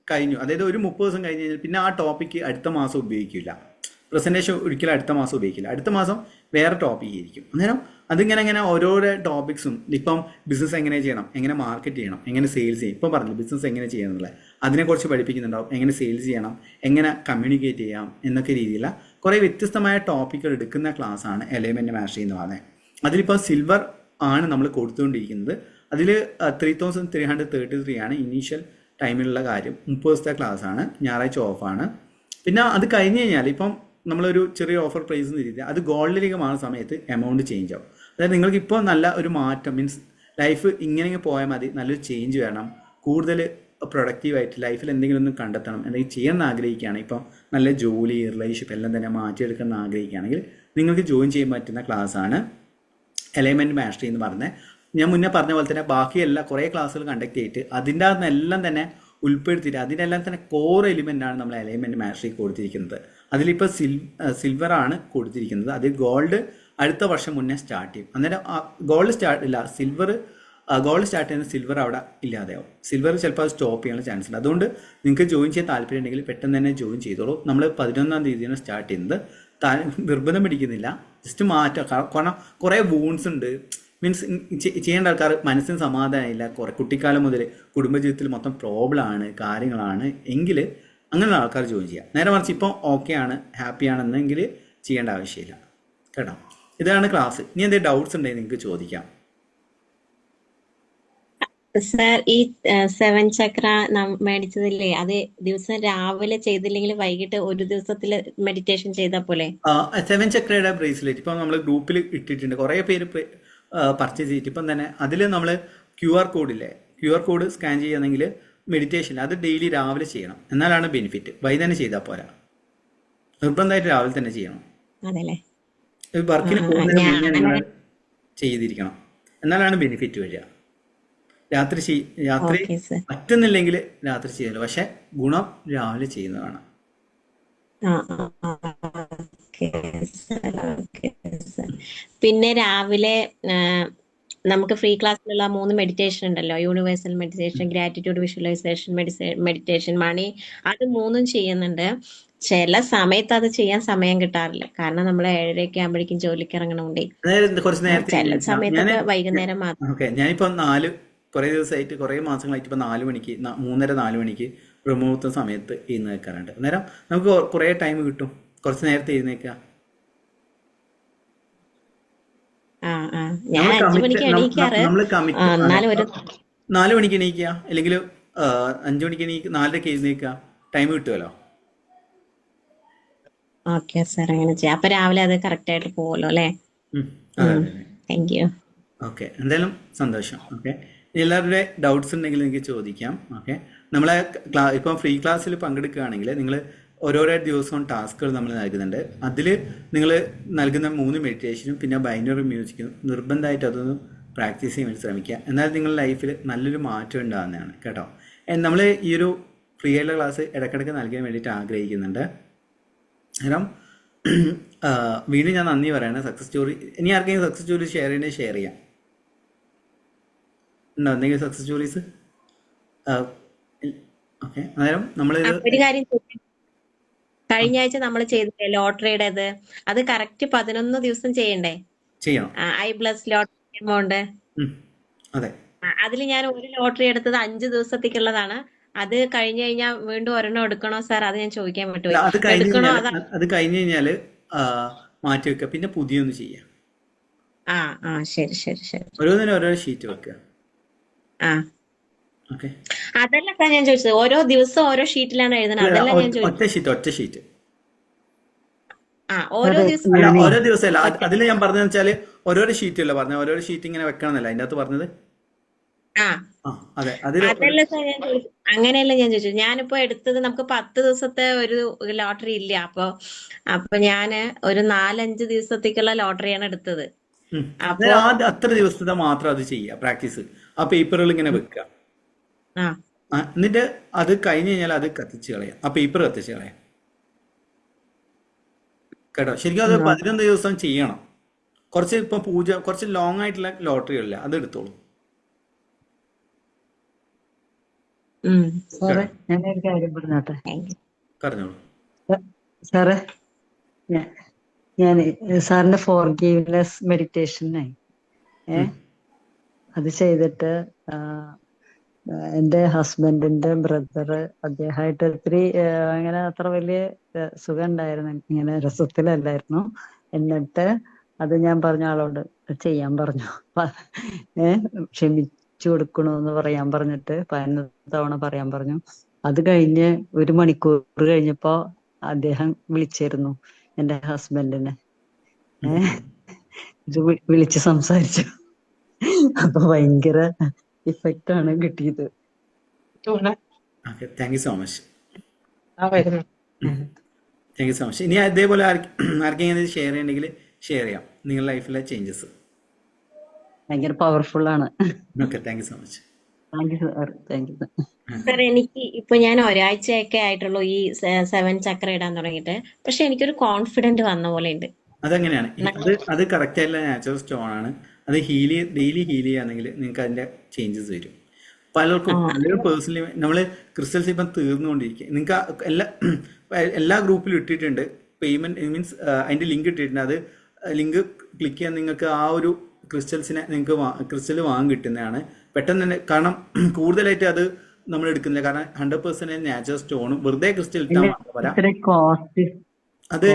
കഴിഞ്ഞു, അതായത് ഒരു 30 ദിവസം കഴിഞ്ഞ് കഴിഞ്ഞാൽ പിന്നെ ആ ടോപ്പിക്ക് അടുത്ത മാസം ഉപയോഗിക്കില്ല. പ്രസൻറ്റേഷൻ ഒരിക്കലും അടുത്ത മാസം ഉപയോഗിക്കില്ല. അടുത്ത മാസം വേറെ ടോപ്പിക് ആയിരിക്കും. അന്നേരം അതിങ്ങനെ ഓരോരോ ടോപ്പിക്സും, ഇപ്പം ബിസിനസ് എങ്ങനെ ചെയ്യണം, എങ്ങനെ മാർക്കറ്റ് ചെയ്യണം, എങ്ങനെ സെയിൽസ് ചെയ്യും, ഇപ്പം പറഞ്ഞു ബിസിനസ് എങ്ങനെ ചെയ്യണം എന്നുള്ളത്, അതിനെക്കുറിച്ച് പഠിപ്പിക്കുന്നുണ്ടാവും. എങ്ങനെ സെയിൽസ് ചെയ്യണം, എങ്ങനെ കമ്മ്യൂണിക്കേറ്റ് ചെയ്യാം എന്നൊക്കെ രീതിയിലുള്ള കുറേ വ്യത്യസ്തമായ ടോപ്പിക്കുകൾ എടുക്കുന്ന ക്ലാസ്സാണ് എലൈൻമെൻറ്റ് മാസ്റ്ററി എന്ന് പറയുന്നത്. അതിലിപ്പോൾ സിൽവർ ആണ് നമ്മൾ കൊടുത്തുകൊണ്ടിരിക്കുന്നത്. അതിൽ 3333 ആണ് ഇനീഷ്യൽ ടൈമിലുള്ള കാര്യം. 30 ദിവസത്തെ ക്ലാസ്സാണ്, ഞായറാഴ്ച ഓഫാണ്. പിന്നെ അത് കഴിഞ്ഞ് കഴിഞ്ഞാൽ ഇപ്പം നമ്മളൊരു ചെറിയ ഓഫർ പ്രൈസ് എന്ന് രീതിയിൽ അത് ഗോൾഡിലേക്ക് മാറുന്ന സമയത്ത് എമൗണ്ട് ചേഞ്ച് ആവും. അതായത് നിങ്ങൾക്ക് ഇപ്പോൾ നല്ല ഒരു മാറ്റം, മീൻസ് ലൈഫ് ഇങ്ങനെ പോയാൽ മതി, നല്ലൊരു ചേഞ്ച് വേണം, കൂടുതൽ പ്രൊഡക്റ്റീവായിട്ട് ലൈഫിൽ എന്തെങ്കിലും ഒന്ന് കണ്ടെത്തണം, എന്തെങ്കിലും ചെയ്യാൻ ആഗ്രഹിക്കുകയാണ്, ഇപ്പം നല്ല ജോലി റിലേഷൻഷിപ്പ് എല്ലാം തന്നെ മാറ്റിയെടുക്കണം ആഗ്രഹിക്കുകയാണെങ്കിൽ നിങ്ങൾക്ക് ജോയിൻ ചെയ്യാൻ പറ്റുന്ന ക്ലാസ്സാണ് എലൈൻമെൻറ്റ് മാസ്റ്ററി എന്ന് പറഞ്ഞത്. ഞാൻ മുന്നേ പറഞ്ഞ പോലെ തന്നെ ബാക്കിയെല്ലാം കുറേ ക്ലാസ്സുകൾ കണ്ടക്ട് ചെയ്തിട്ട് അതിൻ്റെ അകത്തെല്ലാം തന്നെ ഉൾപ്പെടുത്തിയിട്ട് അതിനെല്ലാം തന്നെ കോർ എലിമെൻ്റാണ് നമ്മൾ എലൈൻമെൻറ്റ് മാസ്റ്ററി കൊടുത്തിരിക്കുന്നത്. അതിലിപ്പോൾ സിൽവർ ആണ് കൊടുത്തിരിക്കുന്നത്. അത് ഗോൾഡ് അടുത്ത വർഷം മുന്നേ സ്റ്റാർട്ട് ചെയ്യും. അന്നേരം ഗോൾഡ് സ്റ്റാർട്ട് ഇല്ല, ഗോൾഡ് സ്റ്റാർട്ട് ചെയ്യുന്ന സിൽവർ അവിടെ ഇല്ലാതെയാവും. സിൽവർ ചിലപ്പോൾ അത് സ്റ്റോപ്പ് ചെയ്യാനുള്ള ചാൻസ് ഉണ്ട്. അതുകൊണ്ട് നിങ്ങൾക്ക് ജോയിൻ ചെയ്യാൻ താല്പര്യം ഉണ്ടെങ്കിൽ പെട്ടെന്ന് തന്നെ ജോയിൻ ചെയ്തോളൂ. നമ്മൾ 11-ാം തീയതിയാണ് സ്റ്റാർട്ട് ചെയ്യുന്നത്. നിർബന്ധം പിടിക്കുന്നില്ല, ജസ്റ്റ് മാറ്റാം. കാരണം കുറേ വൂൺസ് ഉണ്ട്, മീൻസ് ചെയ്യേണ്ട ആൾക്കാർ മനസ്സിന് സമാധാനമില്ല, കുറേ കുട്ടിക്കാലം മുതൽ കുടുംബജീവിതത്തിൽ മൊത്തം പ്രോബ്ലമാണ് കാര്യങ്ങളാണ് എങ്കിൽ അങ്ങനെയുള്ള ആൾക്കാർ ജോയിൻ ചെയ്യാം. നേരെ മറിച്ച് ഇപ്പോൾ ഓക്കെ ആണ്, ഹാപ്പി ആണെന്നെങ്കിൽ ചെയ്യേണ്ട ആവശ്യമില്ല കേട്ടോ. ഇതാണ് ക്ലാസ്. ഇനി എന്തെങ്കിലും ഡൗട്ട്സ് ഉണ്ടെങ്കിൽ നിങ്ങൾക്ക് ചോദിക്കാം. സർ, ഈ 7 ചക്ര മേടിച്ചതില്ലേ, അത് ദിവസം രാവിലെ ചെയ്തില്ലെങ്കിൽ വൈകിട്ട് ഒരു ദിവസത്തിൽ മെഡിറ്റേഷൻ ചെയ്താൽ പോലെ? 7 ചക്രയുടെ ബ്രേസ്ലെറ്റ് ഇപ്പം നമ്മൾ ഗ്രൂപ്പിൽ ഇട്ടിട്ടുണ്ട്. കുറേ പേര് പർച്ചേസ് ചെയ്തിട്ട് ഇപ്പം തന്നെ അതിൽ നമ്മൾ QR കോഡില്ലേ, QR കോഡ് സ്കാൻ ചെയ്യുകയാണെങ്കിൽ മെഡിറ്റേഷൻ അത് ഡെയിലി രാവിലെ ചെയ്യണം. എന്നാലാണ് ബെനിഫിറ്റ്. വൈകുന്നേരം ചെയ്താൽ പോരാ, നിർബന്ധമായിട്ട് രാവിലെ തന്നെ ചെയ്യണം. വർക്കിന് പോകുന്നതിന് മുന്നേ നിങ്ങൾ ചെയ്തിരിക്കണം, എന്നാലാണ് ബെനിഫിറ്റ് വരിക. രാത്രി പറ്റുന്നില്ലെങ്കിൽ രാത്രി ചെയ്യല്ലോ, പക്ഷെ ഗുണം രാവിലെ ചെയ്യുന്നതാണ്. പിന്നെ രാവിലെ നമുക്ക് ഫ്രീ ക്ലാസ്സിലുള്ള 3 മെഡിറ്റേഷൻ ഉണ്ടല്ലോ, universal meditation, gratitude visualisation, meditation, money, അത് 3ഉം ചെയ്യുന്നുണ്ട്. ചില സമയത്ത് അത് ചെയ്യാൻ സമയം കിട്ടാറില്ല, കാരണം നമ്മൾ 7:30 ആകുമ്പോഴേക്കും ജോലിക്ക് ഇറങ്ങണോണ്ടേ ചില സമയത്തൊക്കെ വൈകുന്നേരം മാത്രം. ഞാനിപ്പോ കുറേ ദിവസമായിട്ട് കുറേ മാസങ്ങളായിട്ട് ഇപ്പൊ 4 മണിക്ക് 3:30-4 മണിക്ക് ബ്രഹ്മമുഹൂർത്ത സമയത്ത് എഴുന്നേൽക്കാറുണ്ട്. അന്നേരം നമുക്ക് കുറേ ടൈം കിട്ടും, കുറച്ച് നേരത്തെ എഴുന്നേൽക്കുക. ഞാൻ 5 മണിക്ക് എണീക്കാറ്, 4 മണിക്ക് എണീക്കുക, അല്ലെങ്കിൽ 5 മണിക്ക് 4:30 എഴുന്നേൽക്കുക, ടൈം കിട്ടുമല്ലോ. ഓക്കെ സാർ, അങ്ങനെ ചെയ്യാം. അപ്പൊ രാവിലെ അത് കറക്റ്റ് ആയിട്ട് പോകുമല്ലോ അല്ലേ? Thank you. ഓക്കെ, എന്തായാലും സന്തോഷം. ഓക്കെ, എല്ലാവരുടെ ഡൗട്ട്സ് ഉണ്ടെങ്കിൽ നിങ്ങൾക്ക് ചോദിക്കാം. ഓക്കെ, നമ്മളെ ഇപ്പം ഫ്രീ ക്ലാസ്സിൽ പങ്കെടുക്കുകയാണെങ്കിൽ നിങ്ങൾ ഓരോരോ ദിവസവും ടാസ്കുകൾ നമ്മൾ നൽകുന്നുണ്ട്. അതിൽ നിങ്ങൾ നൽകുന്ന 3 മെഡിറ്റേഷനും പിന്നെ ബൈനറി മ്യൂസിക്കും നിർബന്ധമായിട്ട് അതൊന്ന് പ്രാക്ടീസ് ചെയ്യാൻ വേണ്ടി ശ്രമിക്കുക. എന്നാൽ നിങ്ങളുടെ ലൈഫിൽ നല്ലൊരു മാറ്റം ഉണ്ടാകുന്നതാണ് കേട്ടോ. നമ്മൾ ഈ ഒരു ഫ്രീ ആയിട്ടുള്ള ക്ലാസ് ഇടയ്ക്കിടയ്ക്ക് നൽകാൻ വേണ്ടിയിട്ട് ആഗ്രഹിക്കുന്നുണ്ട്. കാരണം വീണ്ടും ഞാൻ നന്ദി പറയാണ്. സക്സസ് സ്റ്റോറി ഇനി ആർക്കെങ്കിലും സക്സസ് സ്റ്റോറി ഷെയർ ചെയ്യണമെങ്കിൽ ഷെയർ ചെയ്യാം. ഉണ്ടോ എന്തെങ്കിലും സക്സസ് സ്റ്റോറീസ്? ഓക്കെ, അന്നേരം നമ്മൾ ഒരു കാര്യം ചോദിക്കാം. കഴിഞ്ഞ ആഴ്ച നമ്മൾ ചെയ്തില്ലേ ലോട്ടറിയുടേത്, അത് കറക്റ്റ് 11 ദിവസം ചെയ്യണ്ടേ? ചെയ്യണം. i+ lottery amount. അതെ, അതിൽ ഞാൻ ഒരു ലോട്ടറി എടുത്തത് 5 ദിവസത്തേക്കുള്ളതാണ്. അത് കഴിഞ്ഞു കഴിഞ്ഞാൽ വീണ്ടും ഒരെണ്ണം എടുക്കണോ സാർ? അത് ഞാൻ ചോദിക്കാൻ വിട്ടുപോയി. എടുക്കണോ? അത് കഴിഞ്ഞ് കഴിഞ്ഞാല് മാറ്റി വെക്കുക, പിന്നെ പുതിയൊന്ന് ചെയ്യാം. ശരി ശരി ശരി. ഓരോന്നിനും ഓരോ ഷീറ്റ് വെക്കുക. ഓക്കെ, അതല്ല സാർ ഞാൻ ചോദിച്ചത്, ഓരോ ദിവസം ഓരോ ഷീറ്റിലാണ് എഴുതണത്. അതല്ല ഞാൻ ചോദിച്ചത്. ഒറ്റ ഷീറ്റ്. ഓരോ ദിവസം ഓരോ ദിവസം അല്ല. അതിൽ ഞാൻ പറഞ്ഞതെന്ന് വെച്ചാല് ഓരോരോ ഷീറ്റ് അല്ല പറഞ്ഞത്, ഓരോരോ ഷീറ്റ് ഇങ്ങനെ വെക്കണമെന്നല്ല അതിന്റെ അകത്ത് പറഞ്ഞത്. അതെ, അതല്ല സാർ ഞാൻ ചോദിച്ചത്. അങ്ങനെയല്ല ഞാൻ ചോദിച്ചത്. ഞാനിപ്പോ എടുത്തത് നമുക്ക് 10 ദിവസത്തെ ഒരു ലോട്ടറി ഇല്ല. അപ്പൊ ഞാന് ഒരു 4-5 ദിവസത്തേക്കുള്ള ലോട്ടറിയാണ് എടുത്തത്. അത്ര ദിവസത്തെ മാത്രം അത് ചെയ്യുക പ്രാക്ടീസ്. ആ പേപ്പറുകൾ ഇങ്ങനെ വെക്കുക. എന്നിട്ട് അത് കഴിഞ്ഞ് കഴിഞ്ഞാൽ അത് കത്തിച്ച് കളയാം. ആ പേപ്പർ കത്തിച്ച് കളയാം കേട്ടോ. ശരിക്കും അത് 11 ദിവസം ചെയ്യണം. കുറച്ച് ലോങ് ആയിട്ടുള്ള ലോട്ടറികളില്ല, അത് എടുത്തോളൂ. സാറേ ഞാനൊരു കാര്യം പറഞ്ഞോട്ടെ? പറഞ്ഞോളൂ സാറേ. ഞാൻ സാറിന്റെ ഫോർഗീവ്നെസ് മെഡിറ്റേഷനായി അത് ചെയ്തിട്ട് എൻ്റെ ഹസ്ബൻഡിന്റെ ബ്രദർ അദ്ദേഹമായിട്ട് ഒത്തിരി അങ്ങനെ അത്ര വലിയ സുഖം ഉണ്ടായിരുന്നു, ഇങ്ങനെ രസത്തിലല്ലായിരുന്നു. എന്നിട്ട് അത് ഞാൻ പറഞ്ഞ ആളോട് ചെയ്യാൻ പറഞ്ഞു, ക്ഷമിച്ചു കൊടുക്കണമെന്ന് പറയാൻ പറഞ്ഞിട്ട് 11 തവണ പറയാൻ പറഞ്ഞു. അത് കഴിഞ്ഞ് 1 മണിക്കൂർ കഴിഞ്ഞപ്പോ അദ്ദേഹം വിളിച്ചിരുന്നു എൻ്റെ ഹസ്ബൻഡിനെ. ഇത് വിളിച്ച് സംസാരിച്ചു. അപ്പൊ ഭയങ്കര ഇഫക്റ്റ് ആണ് കിട്ടിയത്. Thank you so much. Thank you so much. ഇനി അതേപോലെ ആർക്കെങ്കിലും ഷെയർ ചെയ്യണമെങ്കിൽ ഷെയർ ചെയ്യാം നിങ്ങളുടെ ലൈഫിലെ ചേഞ്ചസ്. ഭയങ്കര പവർഫുൾ ആണ്. Okay, thank you so much. Thank you sir. Thank you sir. എനിക്ക് ഇപ്പൊ ഞാൻ ഒരാഴ്ചയൊക്കെ ആയിട്ടുള്ളൂ ഈ 7 ചക്ര ഇടാൻ തുടങ്ങിയിട്ട്. പക്ഷെ എനിക്കൊരു കോൺഫിഡന്റ് വന്ന പോലെ ഉണ്ട്. അതെങ്ങനെയാണ്? അത് കറക്റ്റ് ആയിട്ടുള്ള നാച്ചുറൽ സ്റ്റോൺ ആണ്. അത് ഡെയിലി ഹീൽ ചെയ്യുകയാണെങ്കിൽ നിങ്ങൾക്ക് അതിന്റെ ചേഞ്ചസ് വരും. പലർക്കും പേഴ്സണലി നമ്മൾ ക്രിസ്റ്റൽസ് ഇപ്പം തീർന്നുകൊണ്ടിരിക്കുക. നിങ്ങൾക്ക് എല്ലാ ഗ്രൂപ്പിലും ഇട്ടിട്ടുണ്ട് പേയ്മെന്റ്, മീൻസ് അതിന്റെ ലിങ്ക് ഇട്ടിട്ടുണ്ട്. അത് ലിങ്ക് ക്ലിക്ക് ചെയ്യാൻ നിങ്ങൾക്ക് ആ ഒരു ക്രിസ്റ്റൽസിനെ നിങ്ങൾക്ക് ക്രിസ്റ്റൽ വാങ്ങി കിട്ടുന്നതാണ് പെട്ടെന്ന് തന്നെ. കാരണം കൂടുതലായിട്ട് അത് നമ്മൾ എടുക്കുന്നില്ല, കാരണം 100% നാച്ചുറൽ സ്റ്റോണും വെറുതെ ക്രിസ്റ്റൽ ഇട്ടാൽ മാത്രം വരാം. അത്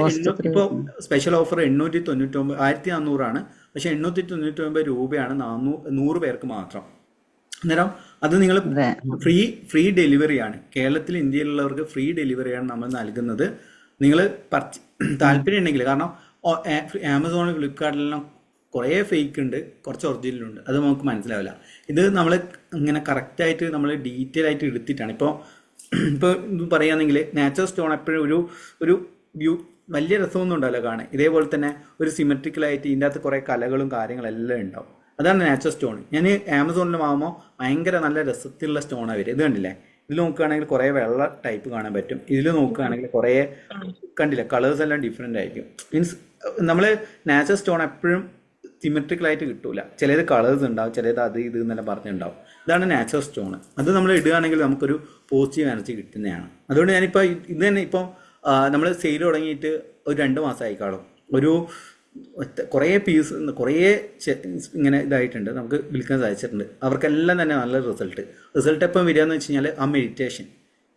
ഇപ്പൊ സ്പെഷ്യൽ ഓഫർ 899, 1400 പക്ഷെ 899 രൂപയാണ് 100 പേർക്ക് മാത്രം. അന്നേരം അത് നിങ്ങൾ ഫ്രീ ഡെലിവറിയാണ്. കേരളത്തിൽ ഇന്ത്യയിലുള്ളവർക്ക് ഫ്രീ ഡെലിവറിയാണ് നമ്മൾ നൽകുന്നത്. നിങ്ങൾ താല്പര്യം ഉണ്ടെങ്കിൽ, കാരണം ആമസോൺ ഫ്ലിപ്കാർട്ടിലെല്ലാം കുറേ ഫേക്ക് ഉണ്ട്, കുറച്ച് ഒറിജിനലുണ്ട്, അത് നമുക്ക് മനസ്സിലാവില്ല. ഇത് നമ്മൾ ഇങ്ങനെ കറക്റ്റായിട്ട് നമ്മൾ ഡീറ്റെയിൽ ആയിട്ട് എടുത്തിട്ടാണ്. ഇപ്പോൾ പറയുകയാണെങ്കിൽ നാച്ചുറൽ സ്റ്റോൺ എപ്പോഴും ഒരു വലിയ രസമൊന്നും ഉണ്ടാവില്ല കാണാൻ. ഇതേപോലെ തന്നെ ഒരു സിമെട്രിക്കലായിട്ട് ഇതിൻ്റെ അകത്ത് കുറേ കലകളും കാര്യങ്ങളെല്ലാം ഉണ്ടാവും. അതാണ് നാച്ചുറൽ സ്റ്റോൺ. ഞാൻ ആമസോണിൽ വാങ്ങുമ്പോൾ ഭയങ്കര നല്ല രസത്തിലുള്ള സ്റ്റോണാണ് വരും. ഇത് കണ്ടില്ലേ? ഇതിൽ നോക്കുകയാണെങ്കിൽ കുറേ വെള്ള ടൈപ്പ് കാണാൻ പറ്റും. ഇതിൽ നോക്കുകയാണെങ്കിൽ കുറേ കണ്ടില്ലേ, കളേഴ്സ് എല്ലാം ഡിഫറെൻ്റ് ആയിരിക്കും. മീൻസ് നമ്മൾ നാച്ചുറൽ സ്റ്റോൺ എപ്പോഴും സിമെട്രിക്കലായിട്ട് കിട്ടൂല. ചിലത് കളേഴ്സ് ഉണ്ടാവും, ചിലത് അത് ഇത് എന്നെല്ലാം പറഞ്ഞിട്ടുണ്ടാവും. ഇതാണ് നാച്ചുറൽ സ്റ്റോൺ. അത് നമ്മൾ ഇടുകയാണെങ്കിൽ നമുക്കൊരു പോസിറ്റീവ് എനർജി കിട്ടുന്നതാണ്. അതുകൊണ്ട് ഞാനിപ്പോൾ ഇത് തന്നെ ഇപ്പോൾ നമ്മൾ സെയിൽ തുടങ്ങിയിട്ട് ഒരു 2 മാസമായി കാണും. കുറേ പീസ് കുറേ ഇങ്ങനെ ഇതായിട്ടുണ്ട്, നമുക്ക് വിൽക്കാൻ സാധിച്ചിട്ടുണ്ട്. അവർക്കെല്ലാം തന്നെ നല്ല റിസൾട്ട് എപ്പം വരിക എന്ന് വെച്ച് കഴിഞ്ഞാൽ ആ മെഡിറ്റേഷൻ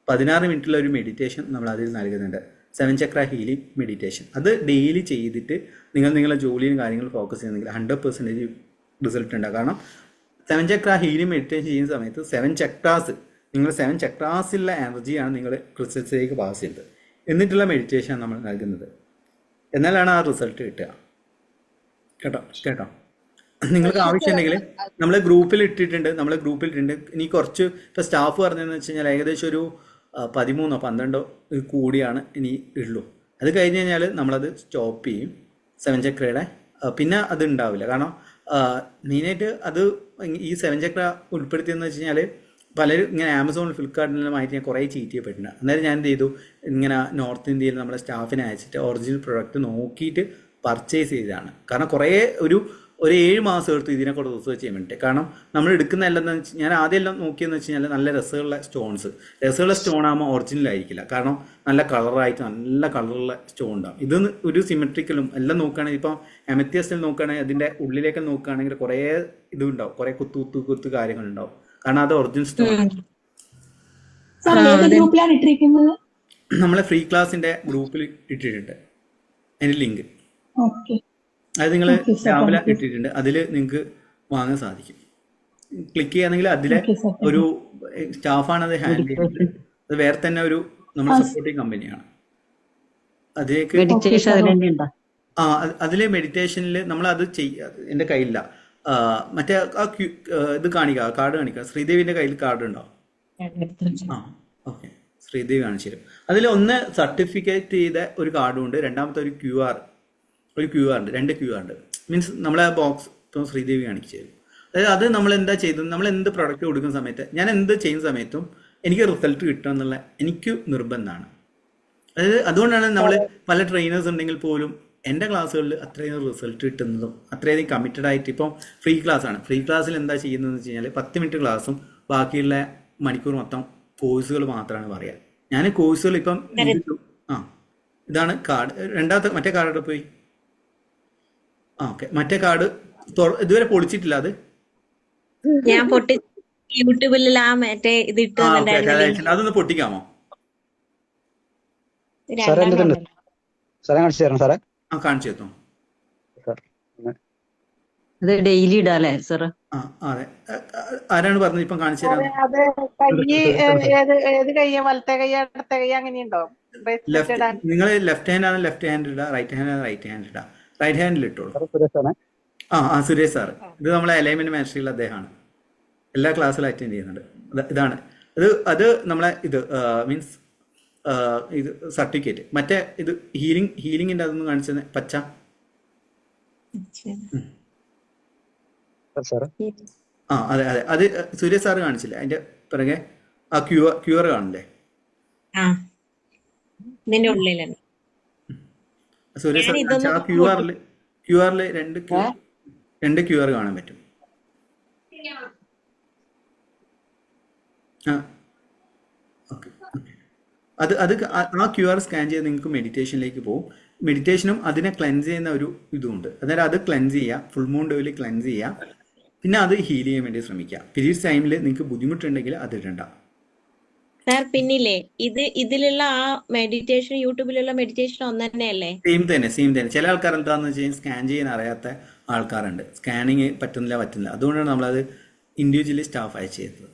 16 മിനിറ്റുള്ള ഒരു മെഡിറ്റേഷൻ നമ്മൾ അതിൽ നൽകുന്നുണ്ട്. 7 ചക്ര ഹീലിംഗ് മെഡിറ്റേഷൻ. അത് ഡെയിലി ചെയ്തിട്ട് നിങ്ങളുടെ ജോലിയും കാര്യങ്ങളും ഫോക്കസ് ചെയ്യുന്നെങ്കിൽ 100% റിസൾട്ട് ഉണ്ടാകും. കാരണം 7 ചക്ര ഹീലിംഗ് മെഡിറ്റേഷൻ ചെയ്യുന്ന സമയത്ത് 7 ചക്രാസ് നിങ്ങൾ 7 ചക്രാസിലുള്ള എനർജിയാണ് നിങ്ങൾ ക്രിസ്റ്റൽസിലേക്ക് പാസ് ചെയ്യുന്നത്. എന്നിട്ടുള്ള മെഡിറ്റേഷൻ നമ്മൾ നൽകുന്നത്. എന്നാലാണ് ആ റിസൾട്ട് കിട്ടുക. കേട്ടോ നിങ്ങൾക്ക് ആവശ്യമുണ്ടെങ്കിൽ നമ്മളെ ഗ്രൂപ്പിൽ ഇട്ടിട്ടുണ്ട്. ഇനി കുറച്ച് ഇപ്പോൾ സ്റ്റാഫ് പറഞ്ഞതെന്ന് വെച്ച് കഴിഞ്ഞാൽ ഏകദേശം ഒരു 13-12 കൂടിയാണ് ഇനി ഉള്ളൂ. അത് കഴിഞ്ഞ് കഴിഞ്ഞാൽ നമ്മളത് സ്റ്റോപ്പ് ചെയ്യും 7 ചക്രയുടെ. പിന്നെ അത് ഉണ്ടാവില്ല. കാരണം മെയിനായിട്ട് അത് ഈ 7 ചക്ര ഉൾപ്പെടുത്തിയെന്ന് വെച്ച് കഴിഞ്ഞാൽ പലരും ഇങ്ങനെ ആമസോണിൽ ഫ്ലിപ്കാർട്ടിലുമായിട്ട് ഞാൻ കുറേ ചീറ്റ് ചെയ്യപ്പെട്ടിട്ടുണ്ട്. അന്നേരം ഞാൻ എന്ത് ചെയ്തു, ഇങ്ങനെ നോർത്ത് ഇന്ത്യയിൽ നമ്മുടെ സ്റ്റാഫിനെ അയച്ചിട്ട് ഒറിജിനൽ പ്രൊഡക്റ്റ് നോക്കിയിട്ട് പർച്ചേസ് ചെയ്തതാണ്. കാരണം കുറേ ഒരു 7 മാസം എടുത്തു ഇതിനെ കൂടെ റിസർച്ച് ചെയ്യാൻ വേണ്ടിയിട്ട്. കാരണം നമ്മൾ എടുക്കുന്ന എല്ലാം ഞാൻ ആദ്യം എല്ലാം നോക്കിയെന്ന് വെച്ച് കഴിഞ്ഞാൽ നല്ല രസമുള്ള സ്റ്റോൺ ആകുമ്പോൾ ഒറിജിനൽ ആയിരിക്കില്ല. കാരണം നല്ല കളറായിട്ട് നല്ല കളറുള്ള സ്റ്റോൺ ഉണ്ടാകും. ഇത് ഒരു സിമെട്രിക്കലും എല്ലാം നോക്കുകയാണെങ്കിൽ ഇപ്പോൾ എമത്തിയസ്റ്റിൽ നോക്കുകയാണെങ്കിൽ അതിൻ്റെ ഉള്ളിലേക്ക് നോക്കുകയാണെങ്കിൽ കുറേ ഇതുണ്ടാവും, കുറേ കുത്തു കാര്യങ്ങളുണ്ടാവും. കാരണം അത് ഒറിജിനൽ സ്റ്റോൺ. നമ്മളെ ഫ്രീ ക്ലാസിൻ്റെ ഗ്രൂപ്പിൽ ഇട്ടിട്ടുണ്ട് അതിൻ്റെ ലിങ്ക്. അത് നിങ്ങൾ രാവിലെ ഇട്ടിട്ടുണ്ട്, അതിൽ നിങ്ങൾക്ക് വാങ്ങാൻ സാധിക്കും. ക്ലിക്ക് ചെയ്യുകയാണെങ്കിൽ അതിലെ ഒരു സ്റ്റാഫാണ് അത് ഹാൻഡിൽ ചെയ്യുന്നത്. അത് വേറെ തന്നെ ഒരു നമ്മുടെ സപ്പോർട്ടിങ് കമ്പനിയാണ്. അതിലേക്ക് അതിലെ മെഡിറ്റേഷനിൽ നമ്മൾ അത് എൻ്റെ കയ്യിലില്ല. മറ്റേ ഇത് കാർഡ് കാണിക്കുക. ശ്രീദേവിന്റെ കയ്യിൽ കാർഡ് ഉണ്ടോ? ഓക്കെ, ശ്രീദേവി കാണിച്ചു തരും. അതിൽ ഒന്ന് സർട്ടിഫിക്കറ്റ് ചെയ്ത ഒരു കാർഡും ഉണ്ട്, രണ്ടാമത്തെ ഒരു ക്യു ആർ ഉണ്ട്, 2 QR ഉണ്ട്. മീൻസ് നമ്മളെ ബോക്സ് ഇപ്പം ശ്രീദേവി കാണിച്ചു തരും. അതായത് അത് നമ്മൾ എന്താ ചെയ്തത്, നമ്മൾ എന്ത് പ്രൊഡക്റ്റ് കൊടുക്കുന്ന സമയത്ത്, ഞാൻ എന്ത് ചെയ്യുന്ന സമയത്തും എനിക്ക് റിസൾട്ട് കിട്ടുക എന്നുള്ള എനിക്ക് നിർബന്ധമാണ്. അതായത് അതുകൊണ്ടാണ് നമ്മൾ പല ട്രെയിനേഴ്സ് ഉണ്ടെങ്കിൽ പോലും എൻ്റെ ക്ലാസ്സുകളിൽ അത്രയും റിസൾട്ട് കിട്ടുന്നതും അത്രയധികം കമ്മിറ്റഡ് ആയിട്ട്. ഇപ്പം ഫ്രീ ക്ലാസ്സാണ്. ഫ്രീ ക്ലാസ്സിൽ എന്താ ചെയ്യുന്നതെന്ന് വെച്ച് കഴിഞ്ഞാൽ 10 മിനിറ്റ് ക്ലാസ്സും ബാക്കിയുള്ള മണിക്കൂർ മൊത്തം കോഴ്സുകൾ മാത്രമാണ് പറയുക. ഞാൻ കോഴ്സുകൾ ഇപ്പം ഇതാണ് കാർഡ്. മറ്റേ കാർഡ് പോയി. ഓക്കെ, മറ്റേ കാർഡ് ഇതുവരെ പൊളിച്ചിട്ടില്ല. അത് ഞാൻ യൂട്യൂബിൽ അതൊന്ന് പൊട്ടിക്കാമോ? കാണിച്ചു തന്നോ? അത് ഡെയിലി ഇടാല്ലേ സാർ? അതെ. ആരാണ് പറഞ്ഞത് ഇപ്പം കാണിച്ചു തരാം? നിങ്ങൾ ലെഫ്റ്റ് ഹാൻഡ് ആണ് ലെഫ്റ്റ് ഹാൻഡ് ഇടുക, റൈറ്റ് ഹാൻഡ് ആണ് റൈറ്റ് ഹാൻഡ് ഇടുക. റൈറ്റ് ഹാൻഡിൽ ഇട്ടോളൂ. സുരേഷ് സാർ, ഇത് നമ്മളെ അലൈൻമെന്റ് മാസ്റ്ററിയിൽ അദ്ദേഹമാണ് എല്ലാ ക്ലാസ്സിലും അറ്റൻഡ് ചെയ്യുന്നുണ്ട്. ഇതാണ് അത് നമ്മളെ ഇത് മീൻസ് ഇത് സർട്ടിഫിക്കറ്റ്. മറ്റേ ഇത് ഹീലിംഗിന്റെ അതൊന്നും കാണിച്ചത് പച്ച. അതെ അതെ, അത് സുരേഷ് സാറ് കാണിച്ചില്ല. അതിന്റെ പിറകെ ആ ക്യു ആർ കാണില്ലേ? സുരേഷ് സാർ ആ ക്യു ആറിൽ 2 QR കാണാൻ പറ്റും. അത് ആ QR സ്കാൻ ചെയ്ത് നിങ്ങൾക്ക് മെഡിറ്റേഷനിലേക്ക് പോകും. മെഡിറ്റേഷനും അതിനെ ക്ലെൻസ് ചെയ്യുന്ന ഒരു ഇതുമുണ്ട്. അതായത് അത് ക്ലെൻസ് ചെയ്യുക, ഫുൾ മൂൺ ഡേയിൽ ക്ലെൻസ് ചെയ്യുക, പിന്നെ അത് ഹീൽ ചെയ്യാൻ വേണ്ടി ശ്രമിക്കുക. പീരീഡ്സ് ടൈമിൽ നിങ്ങൾക്ക് ബുദ്ധിമുട്ടുണ്ടെങ്കിൽ അത് ഇടണ്ട. സാർ പിന്നില്ലേ ഇതിലുള്ള ആ മെഡിറ്റേഷൻ യൂട്യൂബിലുള്ള മെഡിറ്റേഷൻ ഒന്ന് തന്നെയല്ലേ? സെയിം തന്നെ. ചില ആൾക്കാർ എന്താന്ന് വെച്ചാൽ സ്കാൻ ചെയ്യാൻ അറിയാത്ത ആൾക്കാരുണ്ട്. സ്കാനിങ് പറ്റുന്നില്ല. അതുകൊണ്ടാണ് നമ്മളത് ഇൻഡിവിജ്വലി സ്റ്റാഫ് അയച്ചു ചെയ്തത്.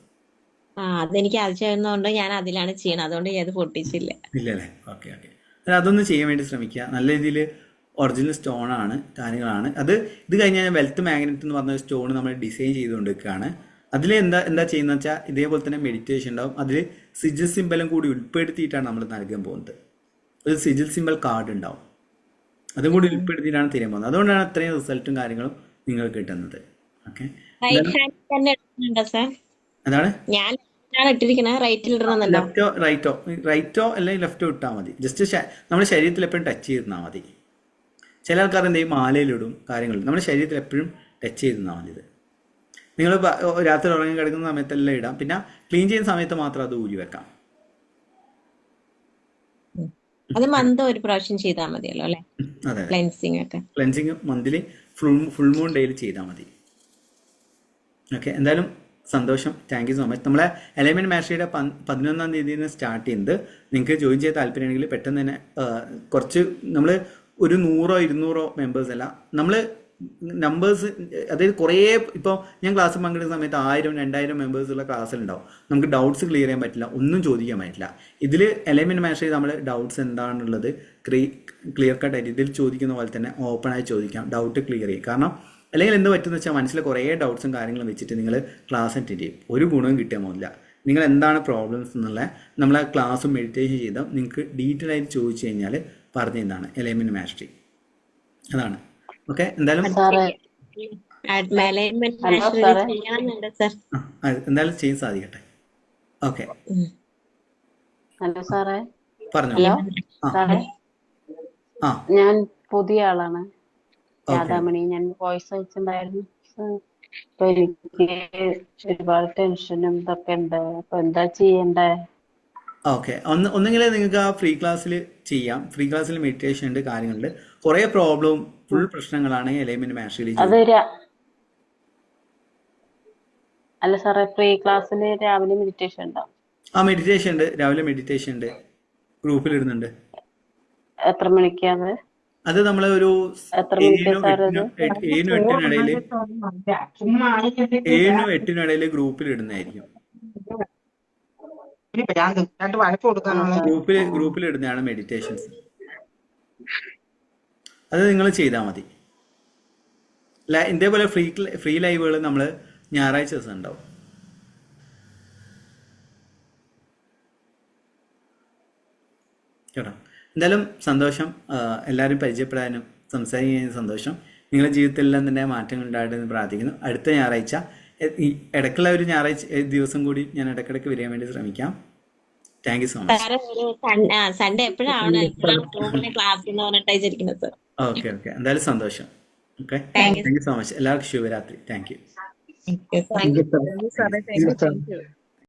അതെനിക്ക് ആവശ്യമായിരുന്നതുകൊണ്ട് ഞാൻ അതിലാണ് ചെയ്യണം. അതുകൊണ്ട് അത് പൊട്ടിച്ചില്ല. ഇല്ലല്ലേ? ഓക്കെ. അതൊന്ന് ചെയ്യാൻ വേണ്ടി ശ്രമിക്കുക. നല്ല രീതിയിൽ ഒറിജിനൽ സ്റ്റോൺ ആണ്, കാര്യങ്ങളാണ്. ഇത് കഴിഞ്ഞാൽ വെൽത്ത് മാഗ്നറ്റ് എന്ന് പറഞ്ഞ സ്റ്റോൺ നമ്മൾ ഡിസൈൻ ചെയ്തുകൊണ്ടിരിക്കുകയാണ്. അതിൽ എന്താ ചെയ്യുന്നത് വെച്ചാൽ ഇതേപോലെ തന്നെ മെഡിറ്റേഷൻ ഉണ്ടാവും. അതിൽ സിജിൽ സിമ്പലും കൂടി ഉൾപ്പെടുത്തിയിട്ടാണ് നമ്മൾ നൽകാൻ പോകുന്നത്. ഒരു സിജിൽ സിമ്പൽ കാർഡ് ഉണ്ടാവും, അതും കൂടി ഉൾപ്പെടുത്തിയിട്ടാണ് തരാൻ പോകുന്നത്. അതുകൊണ്ടാണ് അത്രയും റിസൾട്ടും കാര്യങ്ങളും നിങ്ങൾക്ക് കിട്ടുന്നത്. ഓക്കെ, അതാണ് റൈറ്റോ അല്ലെങ്കിൽ ലെഫ്റ്റോ ഇട്ടാൽ മതി. ജസ്റ്റ് നമ്മുടെ ശരീരത്തിൽ എപ്പോഴും ടച്ച് ചെയ്തിരുന്നാൽ മതി. ചില ആൾക്കാർ എന്തെങ്കിലും മാലയിലിടും കാര്യങ്ങൾ. നമ്മുടെ ശരീരത്തിൽ എപ്പോഴും ടച്ച് ചെയ്തിരുന്നാൽ മതി. ഇത് നിങ്ങൾ രാത്രി ഉറങ്ങി കിടക്കുന്ന സമയത്തെല്ലാം ഇടാം. പിന്നെ ക്ലീൻ ചെയ്യുന്ന സമയത്ത് മാത്രം അത് ഊരി വെക്കാം. അത് ഒരു പ്രാവശ്യം ചെയ്താൽ മതിയല്ലോ അല്ലേ? അതെ, ക്ലെൻസിങ് മന്ത്ലി ഫുൾ മൂൺ ഡേയിൽ ചെയ്താൽ മതി. ഓക്കെ, എന്തായാലും സന്തോഷം. Thank you so much. നമ്മളെ അലൈൻമെന്റ് മാസ്റ്ററിയുടെ 11-ാം തീയതിയിൽ സ്റ്റാർട്ട് ചെയ്യുന്നത്. നിങ്ങൾക്ക് ജോയിൻ ചെയ്യാൻ താല്പര്യമുണ്ടെങ്കിൽ പെട്ടെന്ന് തന്നെ കുറച്ച് നമ്മൾ ഒരു 100-200 മെമ്പേഴ്സ് അല്ല, നമ്മൾ നമ്പേഴ്സ്, അതായത് കുറേ ഇപ്പോൾ ഞാൻ ക്ലാസ് പങ്കെടുക്കുന്ന സമയത്ത് 1000-2000 മെമ്പേഴ്സുള്ള ക്ലാസ്സിലുണ്ടാവും. നമുക്ക് ഡൗട്ട്സ് ക്ലിയർ ചെയ്യാൻ പറ്റില്ല, ഒന്നും ചോദിക്കാൻ പറ്റില്ല. ഇതിൽ അലൈൻമെന്റ് മാസ്റ്ററിൽ നമ്മൾ ഡൗട്ട്സ് എന്താണുള്ളത് ക്ലിയർ കട്ടായിട്ട് ഇതിൽ ചോദിക്കുന്ന പോലെ തന്നെ ഓപ്പണായി ചോദിക്കാം, ഡൗട്ട് ക്ലിയർ ചെയ്യും. കാരണം അല്ലെങ്കിൽ എന്ത് പറ്റുമെന്ന് വെച്ചാൽ മനസ്സിൽ കുറേ ഡൗട്ട്സും കാര്യങ്ങളും വെച്ചിട്ട് നിങ്ങൾ ക്ലാസ് അറ്റൻഡ് ചെയ്യും, ഒരു ഗുണവും കിട്ടിയാൽ പോകില്ല. നിങ്ങൾ എന്താണ് പ്രോബ്ലംസ് എന്നുള്ളത് നമ്മളെ ക്ലാസ്സും മെഡിറ്റേഷൻ ചെയ്താൽ നിങ്ങൾക്ക് ഡീറ്റെയിൽ ആയിട്ട് ചോദിച്ചു കഴിഞ്ഞാൽ പറഞ്ഞു തന്നതാണ് എലൈൻമെന്റ് മാസ്റ്ററി. അതാണ്. ഓക്കെ, എന്തായാലും എന്തായാലും ചെയ്യാൻ സാധിക്കട്ടെ. ഓക്കെ, ഹലോ സാറേ. പറഞ്ഞോ. സാറേ, ആ, ഞാൻ പുതിയ ആളാണ്, ഓക്കെ രാധാമണി. ഞാൻ വോയിസ് അയച്ചിട്ടുണ്ടായിരുന്നു. അപ്പൊ എനിക്ക് ഒരുപാട് ടെൻഷനും ഇതൊക്കെ ഉണ്ട്. അപ്പൊ എന്താ ചെയ്യണ്ടേ? ഓക്കെ. ഒന്നെങ്കിൽ നിങ്ങൾക്ക് ആ ഫ്രീ ക്ലാസ്സിൽ ചെയ്യാം. ഫ്രീ ക്ലാസ്സിൽ മെഡിറ്റേഷൻ ഉണ്ട്, കാര്യങ്ങളുണ്ട്. കുറേ പ്രോബ്ലവും ഫുൾ പ്രശ്നങ്ങളാണ് എലൈൻമെന്റ് മാസ്റ്ററിയിൽ അത് ചെയ്യുന്നത്. അല്ല സാറേ, ഫ്രീ ക്ലാസ്സിൽ രാവിലെ മെഡിറ്റേഷൻ ഉണ്ടോ? ആ, മെഡിറ്റേഷൻ ഉണ്ട്, രാവിലെ മെഡിറ്റേഷൻ ഉണ്ട്, ഗ്രൂപ്പിൽ ഇടുന്നുണ്ട്. എത്ര മണിക്കാണ്? അത് നമ്മൾ ഒരു എത്ര മണിക്കാ സാർ അത്? 7-8 ഗ്രൂപ്പിൽ ഇടുന്നതായിരിക്കും. ഗ്രൂപ്പിൽ ഇടുന്നതാണ് മെഡിറ്റേഷൻസ്. അത് നിങ്ങൾ ചെയ്താൽ മതി. ഇതേപോലെ ഫ്രീ ലൈവുകൾ നമ്മൾ ഞായറാഴ്ച ദിവസം ഉണ്ടാവും. കേട്ടോ, എന്തായാലും സന്തോഷം. എല്ലാവരും പരിചയപ്പെടാനും സംസാരിക്കാനും സന്തോഷം. നിങ്ങളുടെ ജീവിതത്തിലെല്ലാം തന്നെ മാറ്റങ്ങൾ ഉണ്ടായിട്ടെന്ന് പ്രാർത്ഥിക്കുന്നു. അടുത്ത ഞായറാഴ്ച, ഈ ഇടയ്ക്കുള്ള ഒരു ഞായറാഴ്ച ദിവസം കൂടി ഞാൻ ഇടയ്ക്കിടയ്ക്ക് വരാൻ വേണ്ടി ശ്രമിക്കാം. Thank you so much. Sunday എപ്പോഴാണ് ക്ലാസ് എന്ന് പറഞ്ഞിട്ടായിരിക്കുന്നത് സർ? ഓക്കെ, എന്തായാലും സന്തോഷം. Okay, thank you so much. എല്ലാവർക്കും ശുഭരാത്രി. Thank you. താങ്ക് യു സാറേ. Thank you.